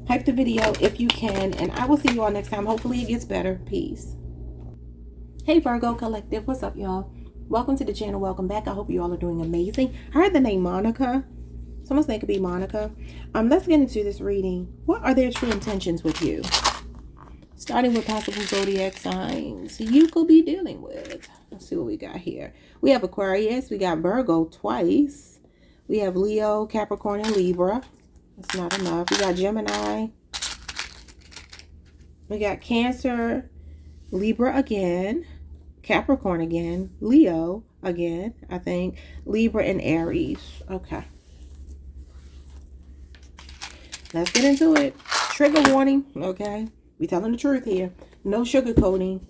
Hype the video if you can, and I will see you all next time. Hopefully it gets better. Peace. Hey Virgo Collective, what's up, y'all? Welcome to the channel. Welcome back. I hope you all are doing amazing. I heard the name Monica. Someone's name could be Monica. Let's get into this reading. What are their true intentions with you? Starting with possible zodiac signs you could be dealing with. Let's see what we got here. We have Aquarius. We got Virgo twice. We have Leo, Capricorn, and Libra. That's not enough. We got Gemini. We got Cancer, Libra again, Capricorn again, Leo again, I think, Libra and Aries. Okay. Let's get into it. Trigger warning, okay? We telling the truth here. No sugarcoating.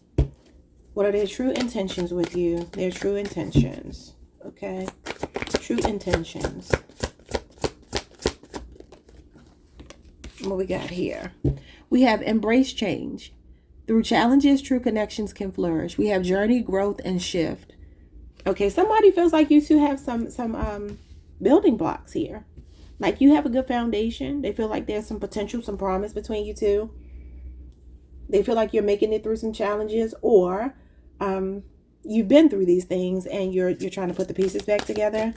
What are their true intentions with you? Their true intentions, okay? True intentions. What we got here? We have embrace change. Through challenges, true connections can flourish. We have journey, growth, and shift. Okay, somebody feels like you two have some building blocks here. Like you have a good foundation. They feel like there's some potential, some promise between you two. They feel like you're making it through some challenges, or you've been through these things and you're trying to put the pieces back together.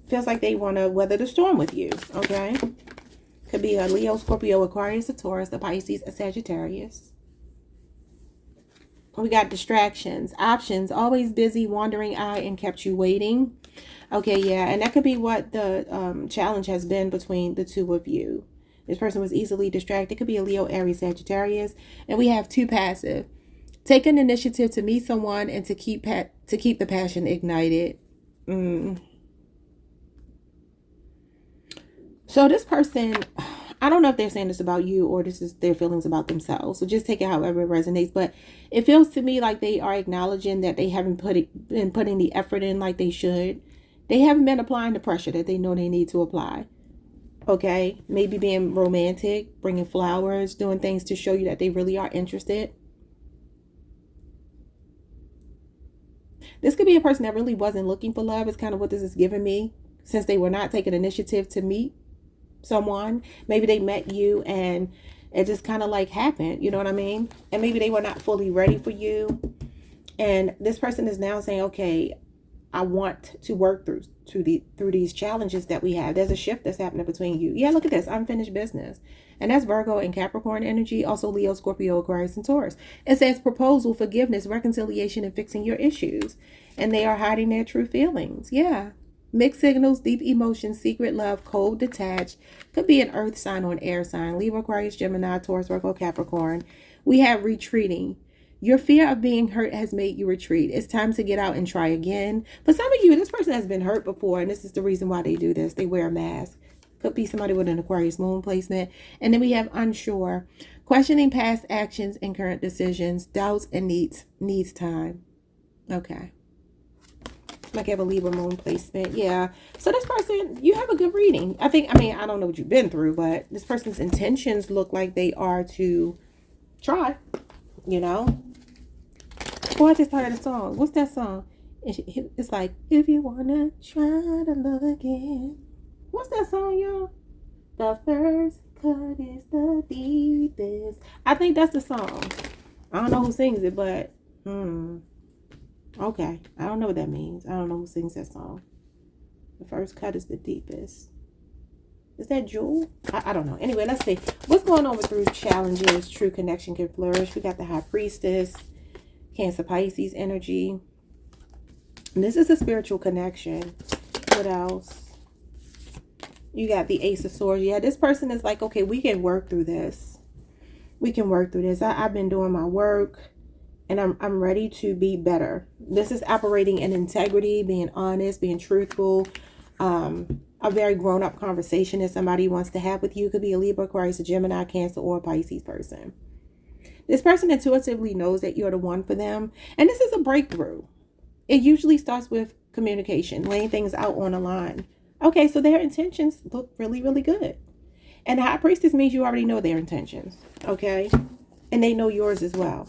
Feels like they want to weather the storm with you, okay? Could be a Leo, Scorpio, Aquarius, a Taurus, a Pisces, a Sagittarius. We got distractions, options, always busy, wandering eye, and kept you waiting. Okay, yeah, and that could be what the challenge has been between the two of you. This person was easily distracted. It could be a Leo, Aries, Sagittarius. And we have two passive. Take an initiative to meet someone and to keep the passion ignited. So this person, I don't know if they're saying this about you or this is their feelings about themselves. So just take it however it resonates. But it feels to me like they are acknowledging that they haven't been putting the effort in like they should. They haven't been applying the pressure that they know they need to apply. Okay? Maybe being romantic, bringing flowers, doing things to show you that they really are interested. This could be a person that really wasn't looking for love. It's kind of what this is giving me. Since they were not taking initiative to meet someone, maybe they met you and it just kind of like happened, you know what I mean? And maybe they were not fully ready for you, and this person is now saying, okay, I want to work through these challenges that we have. There's a shift that's happening between you. Yeah, look at this, unfinished business. And that's Virgo and Capricorn energy, also Leo, Scorpio, Aquarius, and Taurus. It says proposal, forgiveness, reconciliation, and fixing your issues. And they are hiding their true feelings. Yeah. Mixed signals, deep emotions, secret love, cold, detached. Could be an earth sign or an air sign. Libra, Aquarius, Gemini, Taurus, Virgo, Capricorn. We have retreating. Your fear of being hurt has made you retreat. It's time to get out and try again. For some of you, this person has been hurt before, and this is the reason why they do this. They wear a mask. Could be somebody with an Aquarius moon placement. And then we have unsure. Questioning past actions and current decisions. Doubts and needs time. Okay. Like I have a Libra moon placement. Yeah. So this person, you have a good reading. I don't know what you've been through, but this person's intentions look like they are to try, you know. Oh, I just heard a song. What's that song? It's like, if you want to try to love again. What's that song, y'all? The first cut is the deepest. I think that's the song. I don't know who sings it, but okay, I don't know what that means. I don't know who sings that song. The first cut is the deepest. Is that Jewel? I don't know. Anyway, let's see. What's going on with through challenges? True connection can flourish. We got the High Priestess, Cancer, Pisces energy. And this is a spiritual connection. What else? You got the Ace of Swords. Yeah, this person is like, okay, we can work through this. We can work through this. I've been doing my work. And I'm ready to be better. This is operating in integrity, being honest, being truthful. A very grown-up conversation that somebody wants to have with you. Could be a Libra, Aquarius, a Gemini, Cancer, or a Pisces person. This person intuitively knows that you're the one for them. And this is a breakthrough. It usually starts with communication, laying things out on a line. Okay, so their intentions look really, really good. And the High Priestess means you already know their intentions. Okay? And they know yours as well.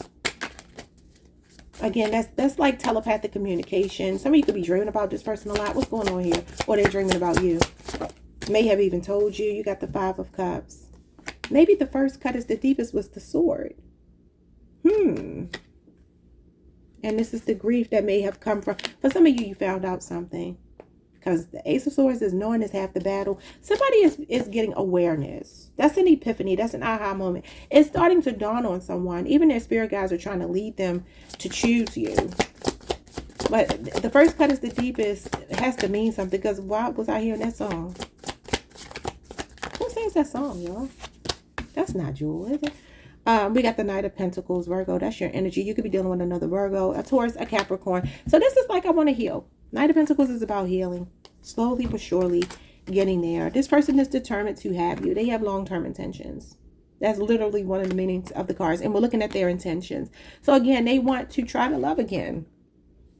Again, that's like telepathic communication. Some of you could be dreaming about this person a lot. What's going on here? Or they're dreaming about you. May have even told you. You got the Five of Cups. Maybe the first cut is the deepest was the sword. And this is the grief that may have come from. For some of you, you found out something. because the Ace of Swords is knowing is half the battle. Somebody is getting awareness. That's an epiphany. That's an aha moment. It's starting to dawn on someone. Even their spirit guides are trying to lead them to choose you. But the first cut is the deepest. It has to mean something, because why was I hearing that song? Who sings that song, y'all? That's not Jewel, is it? We got the Knight of Pentacles, Virgo. That's your energy. You could be dealing with another Virgo, a Taurus, a Capricorn. So this is like, I want to heal. Knight of Pentacles is about healing. Slowly but surely getting there. This person is determined to have you. They have long-term intentions. That's literally one of the meanings of the cards. And we're looking at their intentions. So again, they want to try to love again.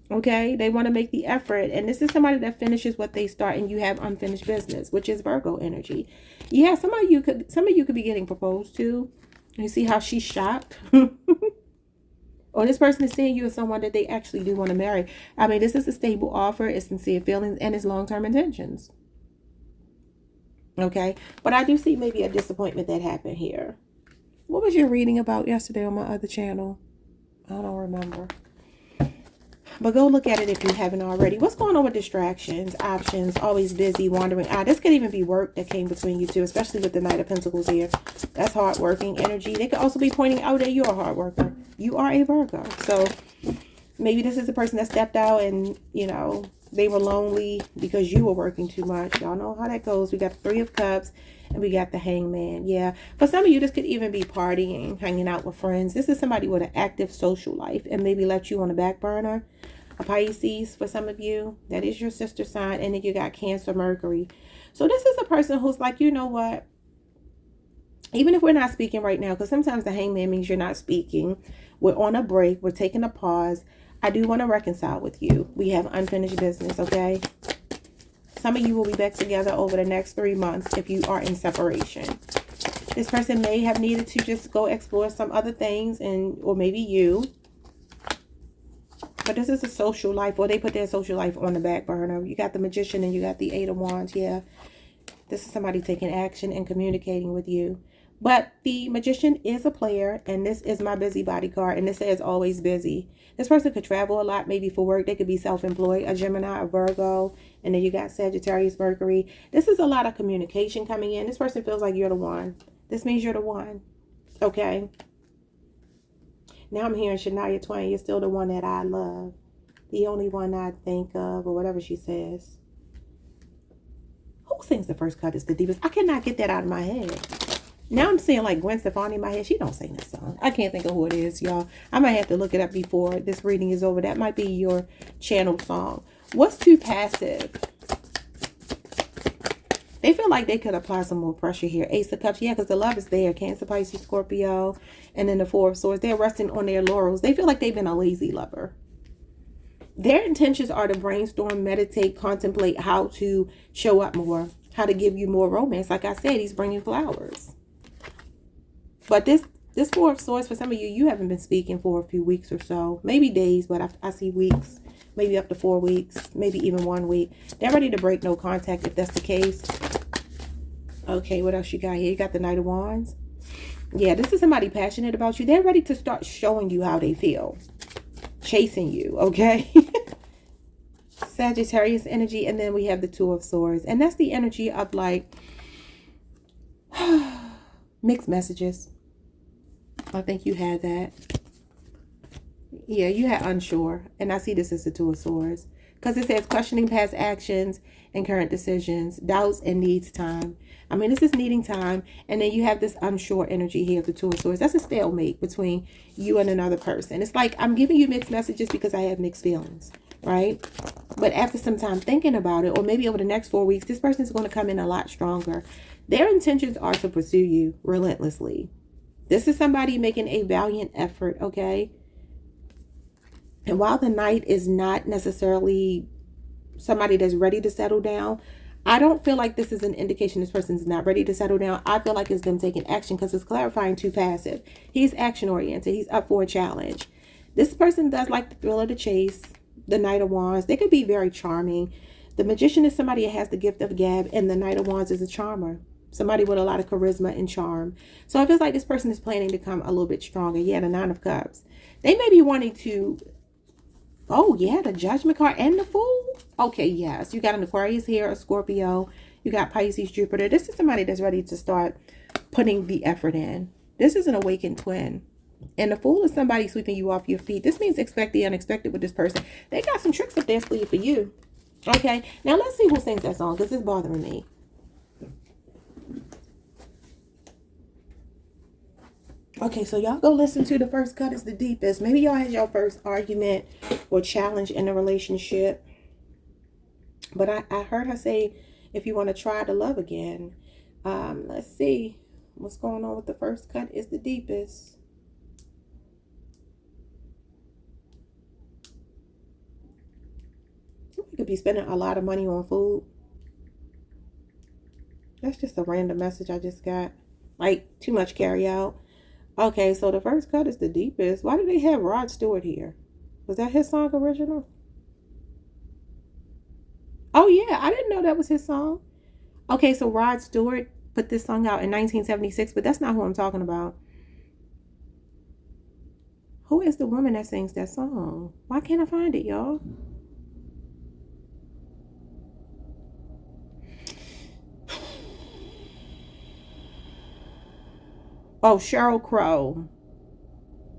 Okay, they want to make the effort, and this is somebody that finishes what they start, and you have unfinished business, which is Virgo energy. Yeah, some of you could be getting proposed to. You see how she's shocked? Or this person is seeing you as someone that they actually do want to marry. I mean, this is a stable offer, it's sincere feelings, and it's long-term intentions. Okay, but I do see maybe a disappointment that happened here. What was your reading about yesterday on my other channel? I don't remember. But go look at it if you haven't already. What's going on with distractions, options, always busy, wandering out? This could even be work that came between you two, especially with the Knight of Pentacles here. That's hard-working energy. They could also be pointing out that you're a hard worker. You are a Virgo. So maybe this is the person that stepped out and, you know, they were lonely because you were working too much. Y'all know how that goes. We got the Three of Cups and we got the Hangman. Yeah. For some of you, this could even be partying, hanging out with friends. This is somebody with an active social life and maybe left you on the back burner. A Pisces for some of you. That is your sister sign. And then you got Cancer, Mercury. So this is a person who's like, you know what? Even if we're not speaking right now, because sometimes the Hangman means you're not speaking. We're on a break. We're taking a pause. I do want to reconcile with you. We have unfinished business, okay? Some of you will be back together over the next 3 months if you are in separation. This person may have needed to just go explore some other things, or maybe you. But this is a social life, or they put their social life on the back burner. You got the Magician and you got the Eight of Wands. Yeah, this is somebody taking action and communicating with you. But the Magician is a player, and this is my busybody card, and this says always busy. This person could travel a lot, maybe for work. They could be self-employed, a Gemini, a Virgo, and then you got Sagittarius, Mercury. This is a lot of communication coming in. This person feels like you're the one. This means you're the one. Okay. Now I'm hearing Shania Twain, you're still the one that I love. The only one I think of, or whatever she says. Who sings the first cut is the deepest? I cannot get that out of my head. Now I'm seeing like Gwen Stefani in my head. She don't sing this song. I can't think of who it is, y'all. I might have to look it up before this reading is over. That might be your channel song. What's too passive? They feel like they could apply some more pressure here. Ace of Cups. Yeah, because the love is there. Cancer, Pisces, Scorpio. And then the Four of Swords. They're resting on their laurels. They feel like they've been a lazy lover. Their intentions are to brainstorm, meditate, contemplate how to show up more. How to give you more romance. Like I said, he's bringing flowers. But this Four of Swords, for some of you, you haven't been speaking for a few weeks or so. Maybe days, but I see weeks. Maybe up to 4 weeks. Maybe even 1 week. They're ready to break no contact if that's the case. Okay, what else you got here? You got the Knight of Wands. Yeah, this is somebody passionate about you. They're ready to start showing you how they feel. Chasing you, okay? Sagittarius energy. And then we have the Two of Swords. And that's the energy of like mixed messages. I think you had that. Yeah, you had unsure. And I see this as the Two of Swords. Because it says questioning past actions and current decisions. Doubts and needs time. I mean, this is needing time. And then you have this unsure energy here of the Two of Swords. That's a stalemate between you and another person. It's like I'm giving you mixed messages because I have mixed feelings. Right? But after some time thinking about it, or maybe over the next 4 weeks, this person is going to come in a lot stronger. Their intentions are to pursue you relentlessly. This is somebody making a valiant effort, okay? And while the Knight is not necessarily somebody that's ready to settle down, I don't feel like this is an indication this person's not ready to settle down. I feel like it's them taking action because it's clarifying too passive. He's action-oriented. He's up for a challenge. This person does like the thrill of the chase, the Knight of Wands. They could be very charming. The Magician is somebody that has the gift of gab, and the Knight of Wands is a charmer. Somebody with a lot of charisma and charm. So it feels like this person is planning to come a little bit stronger. Yeah, the Nine of Cups. They may be wanting to Oh, yeah, the Judgment card and the Fool. Okay, yes. You got an Aquarius here, a Scorpio. You got Pisces, Jupiter. This is somebody that's ready to start putting the effort in. This is an awakened twin. And the Fool is somebody sweeping you off your feet. This means expect the unexpected with this person. They got some tricks up their sleeve for you. Okay, now let's see who sings that song because it's bothering me. Okay, so y'all go listen to The First Cut is the Deepest. Maybe y'all had your first argument or challenge in a relationship. But I heard her say, if you want to try to love again. Let's see what's going on with The First Cut is the Deepest. You could be spending a lot of money on food. That's just a random message I just got. Like, too much carry out. Okay, so The First Cut is the Deepest. Why do they have Rod Stewart here? Was that his song original? Oh, yeah. I didn't know that was his song. Okay, so Rod Stewart put this song out in 1976, but that's not who I'm talking about. Who is the woman that sings that song? Why can't I find it, y'all? Oh, Sheryl Crow.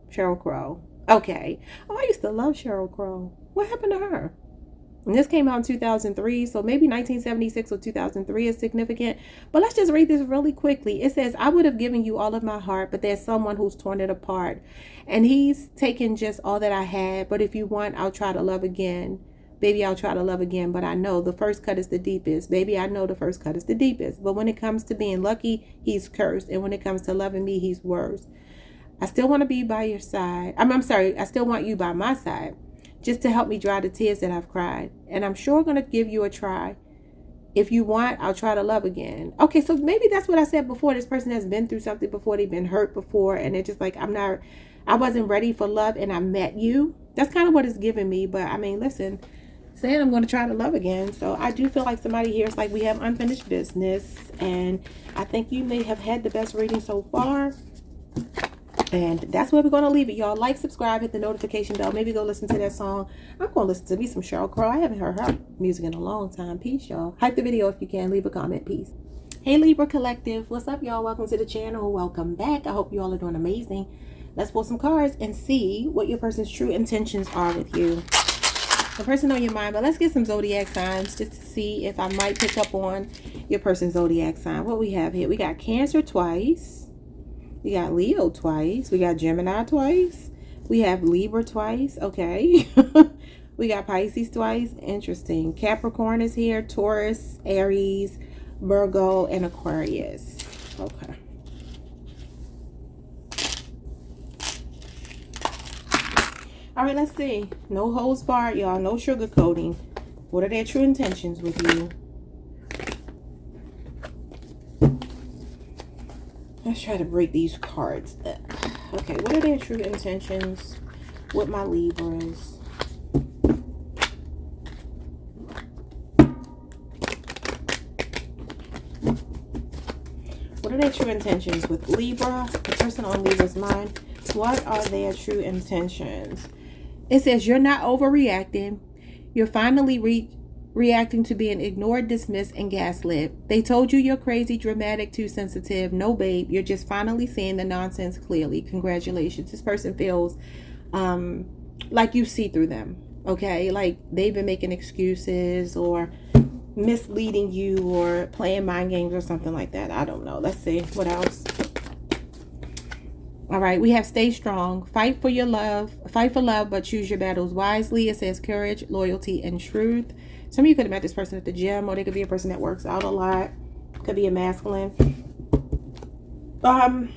Sheryl Crow. Okay. Oh, I used to love Sheryl Crow. What happened to her? And this came out in 2003, so maybe 1976 or 2003 is significant. But let's just read this really quickly. It says, I would have given you all of my heart, but there's someone who's torn it apart. And he's taken just all that I had. But if you want, I'll try to love again. Baby, I'll try to love again, but I know the first cut is the deepest. Baby, I know the first cut is the deepest. But when it comes to being lucky, he's cursed. And when it comes to loving me, he's worse. I still want to be by your side. I'm sorry. I still want you by my side. Just to help me dry the tears that I've cried. And I'm sure going to give you a try. If you want, I'll try to love again. Okay, so maybe that's what I said before. This person has been through something before. They've been hurt before. And they're just like, I wasn't ready for love and I met you. That's kind of what it's giving me. But I mean, listen, saying I'm going to try to love again. So I do feel like somebody here is like, we have unfinished business. And I think you may have had the best reading so far. And that's where we're going to leave it, y'all. Like, subscribe, hit the notification bell. Maybe go listen to that song. I'm going to listen to me some Sheryl Crow. I haven't heard her music in a long time. Peace, y'all. Hype the video if you can. Leave a comment. Peace. Hey, Libra Collective. What's up, y'all? Welcome to the channel. Welcome back. I hope you all are doing amazing. Let's pull some cards and see what your person's true intentions are with you. The person on your mind, but let's get some zodiac signs just to see if I might pick up on your person's zodiac sign. What we have here, we got Cancer twice. We got Leo twice. We got Gemini twice. We have Libra twice. Okay. We got Pisces twice. Interesting. Capricorn is here. Taurus, Aries, Virgo, and Aquarius. Okay. All right, let's see. No holds barred, y'all. No sugarcoating. What are their true intentions with you? Let's try to break these cards up. Okay, what are their true intentions with my Libras? What are their true intentions with Libra? The person on Libra's mind. What are their true intentions? It says you're not overreacting. You're finally reacting to being ignored, dismissed, and gaslit. They told you you're crazy, dramatic, too sensitive. No, babe, you're just finally seeing the nonsense clearly. Congratulations. This person feels like you see through them. Okay, like they've been making excuses or misleading you or playing mind games or something like that. I don't know. Let's see what else. All right, we have stay strong, fight for your love, fight for love, but choose your battles wisely. It says courage, loyalty, and truth. Some of you could have met this person at the gym, or they could be a person that works out a lot. Could be a masculine. Now,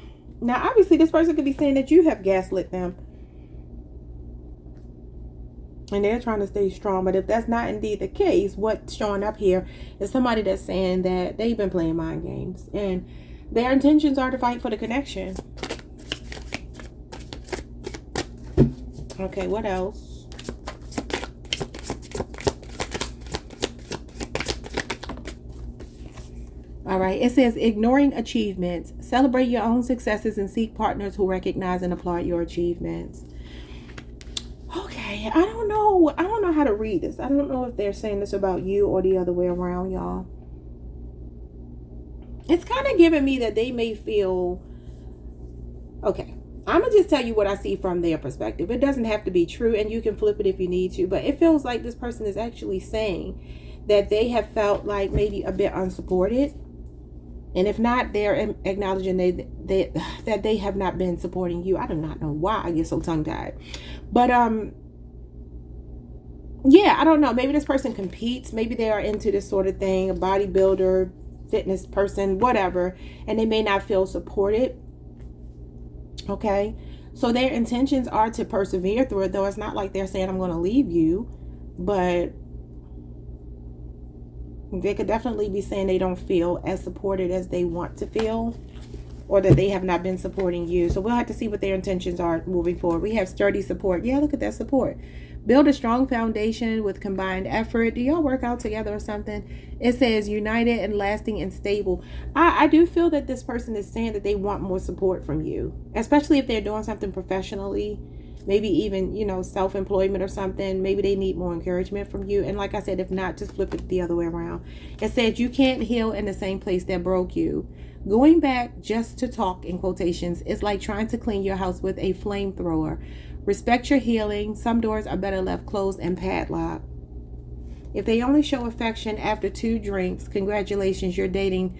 obviously, this person could be saying that you have gaslit them. And they're trying to stay strong. But if that's not indeed the case, what's showing up here is somebody that's saying that they've been playing mind games. And their intentions are to fight for the connection. Okay, what else? All right, it says ignoring achievements. Celebrate your own successes and seek partners who recognize and applaud your achievements. Okay, I don't know. I don't know how to read this. I don't know if they're saying this about you or the other way around, y'all. It's kind of giving me that they may feel, okay, I'm going to just tell you what I see from their perspective. It doesn't have to be true, and you can flip it if you need to. But it feels like this person is actually saying that they have felt like maybe a bit unsupported. And if not, they're acknowledging that they have not been supporting you. I do not know why I get so tongue-tied. But, yeah, I don't know. Maybe this person competes. Maybe they are into this sort of thing, a bodybuilder, fitness person, whatever. And they may not feel supported. Okay? So their intentions are to persevere through it, though it's not like they're saying, I'm going to leave you. But they could definitely be saying they don't feel as supported as they want to feel, or that they have not been supporting you. So we'll have to see what their intentions are moving forward. We have sturdy support. Yeah, look at that support. Build a strong foundation with combined effort. Do y'all work out together or something? It says united and lasting and stable. I do feel that this person is saying that they want more support from you, especially if they're doing something professionally. Maybe even, you know, self-employment or something. Maybe they need more encouragement from you. And like I said, if not, just flip it the other way around. It said you can't heal in the same place that broke you. Going back just to talk, in quotations, is like trying to clean your house with a flamethrower. Respect your healing. Some doors are better left closed and padlocked. If they only show affection after 2 drinks, congratulations, you're dating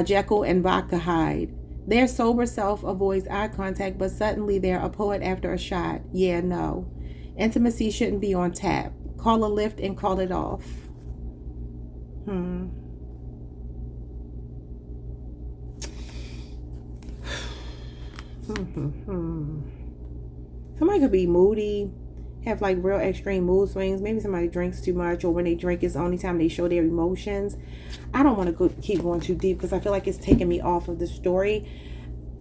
Jekyll and Vodka Hyde. Their sober self avoids eye contact, but suddenly they're a poet after a shot. Yeah, no. Intimacy shouldn't be on tap. Call a lift and call it off. Somebody could be moody, have like real extreme mood swings. Maybe somebody drinks too much, or when they drink, it's the only time they show their emotions. I don't want to keep going too deep because I feel like it's taking me off of the story.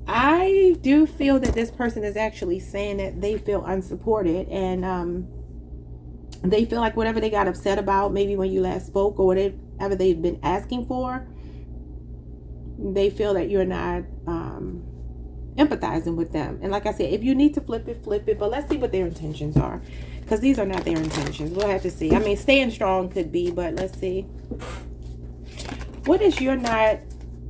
I do feel that this person is actually saying that they feel unsupported, and they feel like whatever they got upset about, maybe when you last spoke, or whatever they've been asking for, they feel that you're not empathizing with them. And like I said, if you need to flip it, but let's see what their intentions are, because these are not their intentions. We'll have to see. I mean, staying strong could be, but let's see. What is you're not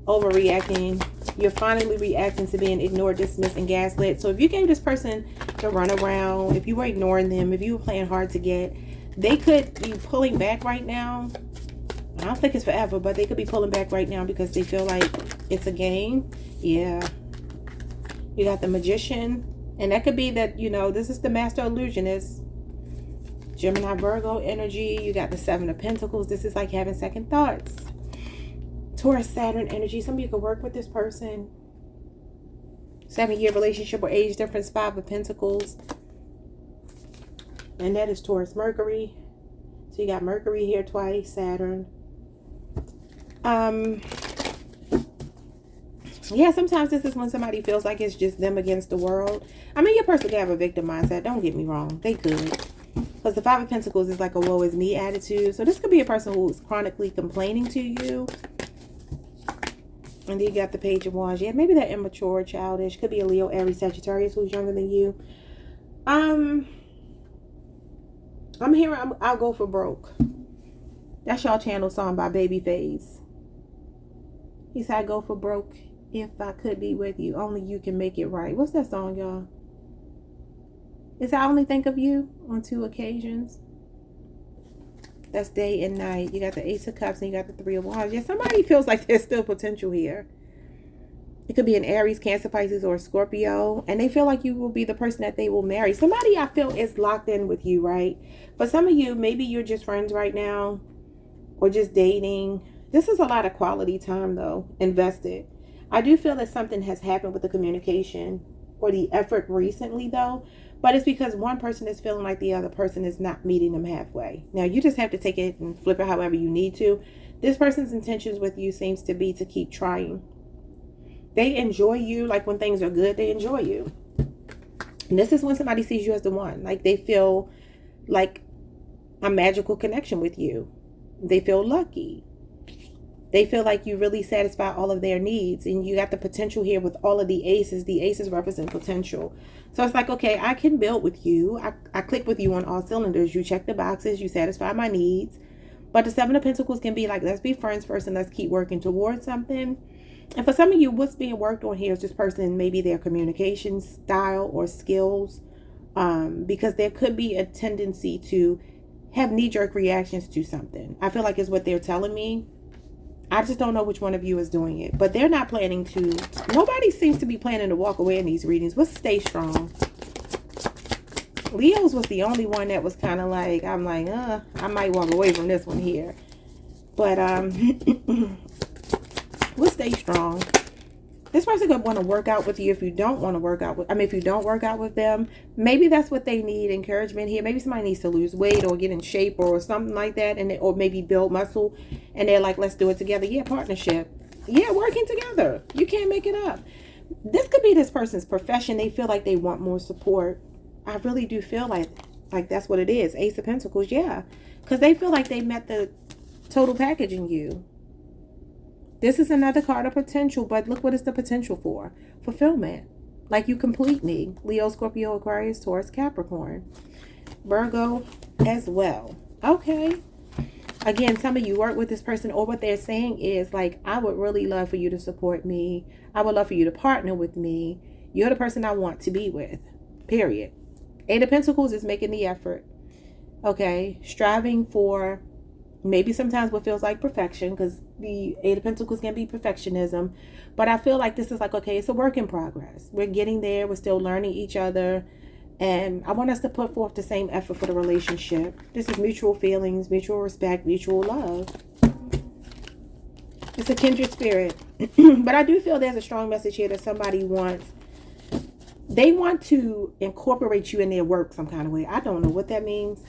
overreacting? You're finally reacting to being ignored, dismissed, and gaslit. So if you gave this person the runaround, if you were ignoring them, if you were playing hard to get, they could be pulling back right now. I don't think it's forever, but they could be pulling back right now because they feel like it's a game. Yeah. You got the Magician. And that could be that, you know, this is the Master Illusionist. Gemini, Virgo energy. You got the 7 of Pentacles. This is like having second thoughts. Taurus, Saturn energy. Some of you could work with this person. 7-year relationship or age difference. 5 of Pentacles. And that is Taurus, Mercury. So you got Mercury here twice. Saturn. Yeah, sometimes this is when somebody feels like it's just them against the world. I mean, your person could have a victim mindset. Don't get me wrong. They could. Because the 5 of Pentacles is like a woe is me attitude. So this could be a person who's chronically complaining to you. And then you got the Page of Wands. Yeah, maybe they're immature, childish. Could be a Leo, Aries, Sagittarius who's younger than you. I'm hearing I'll go for broke. That's y'all channel song by Babyface. He said, I go for broke if I could be with you. Only you can make it right. What's that song, y'all? Is I only think of you on 2 occasions. That's day and night. You got the Ace of Cups and you got the 3 of Wands. Yeah, somebody feels like there's still potential here. It could be an Aries, Cancer, Pisces, or Scorpio. And they feel like you will be the person that they will marry. Somebody I feel is locked in with you, right? For some of you, maybe you're just friends right now. Or just dating. This is a lot of quality time, though, invested. I do feel that something has happened with the communication or the effort recently, though. But it's because one person is feeling like the other person is not meeting them halfway. Now, you just have to take it and flip it however you need to. This person's intentions with you seems to be to keep trying. They enjoy you. Like when things are good, they enjoy you. And this is when somebody sees you as the one. Like they feel like a magical connection with you. They feel lucky. They feel like you really satisfy all of their needs, and you got the potential here with all of the aces. The aces represent potential. So it's like, okay, I can build with you. I click with you on all cylinders. You check the boxes. You satisfy my needs. But the Seven of Pentacles can be like, let's be friends first and let's keep working towards something. And for some of you, what's being worked on here is this person, maybe their communication style or skills. Because there could be a tendency to have knee-jerk reactions to something. I feel like is what they're telling me. I just don't know which one of you is doing it. But they're not planning to. Nobody seems to be planning to walk away in these readings. Let's stay strong. Leo's was the only one that was kind of like, I'm like, I might walk away from this one here. But we'll stay strong. This person could want to work out with you. If you don't want to work out with, if you don't work out with them, maybe that's what they need, encouragement here. Maybe somebody needs to lose weight or get in shape or something like that, and or maybe build muscle, and they're like, let's do it together. Yeah, partnership. Yeah, working together. You can't make it up. This could be this person's profession. They feel like they want more support. I really do feel like that's what it is. Ace of Pentacles, yeah. Because they feel like they met the total package in you. This is another card of potential, but look what is the potential for? Fulfillment. Like you complete me. Leo, Scorpio, Aquarius, Taurus, Capricorn. Virgo as well. Okay. Again, some of you work with this person, or what they're saying is like, I would really love for you to support me. I would love for you to partner with me. You're the person I want to be with. Period. Eight of Pentacles is making the effort. Okay. Striving for maybe sometimes what feels like perfection, because the Eight of Pentacles can be perfectionism. But I feel like this is like, okay, it's a work in progress. We're getting there. We're still learning each other. And I want us to put forth the same effort for the relationship. This is mutual feelings, mutual respect, mutual love. It's a kindred spirit. But I do feel there's a strong message here that somebody wants. They want to incorporate you in their work some kind of way. I don't know what that means.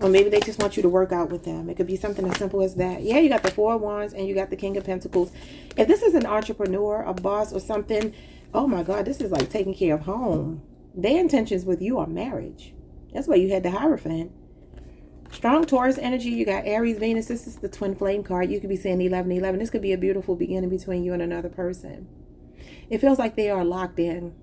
Or maybe they just want you to work out with them. It could be something as simple as that. Yeah, you got the Four of Wands and you got the King of Pentacles. If this is an entrepreneur, a boss or something, oh my God, this is like taking care of home. Their intentions with you are marriage. That's why you had the Hierophant. Strong Taurus energy. You got Aries, Venus. This is the twin flame card. You could be saying 11-11. This could be a beautiful beginning between you and another person. It feels like they are locked in.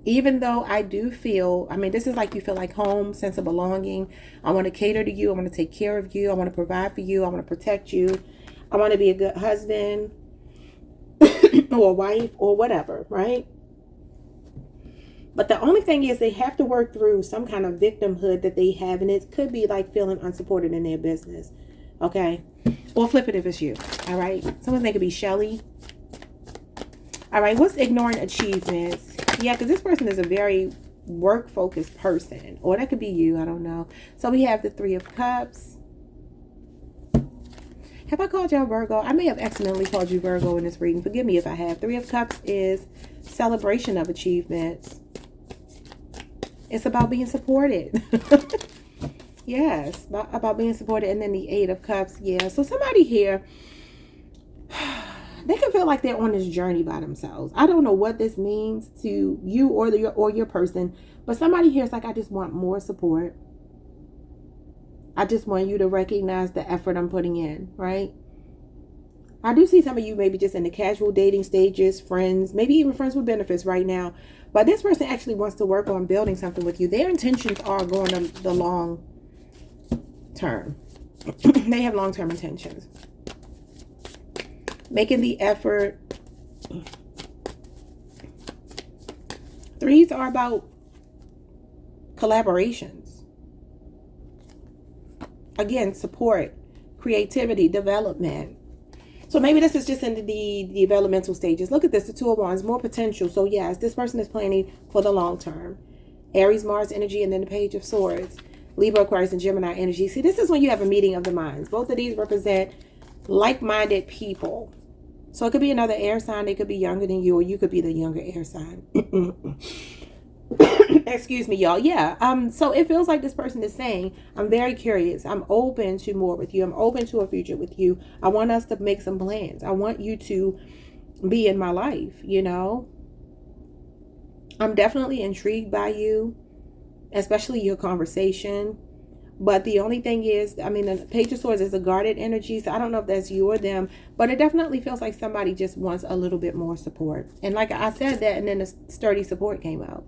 Even though I do feel, this is like you feel like home, sense of belonging. I want to cater to you. I want to take care of you. I want to provide for you. I want to protect you. I want to be a good husband or wife or whatever, right? But the only thing is they have to work through some kind of victimhood that they have. And it could be like feeling unsupported in their business. Okay. Or flip it if it's you. All right. Someone's name could be Shelly. All right. What's ignoring achievements? Yeah, because this person is a very work-focused person. Or that could be you. I don't know. So we have the Three of Cups. Have I called y'all Virgo? I may have accidentally called you Virgo in this reading. Forgive me if I have. Three of Cups is celebration of achievements. It's about being supported. Yes, about being supported. And then the Eight of Cups. Yeah, so somebody here, they can feel like they're on this journey by themselves. I don't know what this means to you or your person, but somebody here is like, I just want more support. I just want you to recognize the effort I'm putting in, right? I do see some of you maybe just in the casual dating stages, friends, maybe even friends with benefits right now. But this person actually wants to work on building something with you. Their intentions are going to the long term. They have long-term intentions. Making the effort. Threes are about collaborations. Again, support, creativity, development. So maybe this is just in the developmental stages. Look at this, the Two of Wands, more potential. So yes, this person is planning for the long term. Aries, Mars energy, and then the Page of Swords. Libra, Aquarius, and Gemini energy. See, this is when you have a meeting of the minds. Both of these represent like-minded people. So it could be another air sign. They could be younger than you, or you could be the younger air sign. Excuse me, y'all. Yeah. So it feels like this person is saying, I'm very curious. I'm open to more with you. I'm open to a future with you. I want us to make some plans. I want you to be in my life, you know. I'm definitely intrigued by you, especially your conversation. But the only thing is, I mean, the Page of Swords is a guarded energy, so I don't know if that's you or them, but it definitely feels like somebody just wants a little bit more support. And like I said that, and then the sturdy support came out.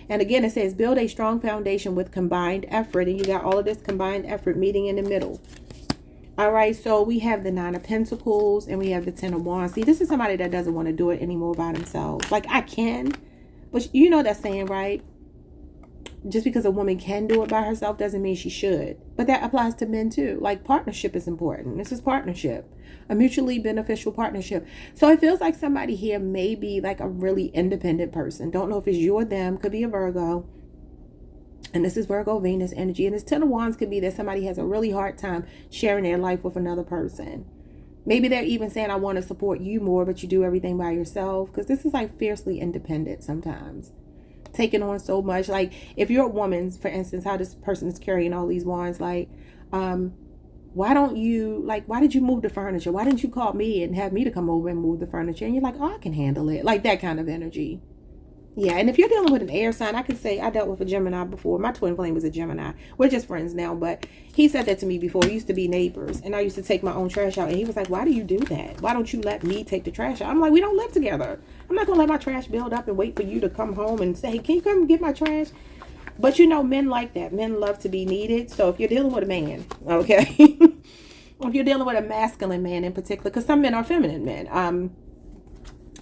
And again, it says, build a strong foundation with combined effort. And you got all of this combined effort meeting in the middle. All right, so we have the Nine of Pentacles and we have the Ten of Wands. See, this is somebody that doesn't want to do it anymore by themselves. Like, I can, but you know that saying, right? Just because a woman can do it by herself doesn't mean she should. But that applies to men too. Like, partnership is important. This is partnership, a mutually beneficial partnership. So it feels like somebody here may be like a really independent person. Don't know if it's you or them. Could be a Virgo. And this is Virgo Venus energy. And this Ten of Wands could be that somebody has a really hard time sharing their life with another person. Maybe they're even saying, I want to support you more, but you do everything by yourself. Because this is like fiercely independent sometimes. Taking on so much. Like, if you're a woman, for instance, how this person is carrying all these wands, like, why don't you, like, why did you move the furniture? Why didn't you call me and have me to come over and move the furniture? And you're like, oh, I can handle it. Like, that kind of energy. Yeah, and if you're dealing with an air sign, I could say I dealt with a Gemini before. My twin flame was a Gemini. We're just friends now, but he said that to me before. We used to be neighbors, and I used to take my own trash out. And he was like, why do you do that? Why don't you let me take the trash out? I'm like, we don't live together. I'm not going to let my trash build up and wait for you to come home and say, hey, can you come get my trash? But you know, men like that. Men love to be needed. So if you're dealing with a man, okay, if you're dealing with a masculine man in particular, because some men are feminine men,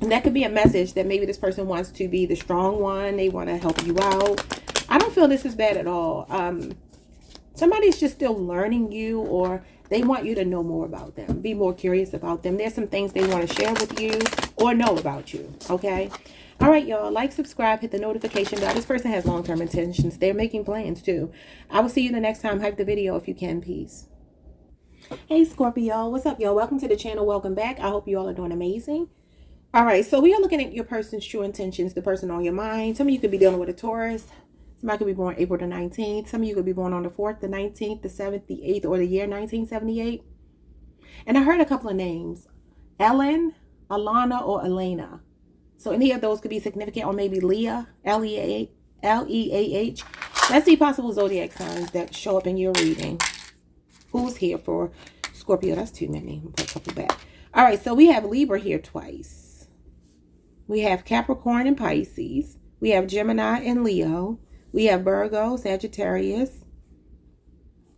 and that could be a message that maybe this person wants to be the strong one. They want to help you out. I don't feel this is bad at all. Somebody's just still learning you, or they want you to know more about them. Be more curious about them. There's some things they want to share with you or know about you. Okay. All right, y'all. Like, subscribe, hit the notification bell. This person has long-term intentions. They're making plans too. I will see you the next time. Hype the video if you can. Peace. Hey, Scorpio. What's up, y'all? Welcome to the channel. Welcome back. I hope you all are doing amazing. All right, so we are looking at your person's true intentions, the person on your mind. Some of you could be dealing with a Taurus. Somebody could be born April the 19th. Some of you could be born on the 4th, the 19th, the 7th, the 8th, or the year 1978. And I heard a couple of names. Ellen, Alana, or Elena. So any of those could be significant, or maybe Leah, L-E-A-H. Let's see possible zodiac signs that show up in your reading. Who's here for Scorpio? That's too many. I'll put a couple back. All right, so we have Libra here twice. We have Capricorn and Pisces. We have Gemini and Leo. We have Virgo, Sagittarius.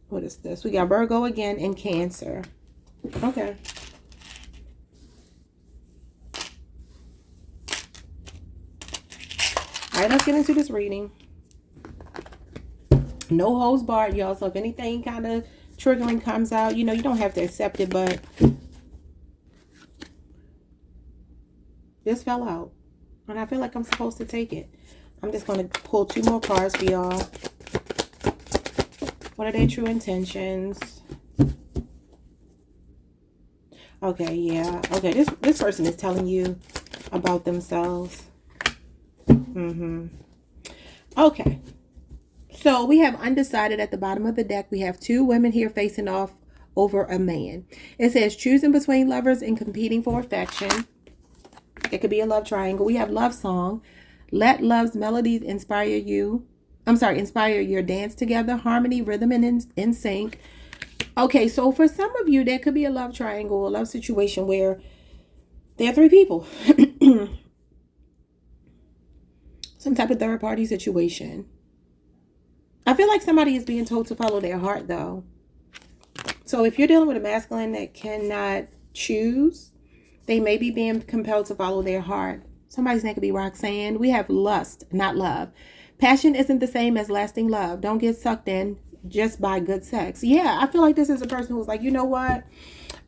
What is this? We got Virgo again and Cancer. Okay. All right, let's get into this reading. No holds barred, y'all. So if anything kind of triggering comes out, you know, you don't have to accept it, but this fell out. And I feel like I'm supposed to take it. I'm just going to pull 2 more cards for y'all. What are their true intentions? Okay, yeah. Okay, this person is telling you about themselves. Okay. So we have undecided at the bottom of the deck. We have 2 women here facing off over a man. It says choosing between lovers and competing for affection. It could be a love triangle. We have love song. Let love's melodies inspire you. Inspire your dance together. Harmony, rhythm, and in sync. Okay, so for some of you, there could be a love triangle, a love situation where there are 3 people. Some type of third party situation. I feel like somebody is being told to follow their heart, though. So if you're dealing with a masculine that cannot choose, they may be being compelled to follow their heart. Somebody's name could be Roxanne. We have lust, not love. Passion isn't the same as lasting love. Don't get sucked in just by good sex. Yeah, I feel like this is a person who's like, you know what?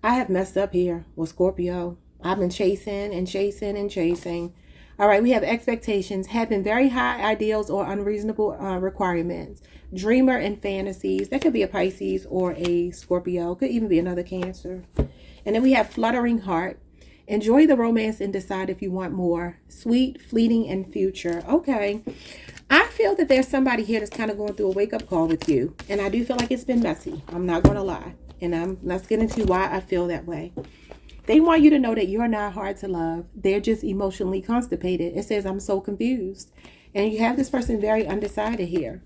I have messed up here with Scorpio. I've been chasing and chasing and chasing. All right, we have expectations, having very high ideals or unreasonable requirements. Dreamer and fantasies. That could be a Pisces or a Scorpio. Could even be another Cancer. And then we have fluttering heart. Enjoy the romance and decide if you want more. Sweet, fleeting, and future. Okay. I feel that there's somebody here that's kind of going through a wake-up call with you. And I do feel like it's been messy. I'm not going to lie. And let's get into why I feel that way. They want you to know that you're not hard to love. They're just emotionally constipated. It says, I'm so confused. And you have this person very undecided here.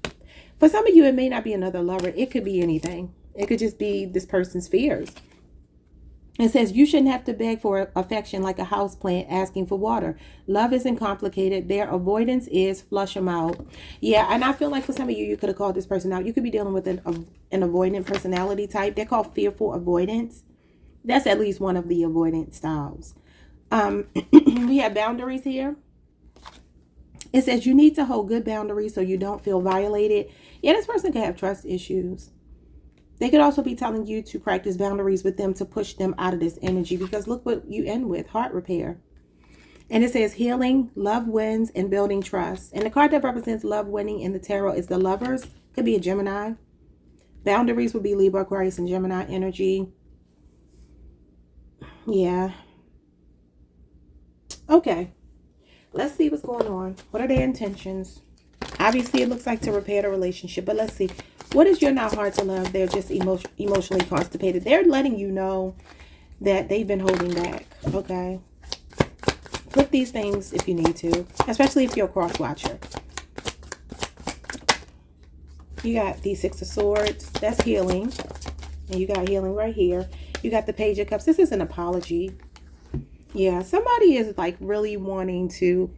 For some of you, it may not be another lover. It could be anything. It could just be this person's fears. It says you shouldn't have to beg for affection like a house plant asking for water. Love isn't complicated. Their avoidance is flush them out. Yeah, and I feel like for some of you, you could have called this person out. You could be dealing with an avoidant personality type. They're called fearful avoidance. That's at least one of the avoidant styles. We have boundaries here. It says you need to hold good boundaries so you don't feel violated. Yeah, this person could have trust issues. They could also be telling you to practice boundaries with them to push them out of this energy, because look what you end with, heart repair. And it says healing, love wins, and building trust. And the card that represents love winning in the tarot is the Lovers. Could be a Gemini. Boundaries would be Libra, Aquarius, and Gemini energy. Yeah. Okay. Let's see what's going on. What are their intentions? Obviously, it looks like to repair the relationship, but let's see. What is your not hard to love? They're just emotionally constipated. They're letting you know that they've been holding back. Okay. Flip these things if you need to, especially if you're a cross watcher. You got the Six of Swords. That's healing. And you got healing right here. You got the Page of Cups. This is an apology. Yeah, somebody is like really wanting to,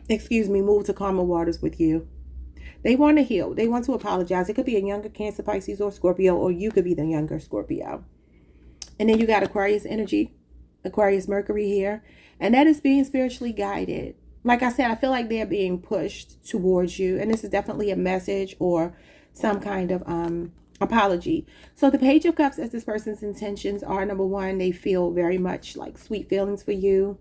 move to calmer waters with you. They want to heal. They want to apologize. It could be a younger Cancer, Pisces, or Scorpio, or you could be the younger Scorpio. And then you got Aquarius energy, Aquarius Mercury here. And that is being spiritually guided. Like I said, I feel like they're being pushed towards you. And this is definitely a message or some kind of apology. So the Page of Cups, as this person's intentions are, number one, they feel very much like sweet feelings for you.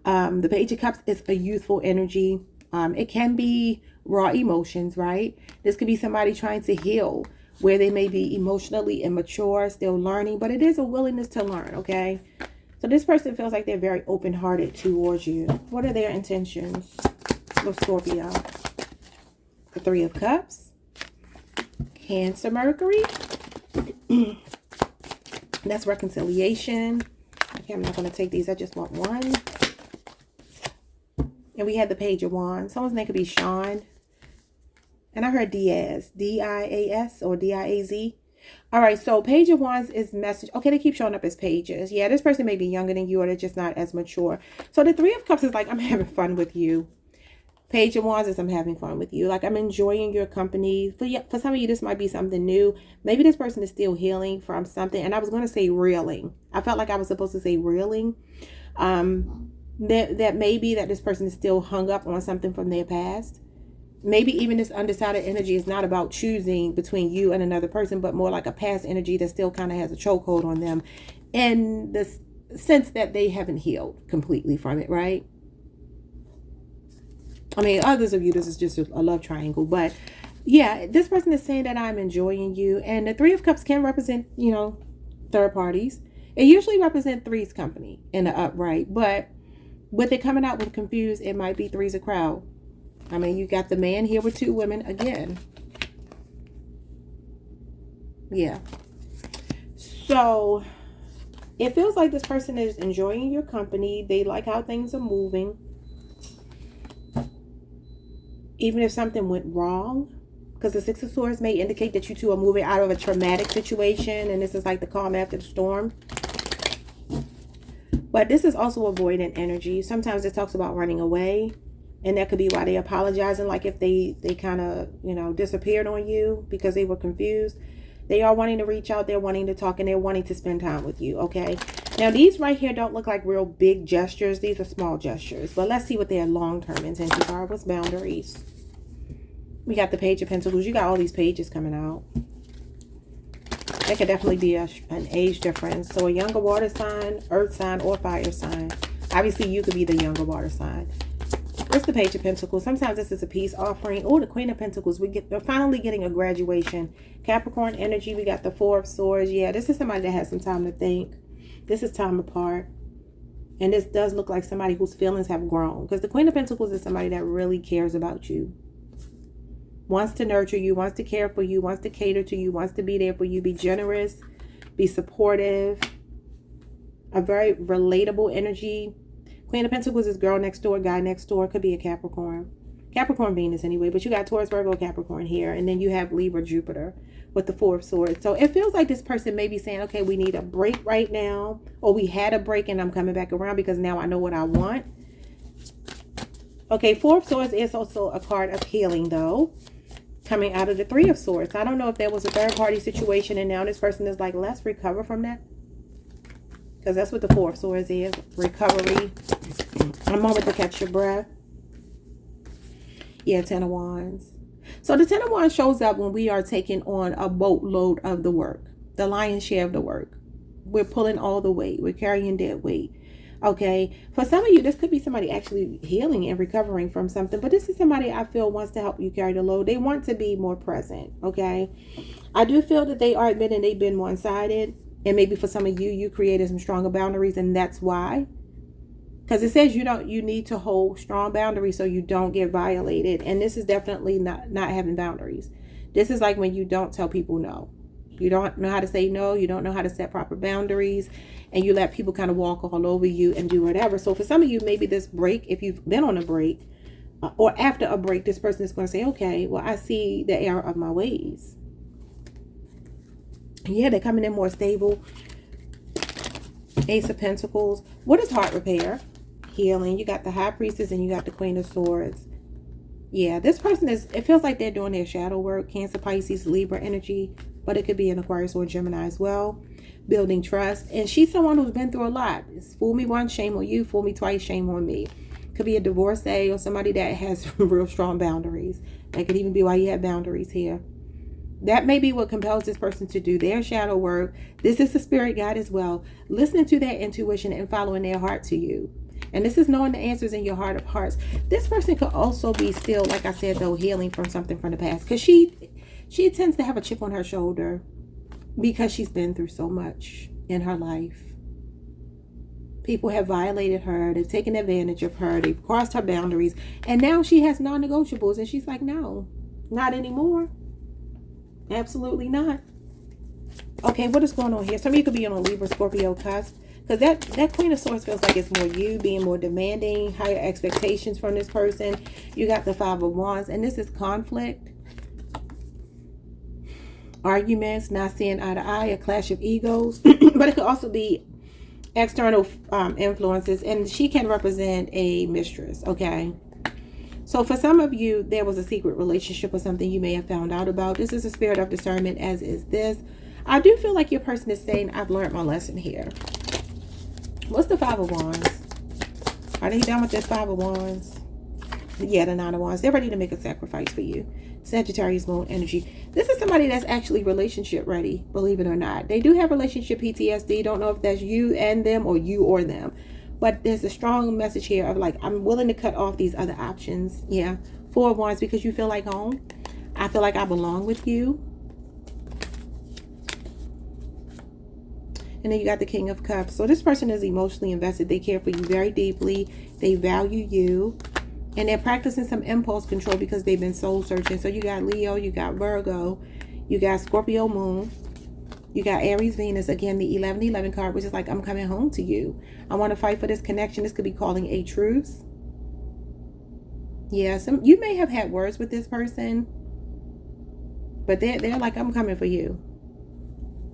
The Page of Cups is a youthful energy. It can be raw emotions, right? This could be somebody trying to heal where they may be emotionally immature, still learning, but it is a willingness to learn, okay? So this person feels like they're very open-hearted towards you. What are their intentions for Scorpio? The Three of Cups. Cancer, Mercury. That's reconciliation. Okay, I'm not going to take these. I just want one. And we had the Page of Wands. Someone's name could be Sean. And I heard Diaz. D-I-A-S or D-I-A-Z. All right, so Page of Wands is message. Okay, they keep showing up as pages. Yeah, this person may be younger than you or they're just not as mature. So the Three of Cups is like, I'm having fun with you. Page of Wands is I'm having fun with you. Like, I'm enjoying your company. For some of you, this might be something new. Maybe this person is still healing from something. And I was going to say reeling. I felt like I was supposed to say reeling. That maybe that this person is still hung up on something from their past. Maybe even this undecided energy is not about choosing between you and another person, but more like a past energy that still kind of has a chokehold on them in the sense that they haven't healed completely from it, right? I mean, others of you, this is just a love triangle, but yeah, this person is saying that I'm enjoying you. And the Three of Cups can represent, third parties. It usually represents three's company in the upright, but with it coming out with confused, it might be three's a crowd. I mean, you got the man here with two women again. Yeah. So it feels like this person is enjoying your company. They like how things are moving. Even if something went wrong, because the Six of Swords may indicate that you two are moving out of a traumatic situation. And this is like the calm after the storm. But this is also avoidant energy. Sometimes it talks about running away. And that could be why they're apologizing. Like if they kind of, disappeared on you because they were confused. They are wanting to reach out. They're wanting to talk and they're wanting to spend time with you. Okay. Now these right here don't look like real big gestures. These are small gestures. But let's see what their long-term intentions are. What's boundaries? We got the Page of Pentacles. You got all these pages coming out. There could definitely be an age difference. So a younger water sign, earth sign, or fire sign. Obviously, you could be the younger water sign. What's the Page of Pentacles? Sometimes this is a peace offering. Oh, the Queen of Pentacles. We're finally getting a graduation. Capricorn energy. We got the Four of Swords. Yeah, this is somebody that has some time to think. This is time apart. And this does look like somebody whose feelings have grown. Because the Queen of Pentacles is somebody that really cares about you. Wants to nurture you. Wants to care for you. Wants to cater to you. Wants to be there for you. Be generous. Be supportive. A very relatable energy. Queen of Pentacles is girl next door, guy next door. Could be a Capricorn. Capricorn Venus anyway, but you got Taurus, Virgo, Capricorn here, and then you have Libra, Jupiter with the Four of Swords. So it feels like this person may be saying, okay, we need a break right now, or we had a break and I'm coming back around because now I know what I want. Okay, Four of Swords is also a card of healing, though, coming out of the Three of Swords. I don't know if there was a third-party situation and now this person is like, let's recover from that. Because that's what the Four of Swords is, recovery. A moment to catch your breath. Yeah, Ten of Wands. So the Ten of Wands shows up when we are taking on a boatload of the work, the lion's share of the work. We're pulling all the weight. We're carrying that weight. Okay, for some of you, this could be somebody actually healing and recovering from something, but this is somebody I feel wants to help you carry the load. They want to be more present. Okay, I do feel that they are admitting they've been one-sided, and maybe for some of you, you created some stronger boundaries, and that's why. Because it says you need to hold strong boundaries so you don't get violated. And this is definitely not having boundaries. This is like when you don't tell people no. You don't know how to say no. You don't know how to set proper boundaries. And you let people kind of walk all over you and do whatever. So for some of you, maybe this break, if you've been on a break or after a break, this person is going to say, okay, well, I see the error of my ways. Yeah, they're coming in more stable. Ace of Pentacles. What is heart repair? Healing. You got the High Priestess and you got the Queen of Swords. Yeah, this person is, it feels like they're doing their shadow work. Cancer, Pisces, Libra energy, but it could be an Aquarius or Gemini as well. Building trust. And she's someone who's been through a lot. It's fool me once, shame on you. Fool me twice, shame on me. Could be a divorcee or somebody that has real strong boundaries. That could even be why you have boundaries here. That may be what compels this person to do their shadow work. This is the spirit guide as well. Listening to their intuition and following their heart to you. And this is knowing the answers in your heart of hearts. This person could also be still, like I said, though, healing from something from the past. Because she tends to have a chip on her shoulder because she's been through so much in her life. People have violated her. They've taken advantage of her. They've crossed her boundaries. And now she has non-negotiables. And she's like, no, not anymore. Absolutely not. Okay, what is going on here? Some of you could be on a Libra, Scorpio cusp. Because that Queen of Swords feels like it's more you being more demanding, higher expectations from this person. You got the Five of Wands, and this is conflict, arguments, not seeing eye to eye, a clash of egos. But it could also be external influences, and she can represent a mistress. Okay. So for some of you, there was a secret relationship or something you may have found out about. This is a spirit of discernment, as is this. I do feel like your person is saying, I've learned my lesson here. What's the Five of Wands? Are they done with this Five of Wands? Yeah, the Nine of Wands. They're ready to make a sacrifice for you. Sagittarius moon energy. This is somebody that's actually relationship ready, believe it or not. They do have relationship PTSD. Don't know if that's you and them or you or them. But there's a strong message here of like, I'm willing to cut off these other options. Yeah. Four of Wands, because you feel like home. I feel like I belong with you. And then you got the King of Cups. So this person is emotionally invested. They care for you very deeply. They value you. And they're practicing some impulse control because they've been soul searching. So you got Leo, you got Virgo, you got Scorpio moon, you got Aries Venus. Again, the 1111 card, which is like, I'm coming home to you. I want to fight for this connection. This could be calling a truce. Yeah, you may have had words with this person, but they're like, I'm coming for you.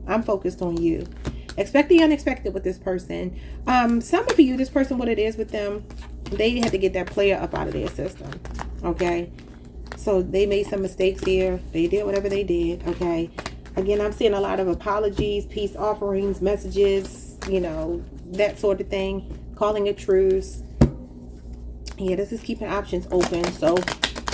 I'm focused on you. Expect the unexpected with this person. Some of you, this person, what it is with them, they had to get that player up out of their system. Okay. So they made some mistakes here. They did whatever they did. Okay. Again, I'm seeing a lot of apologies, peace offerings, messages, you know, that sort of thing. Calling a truce. Yeah, this is keeping options open. So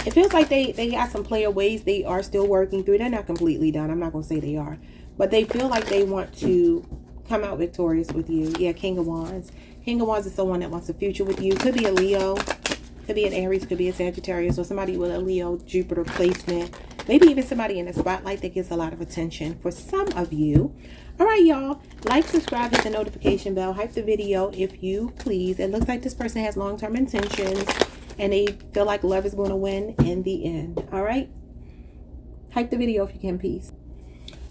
it feels like they got some player ways they are still working through. They're not completely done. I'm not going to say they are. But they feel like they want to come out victorious with you. Yeah, King of Wands. King of Wands is someone that wants a future with you. Could be a Leo. Could be an Aries. Could be a Sagittarius. Or somebody with a Leo, Jupiter placement. Maybe even somebody in the spotlight that gets a lot of attention for some of you. All right, y'all. Like, subscribe, hit the notification bell. Hype the video if you please. It looks like this person has long-term intentions. And they feel like love is going to win in the end. All right? Hype the video if you can. Peace.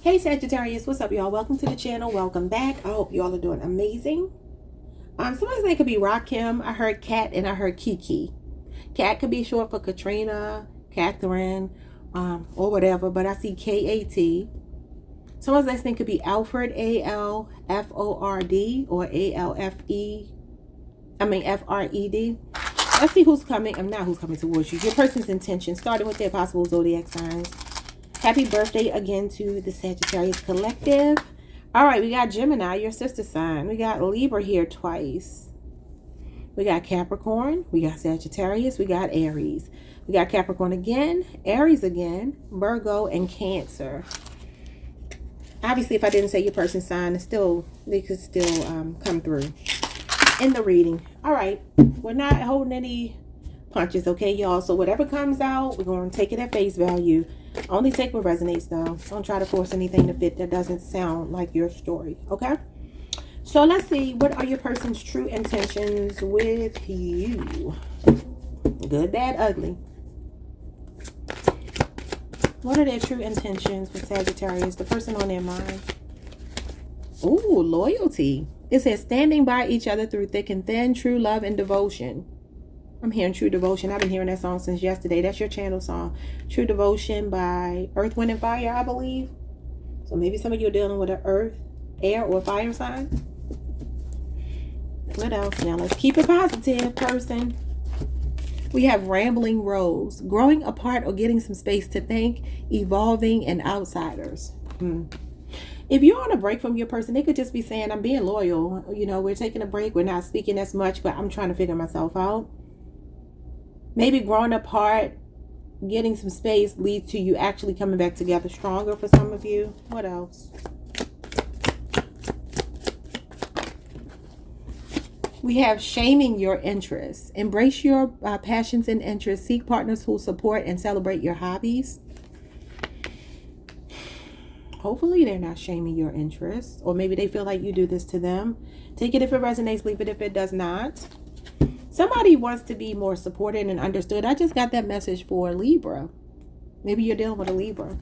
Hey Sagittarius, what's up y'all? Welcome to the channel. Welcome back. I hope y'all are doing amazing. Somebody's name could be Rakim. I heard Kat and I heard Kiki. Cat could be short for Katrina, Catherine, or whatever, but I see K-A-T. Someone's last name could be Alfred, A-L-F-O-R-D, or F-R-E-D. Let's see who's coming. Not who's coming towards you. Your person's intention, starting with their possible zodiac signs. Happy birthday again to the Sagittarius Collective. All right, we got Gemini, your sister sign. We got Libra here twice. We got Capricorn. We got Sagittarius. We got Aries. We got Capricorn again, Aries again, Virgo, and Cancer. Obviously, if I didn't say your person's sign, they could still come through in the reading. All right, we're not holding any punches, okay, y'all? So whatever comes out, we're going to take it at face value. Only take what resonates, though. Don't try to force anything to fit that doesn't sound like your story, okay? So let's see, what are your person's true intentions with you? Good, bad, ugly. What are their true intentions for Sagittarius? The person on their mind. Ooh, loyalty. It says standing by each other through thick and thin, true love and devotion. I'm hearing True Devotion. I've been hearing that song since yesterday. That's your channel song. True Devotion by Earth, Wind, and Fire, I believe. So maybe some of you are dealing with an earth, air, or fire sign. What else? Now let's keep it positive, person. We have Rambling Rose. Growing apart or getting some space to think. Evolving and outsiders. If you're on a break from your person, they could just be saying, I'm being loyal. You know, we're taking a break. We're not speaking as much, but I'm trying to figure myself out. Maybe growing apart, getting some space leads to you actually coming back together stronger for some of you. What else? We have shaming your interests. Embrace your passions and interests. Seek partners who support and celebrate your hobbies. Hopefully they're not shaming your interests. Or maybe they feel like you do this to them. Take it if it resonates. Leave it if it does not. Somebody wants to be more supported and understood. I just got that message for Libra. Maybe you're dealing with a Libra.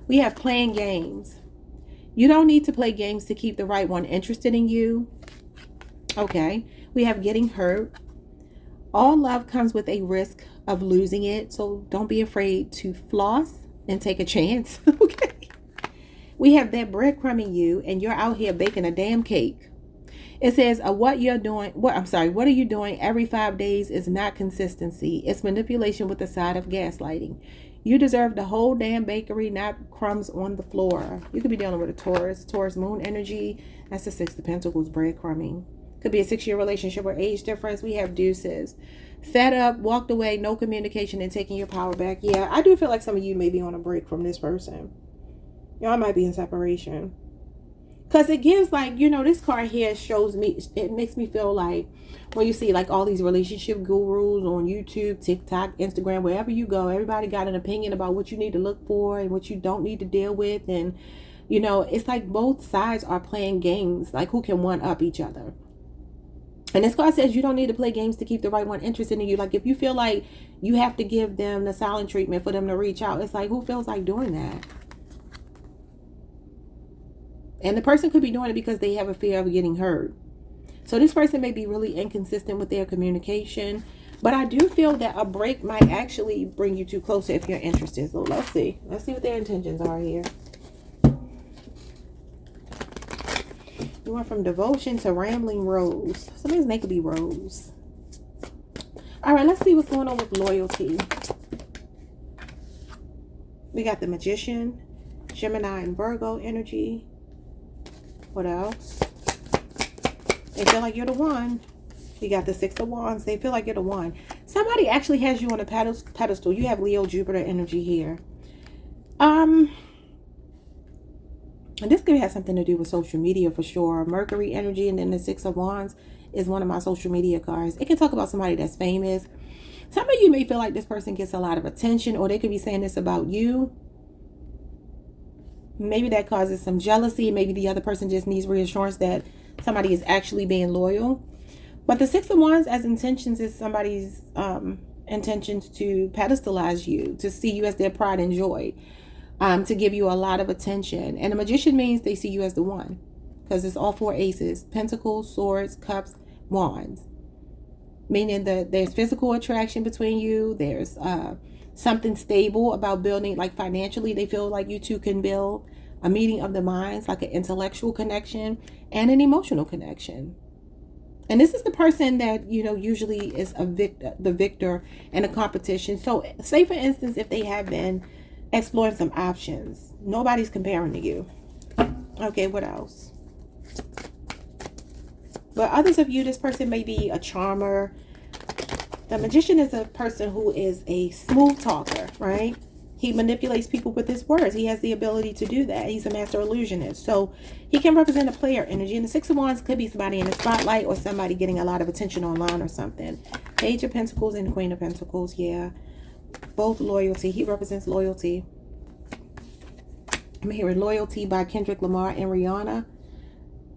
We have playing games. You don't need to play games to keep the right one interested in you. Okay. We have getting hurt. All love comes with a risk of losing it. So don't be afraid to floss and take a chance. Okay. We have that breadcrumbing you and you're out here baking a damn cake. It says what are you doing every 5 days is not consistency. It's manipulation with a side of gaslighting. You deserve the whole damn bakery, not crumbs on the floor. You could be dealing with a Taurus moon energy. That's the Six of Pentacles, breadcrumbing. Could be a 6-year relationship or age difference. We have deuces. Fed up, walked away, no communication, and taking your power back. Yeah, I do feel like some of you may be on a break from this person. Y'all might be in separation. Because it gives like, you know, this card here shows me, it makes me feel like when you see like all these relationship gurus on YouTube, TikTok, Instagram, wherever you go, everybody got an opinion about what you need to look for and what you don't need to deal with. And, you know, it's like both sides are playing games, like who can one up each other. And this card says you don't need to play games to keep the right one interested in you. Like if you feel like you have to give them the silent treatment for them to reach out, it's like, who feels like doing that? And the person could be doing it because they have a fear of getting hurt. So this person may be really inconsistent with their communication. But I do feel that a break might actually bring you two closer if you're interested. So let's see. Let's see what their intentions are here. You went from devotion to rambling rose. Somebody's name could be Rose. All right, let's see what's going on with loyalty. We got the Magician, Gemini, and Virgo energy. What else? They feel like you're the one. You got the Six of Wands. They feel like you're the one. Somebody actually has you on a pedestal. You have Leo, Jupiter energy here. And this could have something to do with social media for sure. Mercury energy, and then the Six of Wands is one of my social media cards. It can talk about somebody that's famous. Some of you may feel like this person gets a lot of attention, or they could be saying this about you. Maybe that causes some jealousy. Maybe the other person just needs reassurance that somebody is actually being loyal. But the Six of Wands as intentions is somebody's intentions to pedestalize you, to see you as their pride and joy, to give you a lot of attention. And the Magician means they see you as the one, because it's all 4 aces: Pentacles, Swords, Cups, Wands. meaning that there's physical attraction between you. There's something stable about building, like financially, they feel like you two can build a meeting of the minds, like an intellectual connection and an emotional connection. And this is the person that, you know, usually is the victor in a competition. So say, for instance, if they have been exploring some options, nobody's comparing to you. Okay, what else? But others of you, this person may be a charmer. The magician is a person who is a smooth talker, right? He manipulates people with his words. He has the ability to do that. He's a master illusionist. So he can represent a player energy. And the Six of Wands could be somebody in the spotlight or somebody getting a lot of attention online or something. Page of Pentacles and Queen of Pentacles, yeah. Both loyalty. He represents loyalty. I'm hearing Loyalty by Kendrick Lamar and Rihanna.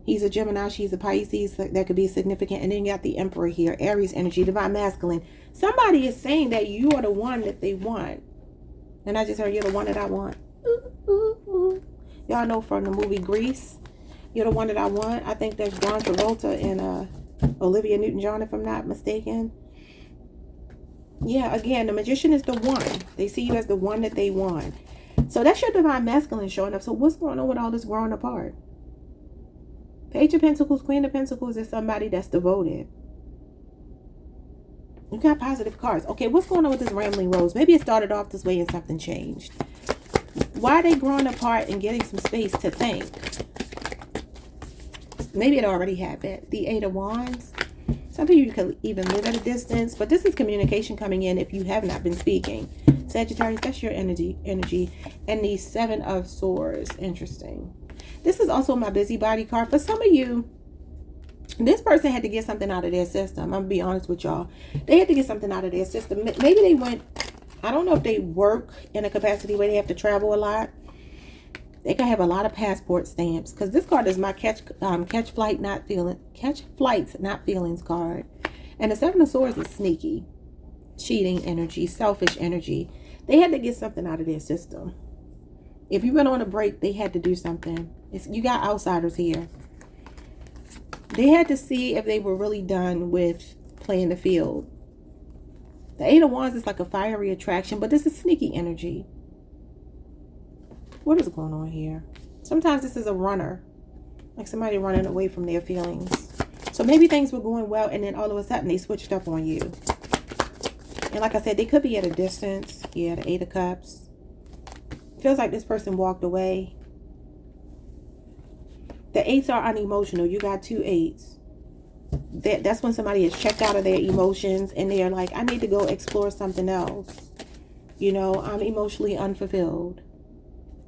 He's a Gemini. She's a Pisces. That could be significant. And then you got the Emperor here. Aries energy, divine masculine. Somebody is saying that you are the one that they want. And I just heard, you're the one that I want. Ooh, ooh, ooh. Y'all know from the movie Grease, you're the one that I want. I think that's John Travolta and Olivia Newton-John, if I'm not mistaken. Yeah, again, the magician is the one. They see you as the one that they want. So that's your divine masculine showing up. So what's going on with all this growing apart? Page of Pentacles, Queen of Pentacles is somebody that's devoted. You got positive cards. Okay, what's going on with this rambling rose? Maybe it started off this way and something changed. Why are they growing apart and getting some space to think? Maybe it already happened. The Eight of Wands. Some of you could even live at a distance, but this is communication coming in if you have not been speaking. Sagittarius, that's your energy. And the Seven of Swords. Interesting. This is also my busybody card. For some of you, this person had to get something out of their system. I'm going to be honest with y'all. They had to get something out of their system. Maybe they went, I don't know if they work in a capacity where they have to travel a lot. They could have a lot of passport stamps. Because this card is my catch flights, not feelings card. And the Seven of Swords is sneaky. Cheating energy, selfish energy. They had to get something out of their system. If you went on a break, they had to do something. You got outsiders here. They had to see if they were really done with playing the field. The Eight of Wands is like a fiery attraction, but this is sneaky energy. What is going on here? Sometimes this is a runner. Like somebody running away from their feelings. So maybe things were going well and then all of a sudden they switched up on you. And like I said, they could be at a distance. Yeah, the Eight of Cups. Feels like this person walked away. The eights are unemotional. You got two eights. That's when somebody has checked out of their emotions and they're like, I need to go explore something else. You know, I'm emotionally unfulfilled.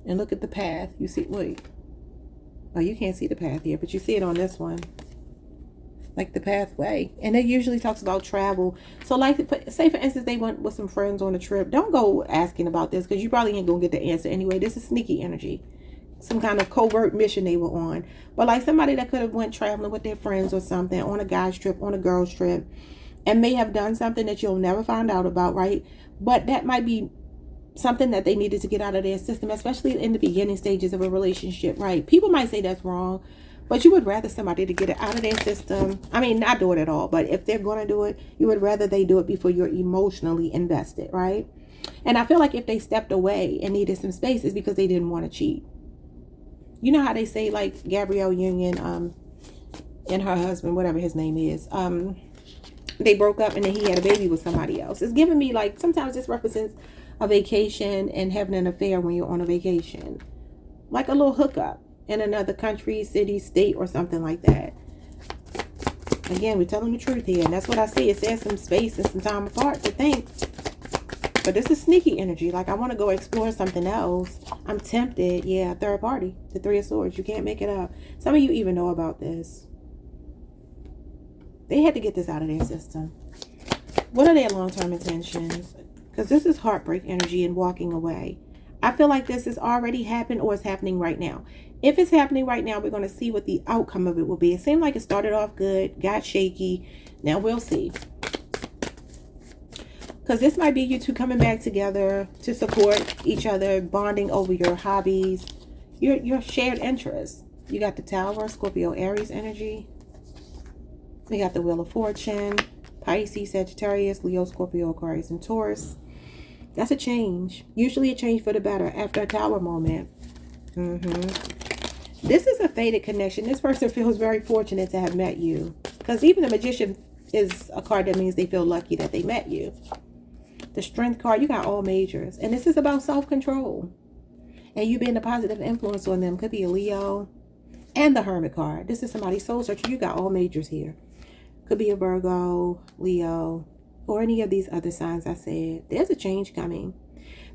And look at the path. You see, wait. Oh, you can't see the path here, but you see it on this one. Like the pathway. And it usually talks about travel. So like, say for instance, they went with some friends on a trip. Don't go asking about this because you probably ain't going to get the answer anyway. This is sneaky energy. Some kind of covert mission they were on. But like somebody that could have went traveling with their friends or something on a guy's trip, on a girl's trip, and may have done something that you'll never find out about, right? But that might be something that they needed to get out of their system, especially in the beginning stages of a relationship, right? People might say that's wrong, but you would rather somebody to get it out of their system. I mean, not do it at all, but if they're going to do it, you would rather they do it before you're emotionally invested, right? And I feel like if they stepped away and needed some space, it's because they didn't want to cheat. You know how they say, like, Gabrielle Union and her husband, whatever his name is, they broke up and then he had a baby with somebody else. It's giving me, like, sometimes this represents a vacation and having an affair when you're on a vacation. Like a little hookup in another country, city, state, or something like that. Again, we're telling the truth here. And that's what I see. It says some space and some time apart to think. But this is sneaky energy. Like, I want to go explore something else. I'm tempted. Yeah, third party. The Three of Swords. You can't make it up. Some of you even know about this. They had to get this out of their system. What are their long-term intentions? Because this is heartbreak energy and walking away. I feel like this has already happened or is happening right now. If it's happening right now, we're going to see what the outcome of it will be. It seemed like it started off good, got shaky. Now we'll see. Because this might be you two coming back together to support each other, bonding over your hobbies, your shared interests. You got the Tower, Scorpio, Aries energy. We got the Wheel of Fortune, Pisces, Sagittarius, Leo, Scorpio, Aquarius, and Taurus. That's a change. Usually a change for the better after a Tower moment. This is a fated connection. This person feels very fortunate to have met you. Because even the Magician is a card that means they feel lucky that they met you. The Strength card, you got all majors. And this is about self-control. And you being a positive influence on them. Could be a Leo. And the Hermit card. This is somebody's soul searcher. You got all majors here. Could be a Virgo, Leo, or any of these other signs I said. There's a change coming.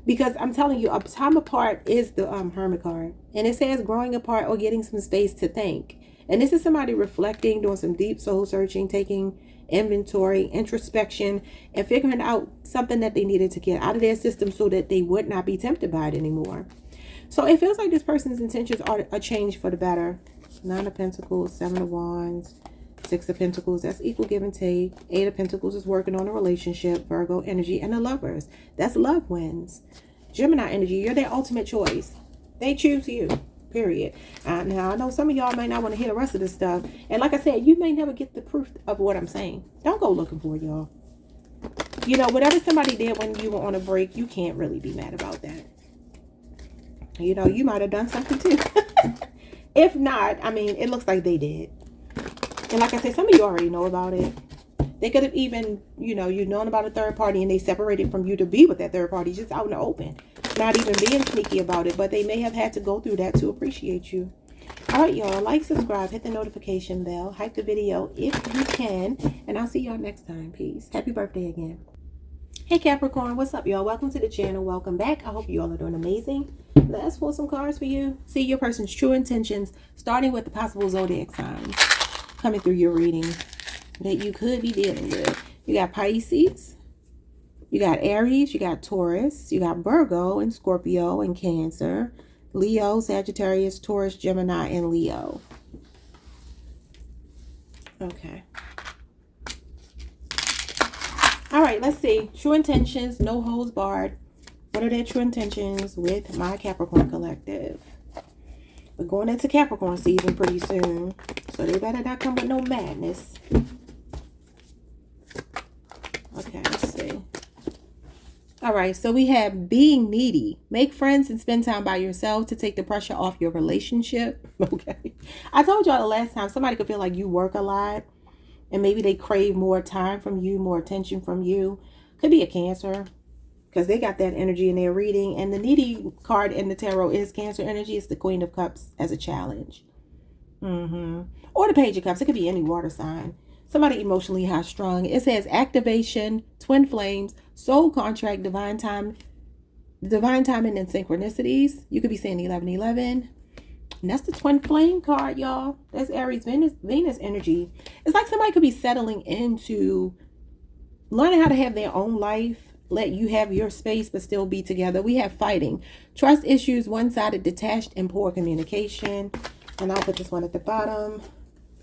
Because I'm telling you, a time apart is the Hermit card. And it says growing apart or getting some space to think. And this is somebody reflecting, doing some deep soul searching, taking inventory, introspection, and figuring out something that they needed to get out of their system so that they would not be tempted by it anymore. So it feels like this person's intentions are a change for the better. 9 of Pentacles, 7 of Wands, 6 of Pentacles. That's equal give and take. 8 of Pentacles is working on a relationship. Virgo energy. And the Lovers. That's love wins. Gemini energy. You're their ultimate choice. They choose you. Period. Now, I know some of y'all might not want to hear the rest of this stuff. And like I said, you may never get the proof of what I'm saying. Don't go looking for it, y'all. You know, whatever somebody did when you were on a break, you can't really be mad about that. You know, you might have done something too. If not, I mean, it looks like they did. And like I said, some of you already know about it. They could have even, you know, you've known about a third party and they separated from you to be with that third party just out in the open. Not even being sneaky about it, but they may have had to go through that to appreciate you. All right, y'all. Like, subscribe, hit the notification bell, hype the video if you can. And I'll see y'all next time. Peace. Happy birthday again. Hey Capricorn, what's up, y'all? Welcome to the channel. Welcome back. I hope you all are doing amazing. Let's pull some cards for you. See your person's true intentions, starting with the possible zodiac signs coming through your reading that you could be dealing with. You got Pisces, you got Aries, you got Taurus, you got Virgo and Scorpio and Cancer, Leo, Sagittarius, Taurus, Gemini, and Leo. Okay. All right, let's see. True intentions, no holds barred. What are their true intentions with my Capricorn collective? We're going into Capricorn season pretty soon, so they better not come with no madness. Okay, let's see. All right, so we have being needy. Make friends and spend time by yourself to take the pressure off your relationship. Okay. I told y'all the last time, somebody could feel like you work a lot. And maybe they crave more time from you, more attention from you. Could be a Cancer, because they got that energy in their reading. And the needy card in the tarot is Cancer energy. It's the Queen of Cups as a challenge. Or the Page of Cups. It could be any water sign. Somebody emotionally high strung. It says activation, twin flames, soul contract, divine timing, and synchronicities. You could be saying 1111. And that's the twin flame card, y'all. That's Aries, Venus energy. It's like somebody could be settling into learning how to have their own life, let you have your space, but still be together. We have fighting, trust issues, one-sided, detached, and poor communication. And I'll put this one at the bottom.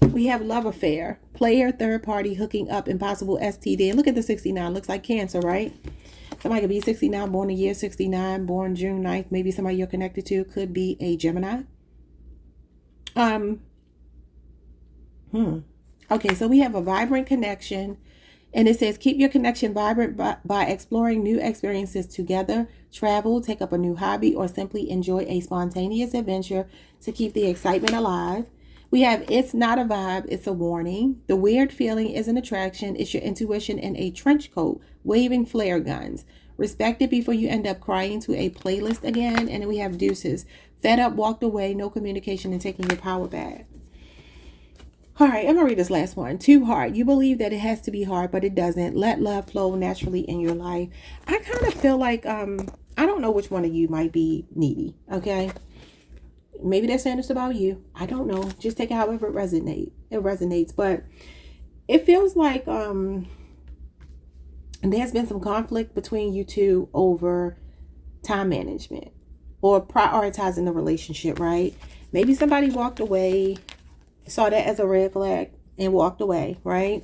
We have love affair, player, third party, hooking up, impossible STD. And look at the 69. Looks like Cancer, right? Somebody could be 69, born the year 69, born June 9th. Maybe somebody you're connected to could be a Gemini. Okay, so we have a vibrant connection, and it says keep your connection vibrant by exploring new experiences together, travel, take up a new hobby, or simply enjoy a spontaneous adventure to keep the excitement alive. We have it's not a vibe, it's a warning. The weird feeling is an attraction. It's your intuition in a trench coat, waving flare guns. Respect it before you end up crying to a playlist again. And then we have deuces. Fed up, walked away, no communication, and taking your power back. All right, I'm going to read this last one. Too hard. You believe that it has to be hard, but it doesn't. Let love flow naturally in your life. I kind of feel like, I don't know which one of you might be needy, okay? Maybe they're saying this about you. I don't know. Just take it however it resonates. But it feels like there's been some conflict between you two over time management or prioritizing the relationship, right? Maybe somebody walked away, saw that as a red flag and walked away, right?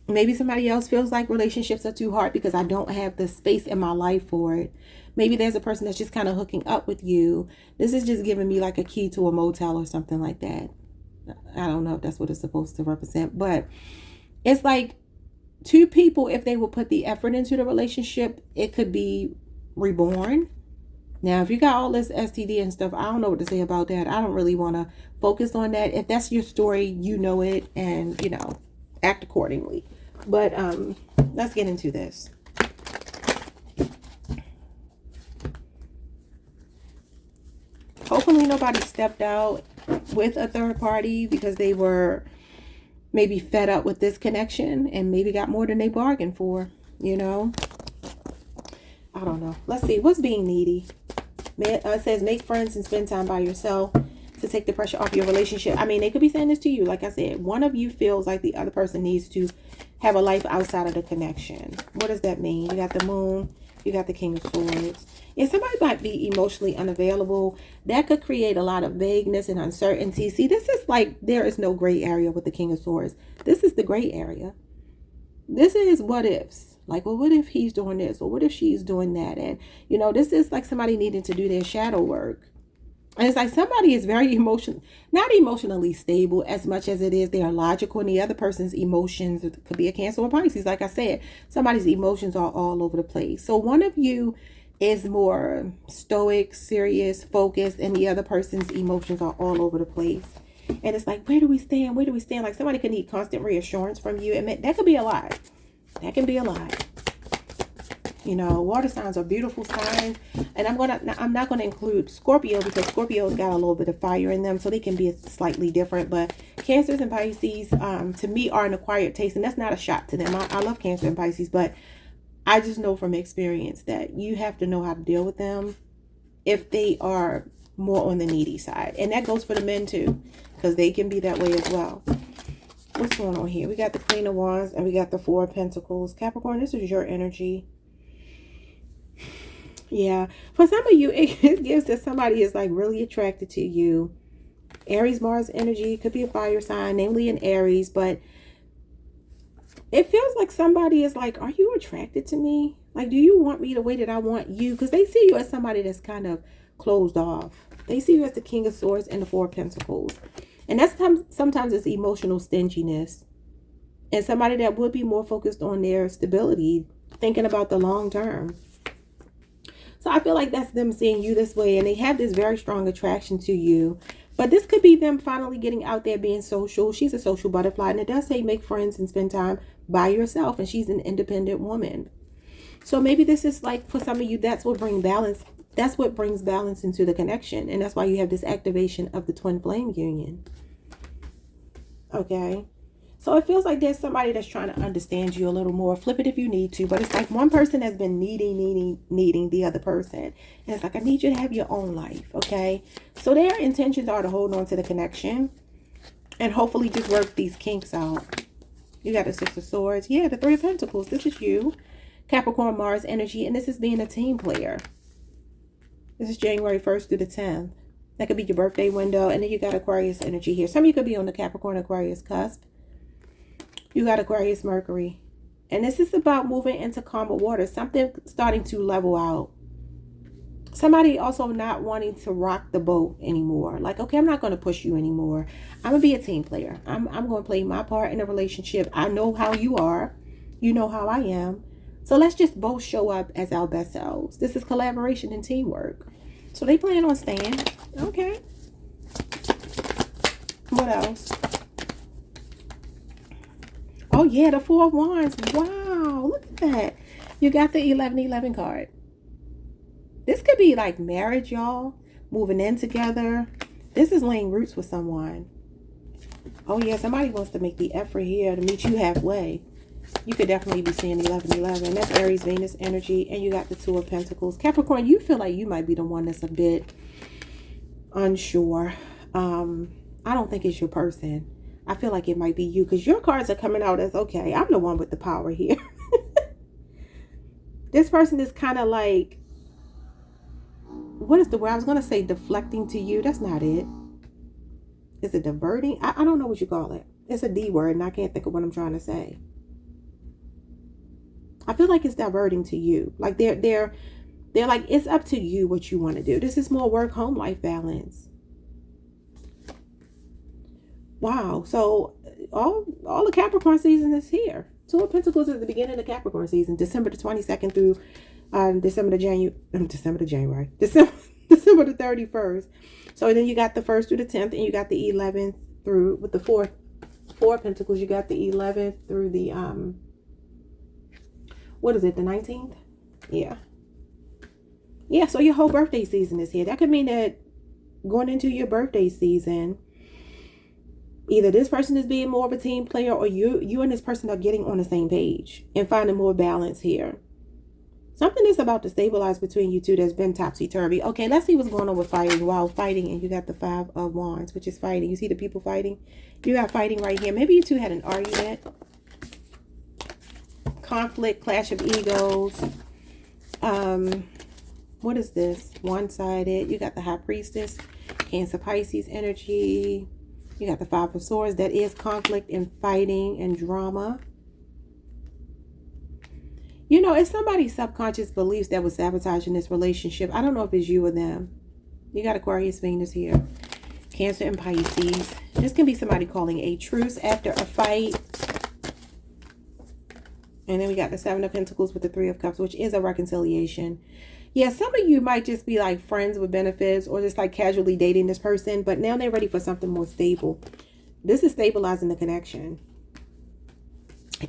Maybe somebody else feels like relationships are too hard because I don't have the space in my life for it. Maybe there's a person that's just kind of hooking up with you. This is just giving me like a key to a motel or something like that. I don't know if that's what it's supposed to represent, but It's like two people, if they will put the effort into the relationship, it could be reborn. Now, if you got all this STD and stuff, I don't know what to say about that. I don't really want to focus on that. If that's your story, you know it, and, you know, act accordingly. But let's get into this. Hopefully nobody stepped out with a third party because they were maybe fed up with this connection and maybe got more than they bargained for, you know. I don't know. Let's see. What's being needy? It says make friends and spend time by yourself to take the pressure off your relationship. I mean, they could be saying this to you. Like I said, one of you feels like the other person needs to have a life outside of the connection. What does that mean? You got the moon. You got the King of Swords. Yeah, somebody might be emotionally unavailable. That could create a lot of vagueness and uncertainty. See, this is like there is no gray area with the King of Swords. This is the gray area. This is what ifs. Like, well, what if he's doing this? Or what if she's doing that? And, you know, this is like somebody needing to do their shadow work. And it's like somebody is very not emotionally stable as much as it is they are logical. And the other person's emotions, it could be a Cancer or Pisces. Like I said, somebody's emotions are all over the place. So one of you is more stoic, serious, focused, and the other person's emotions are all over the place. And it's like, where do we stand? Where do we stand? Like somebody could need constant reassurance from you. And that could be a lie. That can be a lie. You know, water signs are beautiful signs. And I'm not gonna include Scorpio because Scorpio's got a little bit of fire in them, so they can be slightly different. But Cancers and Pisces, to me, are an acquired taste, and that's not a shot to them. I love Cancer and Pisces, but I just know from experience that you have to know how to deal with them if they are more on the needy side. And that goes for the men too, because they can be that way as well. What's going on here? We got the Queen of Wands and we got the Four of Pentacles. Capricorn, this is your energy. Yeah. For some of you, it gives that somebody is like really attracted to you. Aries, Mars energy. Could be a fire sign, namely an Aries. But it feels like somebody is like, are you attracted to me? Like, do you want me the way that I want you? Because they see you as somebody that's kind of closed off. They see you as the King of Swords and the Four of Pentacles. And that's sometimes it's emotional stinginess. And somebody that would be more focused on their stability, thinking about the long term. So I feel like that's them seeing you this way. And they have this very strong attraction to you. But this could be them finally getting out there being social. She's a social butterfly. And it does say make friends and spend time by yourself. And she's an independent woman. So maybe this is like for some of you, that's what brings balance. That's what brings balance into the connection. And that's why you have this activation of the twin flame union. Okay. So it feels like there's somebody that's trying to understand you a little more. Flip it if you need to. But it's like one person has been needing the other person. And it's like, I need you to have your own life. Okay. So their intentions are to hold on to the connection. And hopefully just work these kinks out. You got the Six of Swords. Yeah, the Three of Pentacles. This is you. Capricorn, Mars energy. And this is being a team player. This is January 1st through the 10th. That could be your birthday window. And then you got Aquarius energy here. Some of you could be on the Capricorn Aquarius cusp. You got Aquarius Mercury. And this is about moving into calmer water. Something starting to level out. Somebody also not wanting to rock the boat anymore. Like, okay, I'm not going to push you anymore. I'm going to be a team player. I'm going to play my part in a relationship. I know how you are. You know how I am. So let's just both show up as our best selves. This is collaboration and teamwork. So they plan on staying. Okay. What else? Oh, yeah, the Four of Wands. Wow, look at that. You got the 1111 card. This could be like marriage, y'all. Moving in together. This is laying roots with someone. Oh, yeah, somebody wants to make the effort here to meet you halfway. You could definitely be seeing 1111. That's Aries, Venus energy. And you got the Two of Pentacles. Capricorn, you feel like you might be the one that's a bit unsure. I don't think it's your person. I feel like it might be you because your cards are coming out as, okay, I'm the one with the power here. This person is kind of like, what is the word? I was going to say deflecting to you. That's not it. Is it diverting? I don't know what you call it. It's a D word and I can't think of what I'm trying to say. I feel like it's diverting to you. Like they're like, it's up to you what you want to do. This is more work-home life balance. Wow. So all the Capricorn season is here. Two of Pentacles is the beginning of the Capricorn season, December the 22nd through December the 31st. So then you got the 1st through the 10th, and you got the 11th through, with the four of Pentacles, you got the 11th through the what is it, the 19th? Yeah, so your whole birthday season is here. That could mean that going into your birthday season, either this person is being more of a team player, or you and this person are getting on the same page and finding more balance here. Something is about to stabilize between you two that's been topsy-turvy. Okay, let's see what's going on with fighting. While fighting, and you got the 5 of Wands, which is fighting. You see the people fighting? You got fighting right here. Maybe you two had an argument. Conflict, clash of egos. What is this? One-sided. You got the High Priestess, Cancer, Pisces energy. You got the 5 of Swords. That is conflict and fighting and drama. You know, it's somebody's subconscious beliefs that was sabotaging this relationship. I don't know if it's you or them. You got Aquarius, Venus here. Cancer and Pisces. This can be somebody calling a truce after a fight. And then we got the 7 of Pentacles with the 3 of Cups, which is a reconciliation. Yeah, some of you might just be like friends with benefits, or just like casually dating this person, but now they're ready for something more stable. This is stabilizing the connection.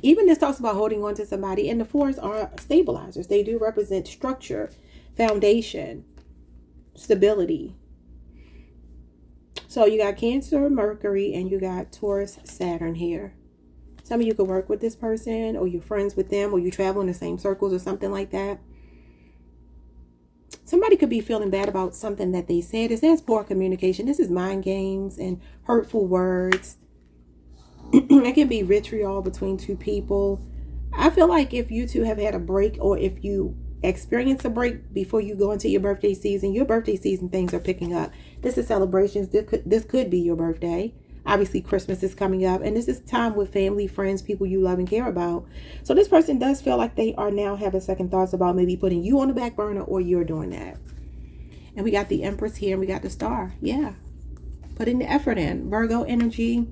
Even this talks about holding on to somebody, and the 4s are stabilizers. They do represent structure, foundation, stability. So you got Cancer, Mercury, and you got Taurus, Saturn here. Some of you could work with this person, or you're friends with them, or you travel in the same circles or something like that. Somebody could be feeling bad about something that they said. It says poor communication. This is mind games and hurtful words. It can be vitriol between two people. I feel like if you two have had a break, or if you experience a break before you go into your birthday season things are picking up. This is celebrations. This could be your birthday. Obviously, Christmas is coming up, and this is time with family, friends, people you love and care about. So this person does feel like they are now having second thoughts about maybe putting you on the back burner, or you're doing that. And we got the Empress here, and we got the Star. Yeah, putting the effort in. Virgo energy.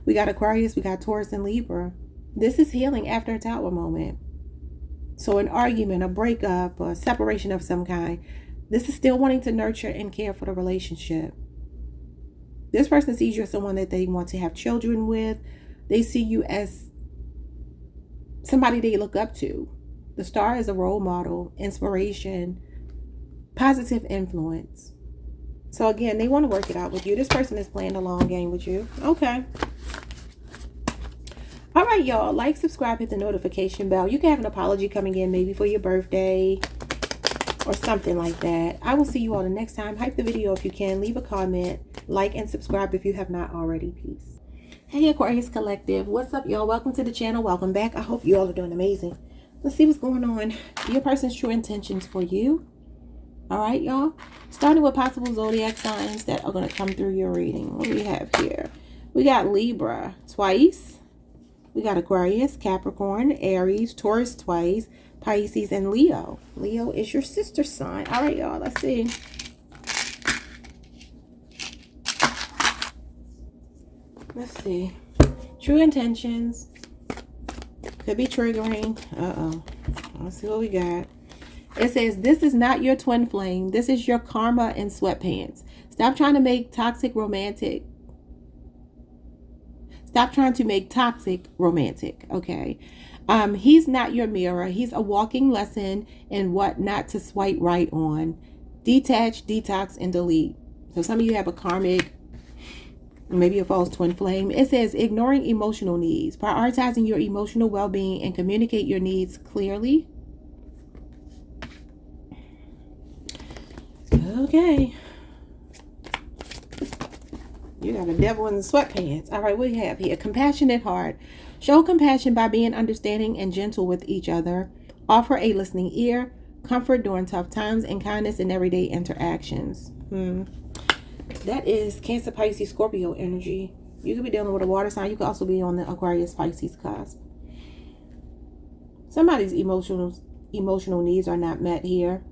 We got Aquarius, we got Taurus and Libra. This is healing after a tower moment. So an argument, a breakup, a separation of some kind. This is still wanting to nurture and care for the relationship. This person sees you as someone that they want to have children with. They see you as somebody they look up to. The Star is a role model, inspiration, positive influence. So again, they want to work it out with you. This person is playing a long game with you. Okay. All right, y'all. Like, subscribe, hit the notification bell. You can have an apology coming in maybe for your birthday or something like that. I will see you all the next time. Hype the video if you can. Leave a comment. Like and subscribe if you have not already. Peace. Hey, Aquarius Collective. What's up, y'all? Welcome to the channel. Welcome back. I hope you all are doing amazing. Let's see what's going on. Your person's true intentions for you. All right, y'all. Starting with possible zodiac signs that are going to come through your reading. What do we have here? We got Libra twice. We got Aquarius, Capricorn, Aries, Taurus twice, Pisces, and Leo. Leo is your sister sign. All right, y'all. Let's see. Let's see. True intentions. Could be triggering. Uh-oh. Let's see what we got. It says, this is not your twin flame. This is your karma in sweatpants. Stop trying to make toxic romantic. Stop trying to make toxic romantic, okay? He's not your mirror. He's a walking lesson in what not to swipe right on. Detach, detox, and delete. So some of you have a karmic, maybe a false twin flame. It says, ignoring emotional needs. Prioritizing your emotional well-being and communicate your needs clearly. Okay. You got a devil in the sweatpants. All right, what do you have here? Compassionate heart. Show compassion by being understanding and gentle with each other. Offer a listening ear. Comfort during tough times, and kindness in everyday interactions. That is Cancer, Pisces, Scorpio energy. You could be dealing with a water sign. You could also be on the Aquarius, Pisces cusp. Somebody's emotional needs are not met here.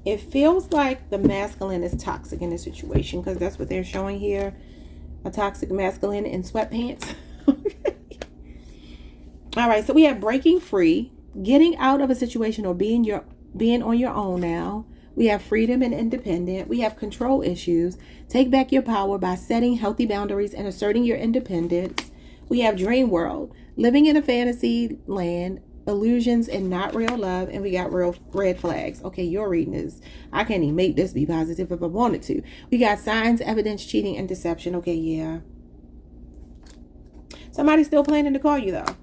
It feels like the masculine is toxic in this situation, because that's what they're showing here. A toxic masculine in sweatpants. All right, so we have breaking free, getting out of a situation, or being on your own now. We have freedom and independent. We have control issues. Take back your power by setting healthy boundaries and asserting your independence. We have dream world, living in a fantasy land, illusions and not real love. And we got real red flags. Okay, your reading is, I can't even make this be positive if I wanted to. We got signs, evidence, cheating, and deception. Okay, yeah. Somebody's still planning to call you though.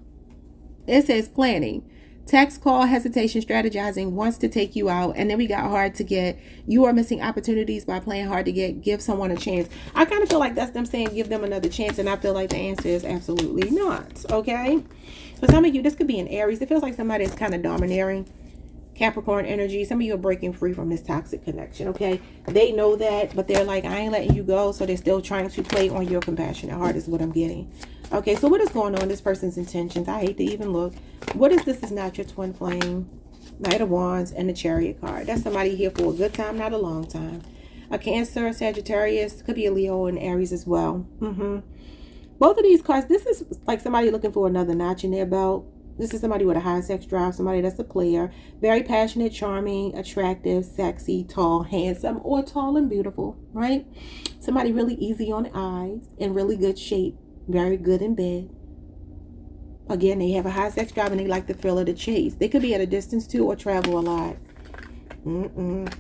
It says planning. Text, call, hesitation, strategizing, wants to take you out. And then we got hard to get. You are missing opportunities by playing hard to get. Give someone a chance. I kind of feel like that's them saying give them another chance. And I feel like the answer is absolutely not. Okay. For some of you, this could be an Aries. It feels like somebody is kind of domineering. Capricorn energy. Some of you are breaking free from this toxic connection. Okay. They know that, but they're like, I ain't letting you go. So they're still trying to play on your compassionate heart is what I'm getting. Okay, so what is going on? This person's intentions. I hate to even look. What is this? Is not your twin flame. Knight of Wands and the Chariot card. That's somebody here for a good time, not a long time. A Cancer, Sagittarius, could be a Leo and Aries as well. Both of these cards, this is like somebody looking for another notch in their belt. This is somebody with a high sex drive, somebody that's a player. Very passionate, charming, attractive, sexy, tall, handsome, or tall and beautiful, right? Somebody really easy on the eyes, in really good shape. Very good in bed. Again, they have a high sex drive and they like the thrill of the chase. They could be at a distance too or travel a lot.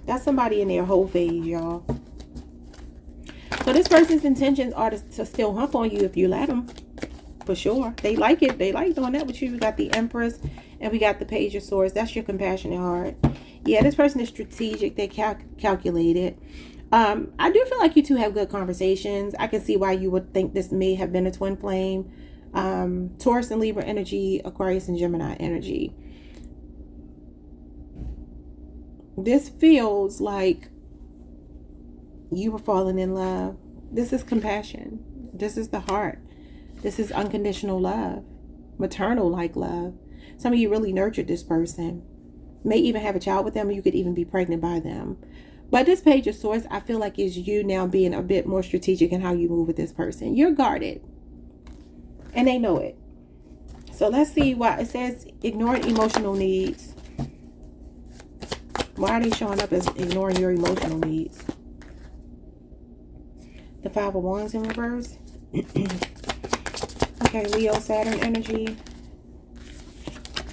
That's somebody in their whole phase, y'all. So this person's intentions are to still hump on you if you let them. For sure. They like it. They like doing that with you. We got the Empress and we got the Page of Swords. That's your compassionate heart. Yeah, this person is strategic. They're calculated. I do feel like you two have good conversations. I can see why you would think this may have been a twin flame. Taurus and Libra energy, Aquarius and Gemini energy. This feels like you were falling in love. This is compassion. This is the heart. This is unconditional love. Maternal like love. Some of you really nurtured this person. May even have a child with them, or you could even be pregnant by them. But this Page of Swords, I feel like is you now being a bit more strategic in how you move with this person. You're guarded. And they know it. So let's see why it says ignoring emotional needs. Why are they showing up as ignoring your emotional needs? The Five of Wands in reverse. Okay, Leo, Saturn energy.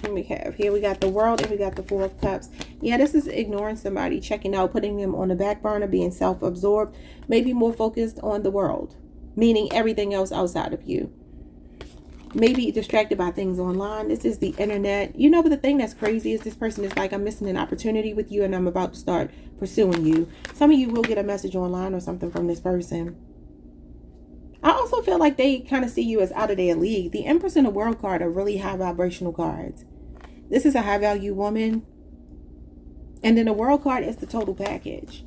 And we have here, we got the World and we got the Four of Cups. Yeah, this is ignoring somebody, checking out, putting them on the back burner, being self-absorbed, maybe more focused on the world, meaning everything else outside of you. Maybe distracted by things online. This is the internet. You know, but the thing that's crazy is this person is like, I'm missing an opportunity with you and I'm about to start pursuing you. Some of you will get a message online or something from this person. I also feel like they kind of see you as out of their league. The Empress and the World card are really high vibrational cards. This is a high value woman. And then the World card is the total package.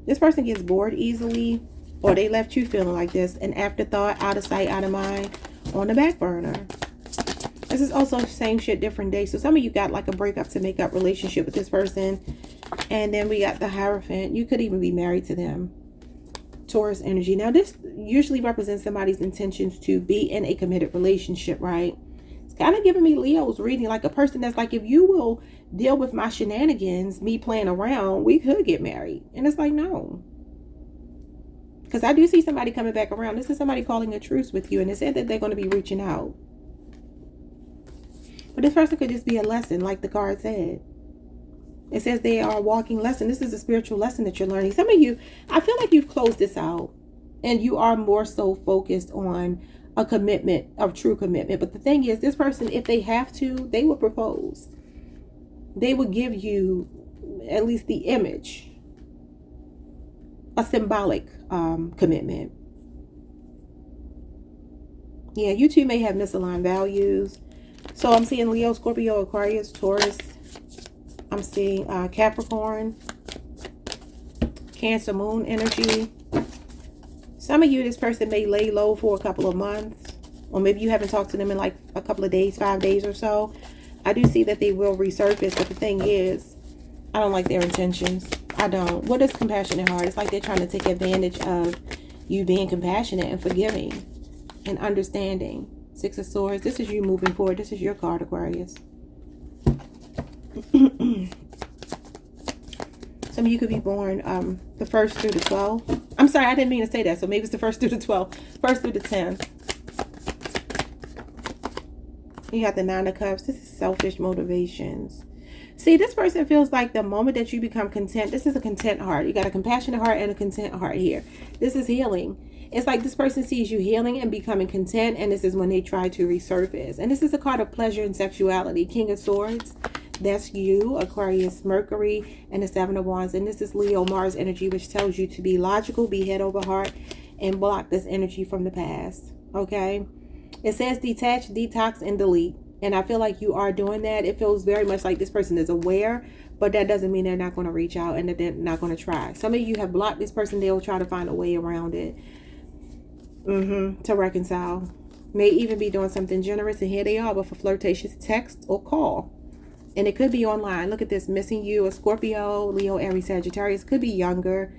This person gets bored easily, or they left you feeling like this, an afterthought, out of sight, out of mind, on the back burner. This is also same shit, different day. So some of you got like a breakup to make up relationship with this person. And then we got the Hierophant. You could even be married to them. Taurus energy. Now this usually represents somebody's intentions to be in a committed relationship, right? It's kind of giving me Leo's reading, like a person that's like, if you will deal with my shenanigans, me playing around, we could get married. And it's like, no. Because I do see somebody coming back around. This is somebody calling a truce with you. And it said that they're going to be reaching out. But this person could just be a lesson, like the card said. It says they are a walking lesson. This is a spiritual lesson that you're learning. Some of you, I feel like you've closed this out. And you are more so focused on a commitment, of true commitment. But the thing is, this person, if they have to, they will propose. They will give you at least the image. A symbolic commitment. Yeah, you two may have misaligned values. So I'm seeing Leo, Scorpio, Aquarius, Taurus. I'm seeing Capricorn, Cancer, Moon energy. Some of you, this person may lay low for a couple of months. Or maybe you haven't talked to them in like a couple of days, 5 days or so. I do see that they will resurface. But the thing is, I don't like their intentions. I don't. What is compassionate heart? It's like they're trying to take advantage of you being compassionate and forgiving and understanding. Six of Swords. This is you moving forward. This is your card, Aquarius. Some of you could be born the 1st through the 12th. I'm sorry, I didn't mean to say that. So maybe it's the 1st through the 12th. 1st through the 10th. You got the 9 of Cups. This is selfish motivations. See, this person feels like the moment that you become content, this is a content heart. You got a compassionate heart and a content heart here. This is healing. It's like this person sees you healing and becoming content, and this is when they try to resurface. And this is a card of pleasure and sexuality. King of Swords. That's you, Aquarius, Mercury, and the 7 of Wands. And this is Leo, Mars energy, which tells you to be logical, be head over heart, and block this energy from the past. Okay? It says detach, detox, and delete. And I feel like you are doing that. It feels very much like this person is aware, but that doesn't mean they're not going to reach out and that they're not going to try. Some of you have blocked this person. They'll try to find a way around it to reconcile. May even be doing something generous, and here they are with a flirtatious text or call. And it could be online. Look at this. Missing you, a Scorpio, Leo, Aries, Sagittarius. Could be younger.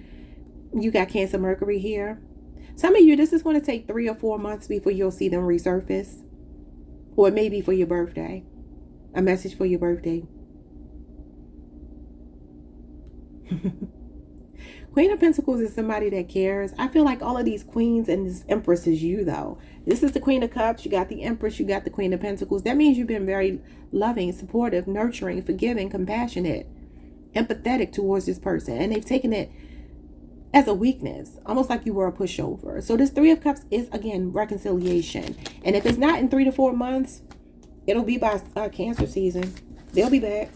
You got Cancer, Mercury here. Some of you, this is going to take 3 or 4 months before you'll see them resurface. Or it may be for your birthday. A message for your birthday. Queen of Pentacles is somebody that cares. I feel like all of these queens and this Empress is you, though. This is the Queen of Cups. You got the Empress. You got the Queen of Pentacles. That means you've been very loving, supportive, nurturing, forgiving, compassionate, empathetic towards this person. And they've taken it as a weakness, almost like you were a pushover. So this 3 of Cups is, again, reconciliation. And if it's not in 3 to 4 months, it'll be by Cancer season. They'll be back.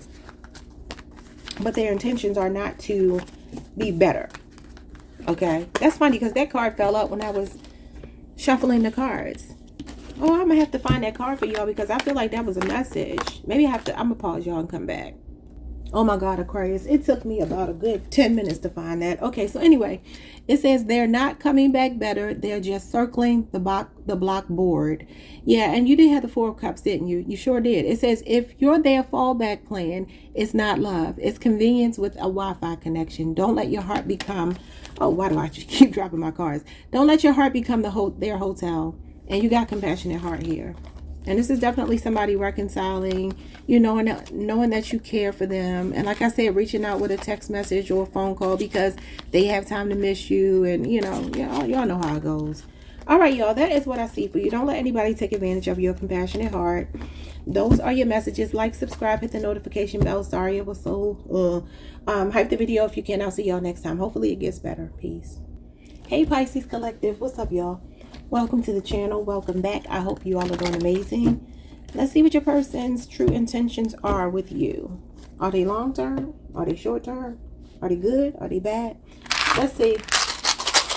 But their intentions are not to be better. Okay? That's funny because that card fell up when I was shuffling the cards. Oh, I'm going to have to find that card for y'all because I feel like that was a message. Maybe I have to, I'm going to pause y'all and come back. Oh my God, Aquarius. It took me about a good 10 minutes to find that. Okay, so anyway, it says they're not coming back better. They're just circling the block board. Yeah, and you did have the 4 of Cups, didn't you? You sure did. It says if you're their fallback plan, it's not love. It's convenience with a Wi-Fi connection. Don't let your heart become... Oh, why do I just keep dropping my cards? Don't let your heart become their hotel. And you got compassionate heart here. And this is definitely somebody reconciling, you know, knowing that you care for them. And like I said, reaching out with a text message or a phone call because they have time to miss you. And, you know, y'all know how it goes. All right, y'all, that is what I see for you. Don't let anybody take advantage of your compassionate heart. Those are your messages. Like, subscribe, hit the notification bell. Sorry, it was so... hype the video if you can. I'll see y'all next time. Hopefully it gets better. Peace. Hey, Pisces Collective. What's up, y'all? Welcome to the channel. Welcome back. I hope you all are doing amazing. Let's see what your person's true intentions are with you. Are they long term? Are they short term? Are they good? Are they bad? Let's see.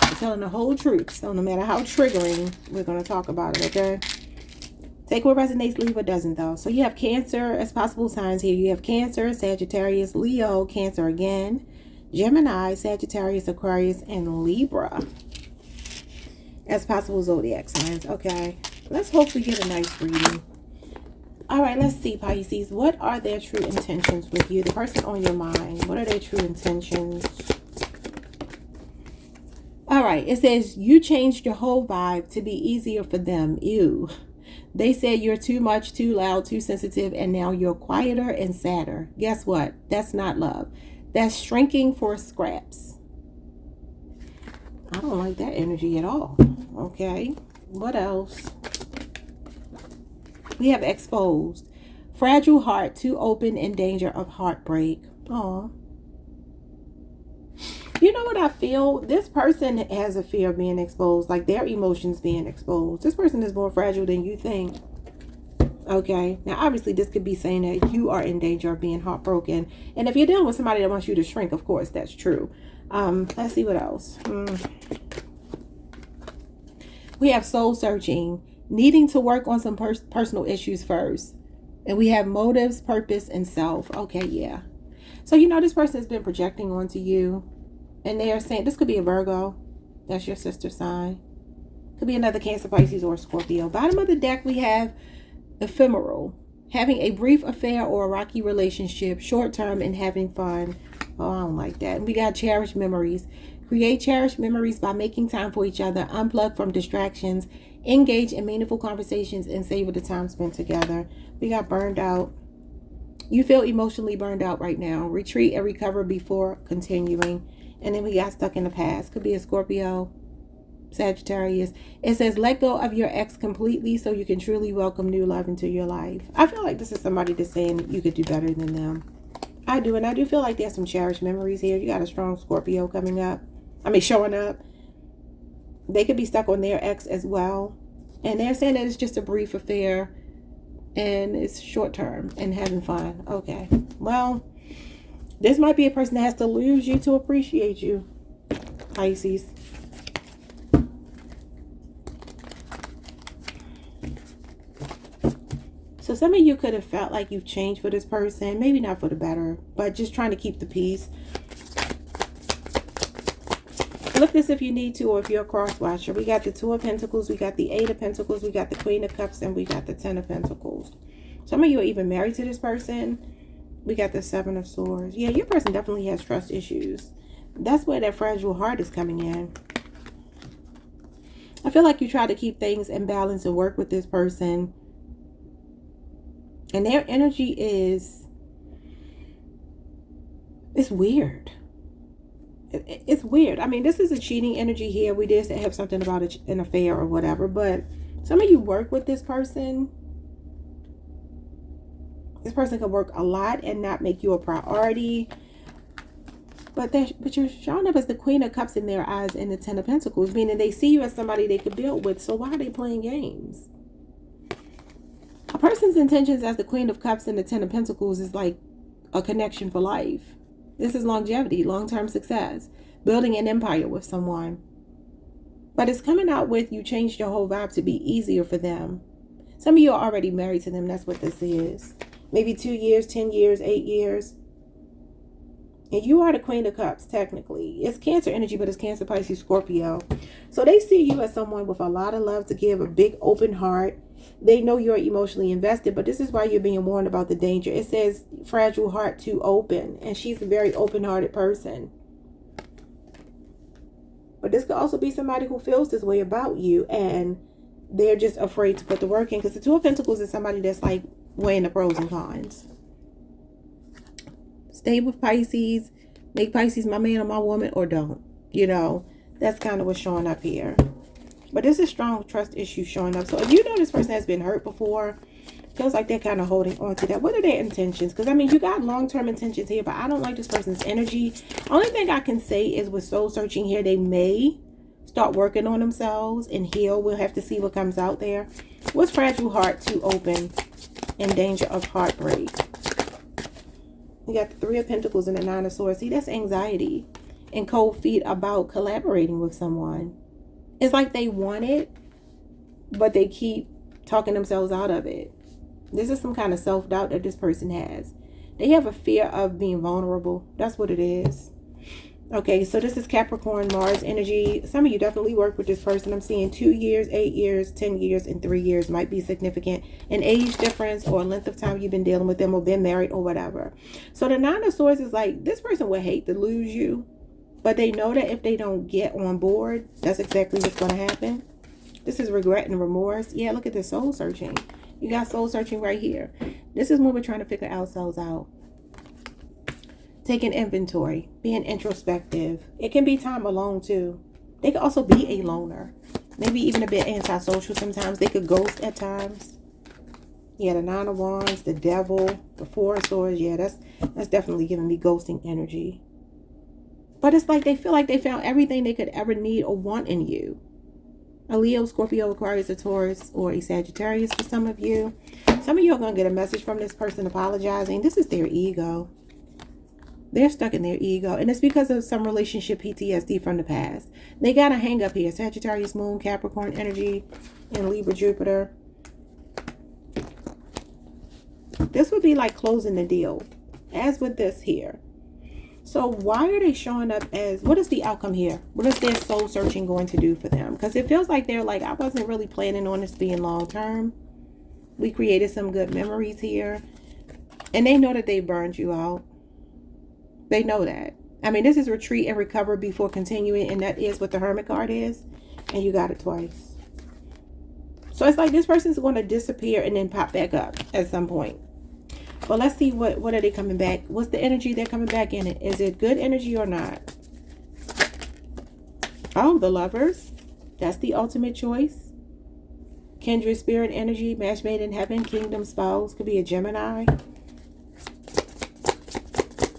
I'm telling the whole truth. So no matter how triggering, we're going to talk about it, okay? Take what resonates, leave what doesn't, though. So you have Cancer as possible signs here. You have Cancer, Sagittarius, Leo, Cancer again, Gemini, Sagittarius, Aquarius, and Libra as possible zodiac signs. Okay, let's hope we get a nice reading. All right, let's see, Pisces. What are their true intentions with you? The person on your mind. What are their true intentions? All right, it says you changed your whole vibe to be easier for them. Ew. They said you're too much, too loud, too sensitive, and now you're quieter and sadder. Guess what? That's not love. That's shrinking for scraps. I don't like that energy at all. Okay, what else? We have exposed. Fragile heart, too open, in danger of heartbreak. Aw. You know what I feel? This person has a fear of being exposed, like their emotions being exposed. This person is more fragile than you think. Okay, now obviously this could be saying that you are in danger of being heartbroken. And if you're dealing with somebody that wants you to shrink, of course, that's true. Let's see what else. We have soul searching, needing to work on some personal issues first. And we have motives, purpose, and self. Okay, yeah. So, you know, this person has been projecting onto you. And they are saying, this could be a Virgo. That's your sister sign. Could be another Cancer, Pisces, or Scorpio. Bottom of the deck, we have ephemeral. Having a brief affair or a rocky relationship. Short term and having fun. Oh, I don't like that. And we got cherished memories. Create cherished memories by making time for each other. Unplug from distractions. Engage in meaningful conversations and savor the time spent together. We got burned out. You feel emotionally burned out right now. Retreat and recover before continuing. And then we got stuck in the past. Could be a Scorpio, Sagittarius. It says, let go of your ex completely so you can truly welcome new love into your life. I feel like this is somebody that's saying you could do better than them. I do. And I do feel like there's some cherished memories here. You got a strong Scorpio coming up. Showing up. They could be stuck on their ex as well. And they're saying that it's just a brief affair. And it's short term and having fun. Okay. Well, this might be a person that has to lose you to appreciate you, Pisces. So some of you could have felt like you've changed for this person. Maybe not for the better, but just trying to keep the peace. Look this if you need to, or if you're a cross watcher. We got the Two of Pentacles, we got the Eight of Pentacles, we got the Queen of Cups, and we got the Ten of Pentacles. Some of you are even married to this person. We got the Seven of Swords. Yeah, your person definitely has trust issues. That's where that fragile heart is coming in. I feel like you try to keep things in balance and work with this person. And their energy is... it's weird. It's weird. This is a cheating energy here. We did have something about an affair or whatever, but some of you work with this person. This person could work a lot and not make you a priority. But you're showing up as the Queen of Cups in their eyes and the Ten of Pentacles, meaning they see you as somebody they could build with. So why are they playing games? A person's intentions as the Queen of Cups and the Ten of Pentacles is like a connection for life. This is longevity, long-term success, building an empire with someone. But it's coming out with you changed your whole vibe to be easier for them. Some of you are already married to them. That's what this is. Maybe 2 years, 10 years, 8 years. And you are the Queen of Cups, technically. It's Cancer energy, but it's Cancer, Pisces, Scorpio. So they see you as someone with a lot of love to give, a big open heart. They know you're emotionally invested, but this is why you're being warned about the danger. It says fragile heart to open, and she's a very open-hearted person. But this could also be somebody who feels this way about you, and they're just afraid to put the work in, because the Two of Pentacles is somebody that's like weighing the pros and cons. Stay with Pisces, make Pisces my man or my woman, or don't. You know, that's kind of what's showing up here. But this is strong trust issue showing up. So if you know this person has been hurt before, feels like they're kind of holding on to that. What are their intentions? Because you got long-term intentions here, but I don't like this person's energy. Only thing I can say is with soul searching here, they may start working on themselves and heal. We'll have to see what comes out there. What's fragile heart to open in danger of heartbreak? You got the Three of Pentacles and the Nine of Swords. See, that's anxiety and cold feet about collaborating with someone. It's like they want it, but they keep talking themselves out of it. This is some kind of self-doubt that this person has. They have a fear of being vulnerable. That's what it is. Okay, so this is Capricorn, Mars energy. Some of you definitely work with this person. I'm seeing 2 years, 8 years, 10 years, and 3 years might be significant. An age difference or a length of time you've been dealing with them or been married or whatever. So the Nine of Swords is like, this person would hate to lose you, but they know that if they don't get on board, that's exactly what's going to happen. This is regret and remorse. Yeah, look at this soul searching. You got soul searching right here. This is when we're trying to figure ourselves out. Taking inventory, being introspective. It can be time alone too. They could also be a loner. Maybe even a bit antisocial sometimes. They could ghost at times. Yeah, the Nine of Wands, the Devil, the Four of Swords. Yeah, that's definitely giving me ghosting energy. But it's like they feel like they found everything they could ever need or want in you. A Leo, Scorpio, Aquarius, a Taurus, or a Sagittarius for some of you. Some of you are going to get a message from this person apologizing. This is their ego. They're stuck in their ego. And it's because of some relationship PTSD from the past. They got a hang up here. Sagittarius, Moon, Capricorn energy, and Libra, Jupiter. This would be like closing the deal. As with this here. So why are they showing up as, what is the outcome here? What is their soul searching going to do for them? Because it feels like they're like, I wasn't really planning on this being long term. We created some good memories here. And they know that they burned you out. They know that. I mean, this is retreat and recover before continuing, and that is what the Hermit card is, and you got it twice. So it's like this person's going to disappear and then pop back up at some point. But let's see what are they coming back? What's the energy they're coming back in it? Is it good energy or not? Oh, the Lovers. That's the ultimate choice. Kindred spirit energy, match made in heaven, kingdom spouse, could be a Gemini.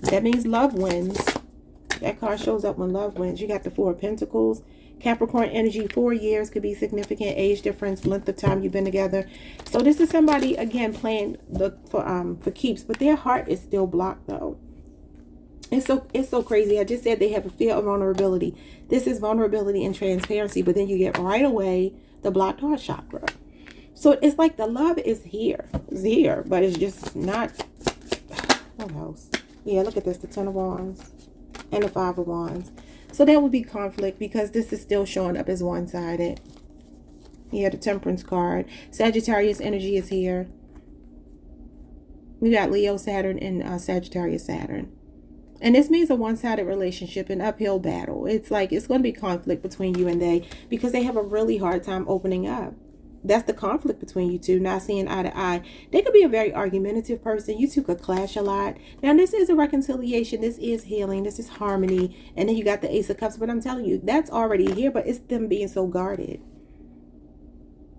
That means love wins. That card shows up when love wins. You got the Four of Pentacles. Capricorn energy, 4 years could be significant. Age difference, length of time you've been together. So this is somebody, again, playing for keeps, but their heart is still blocked though. It's so crazy. I just said they have a fear of vulnerability. This is vulnerability and transparency, but then you get right away the blocked heart chakra. So it's like the love is here. It's here, but it's just not. What else? Yeah, look at this. The Ten of Wands and the Five of Wands. So there will be conflict because this is still showing up as one-sided. Yeah, the Temperance card. Sagittarius energy is here. We got Leo, Saturn, and Sagittarius, Saturn. And this means a one-sided relationship, an uphill battle. It's like it's going to be conflict between you and they because they have a really hard time opening up. That's the conflict between you two, not seeing eye to eye. They could be a very argumentative person. You two could clash a lot. Now, this is a reconciliation. This is healing. This is harmony. And then you got the Ace of Cups. But I'm telling you, that's already here, but it's them being so guarded.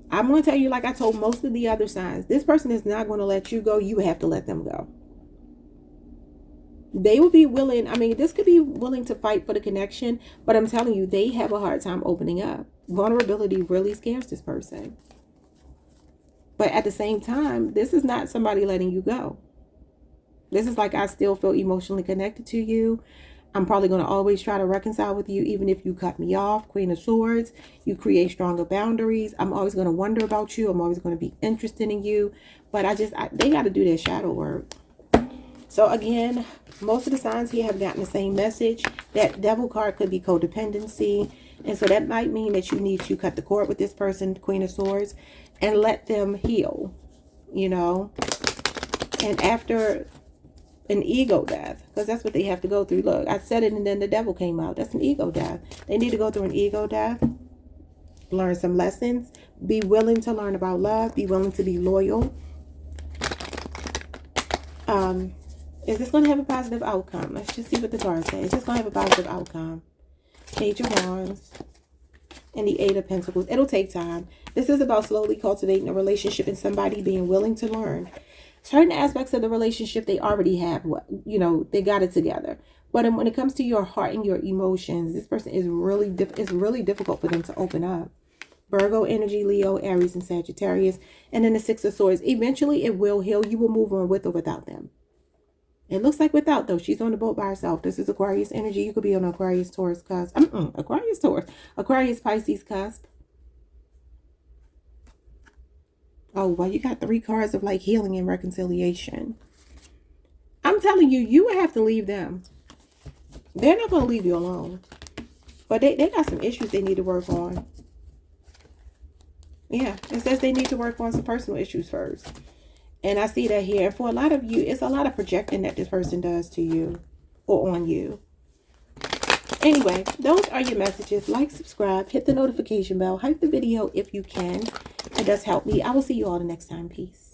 I'm going to tell you, like I told most of the other signs, this person is not going to let you go. You have to let them go. They will be willing. I mean, this could be willing to fight for the connection, but I'm telling you, they have a hard time opening up. Vulnerability really scares this person. But at the same time, this is not somebody letting you go. This is like, I still feel emotionally connected to you. I'm probably going to always try to reconcile with you, even if you cut me off. Queen of Swords, you create stronger boundaries. I'm always going to wonder about you. I'm always going to be interested in you. But they got to do their shadow work. So again, most of the signs here have gotten the same message. That Devil card could be codependency. And so that might mean that you need to cut the cord with this person, Queen of Swords, and let them heal, you know. And after an ego death, because that's what they have to go through. Look, I said it and then the devil came out. That's an ego death. They need to go through an ego death, learn some lessons, be willing to learn about love, be willing to be loyal. Is this going to have a positive outcome? Let's just see what the cards say. Is this going to have a positive outcome? Page of Wands and the Eight of Pentacles. It'll take time. This is about slowly cultivating a relationship and somebody being willing to learn. Certain aspects of the relationship they already have, you know, they got it together. But when it comes to your heart and your emotions, this person is it's really difficult for them to open up. Virgo energy, Leo, Aries, and Sagittarius. And then the Six of Swords. Eventually, it will heal. You will move on with or without them. It looks like without, though. She's on the boat by herself. This is Aquarius energy. You could be on Aquarius, Taurus cusp. Aquarius, Taurus. Aquarius, Pisces cusp. Oh, well, you got 3 cards of like healing and reconciliation. I'm telling you, you would have to leave them. They're not going to leave you alone. But they got some issues they need to work on. Yeah, it says they need to work on some personal issues first. And I see that here. For a lot of you, it's a lot of projecting that this person does to you or on you. Anyway, those are your messages. Like, subscribe, hit the notification bell, hype the video if you can. It does help me. I will see you all the next time. Peace.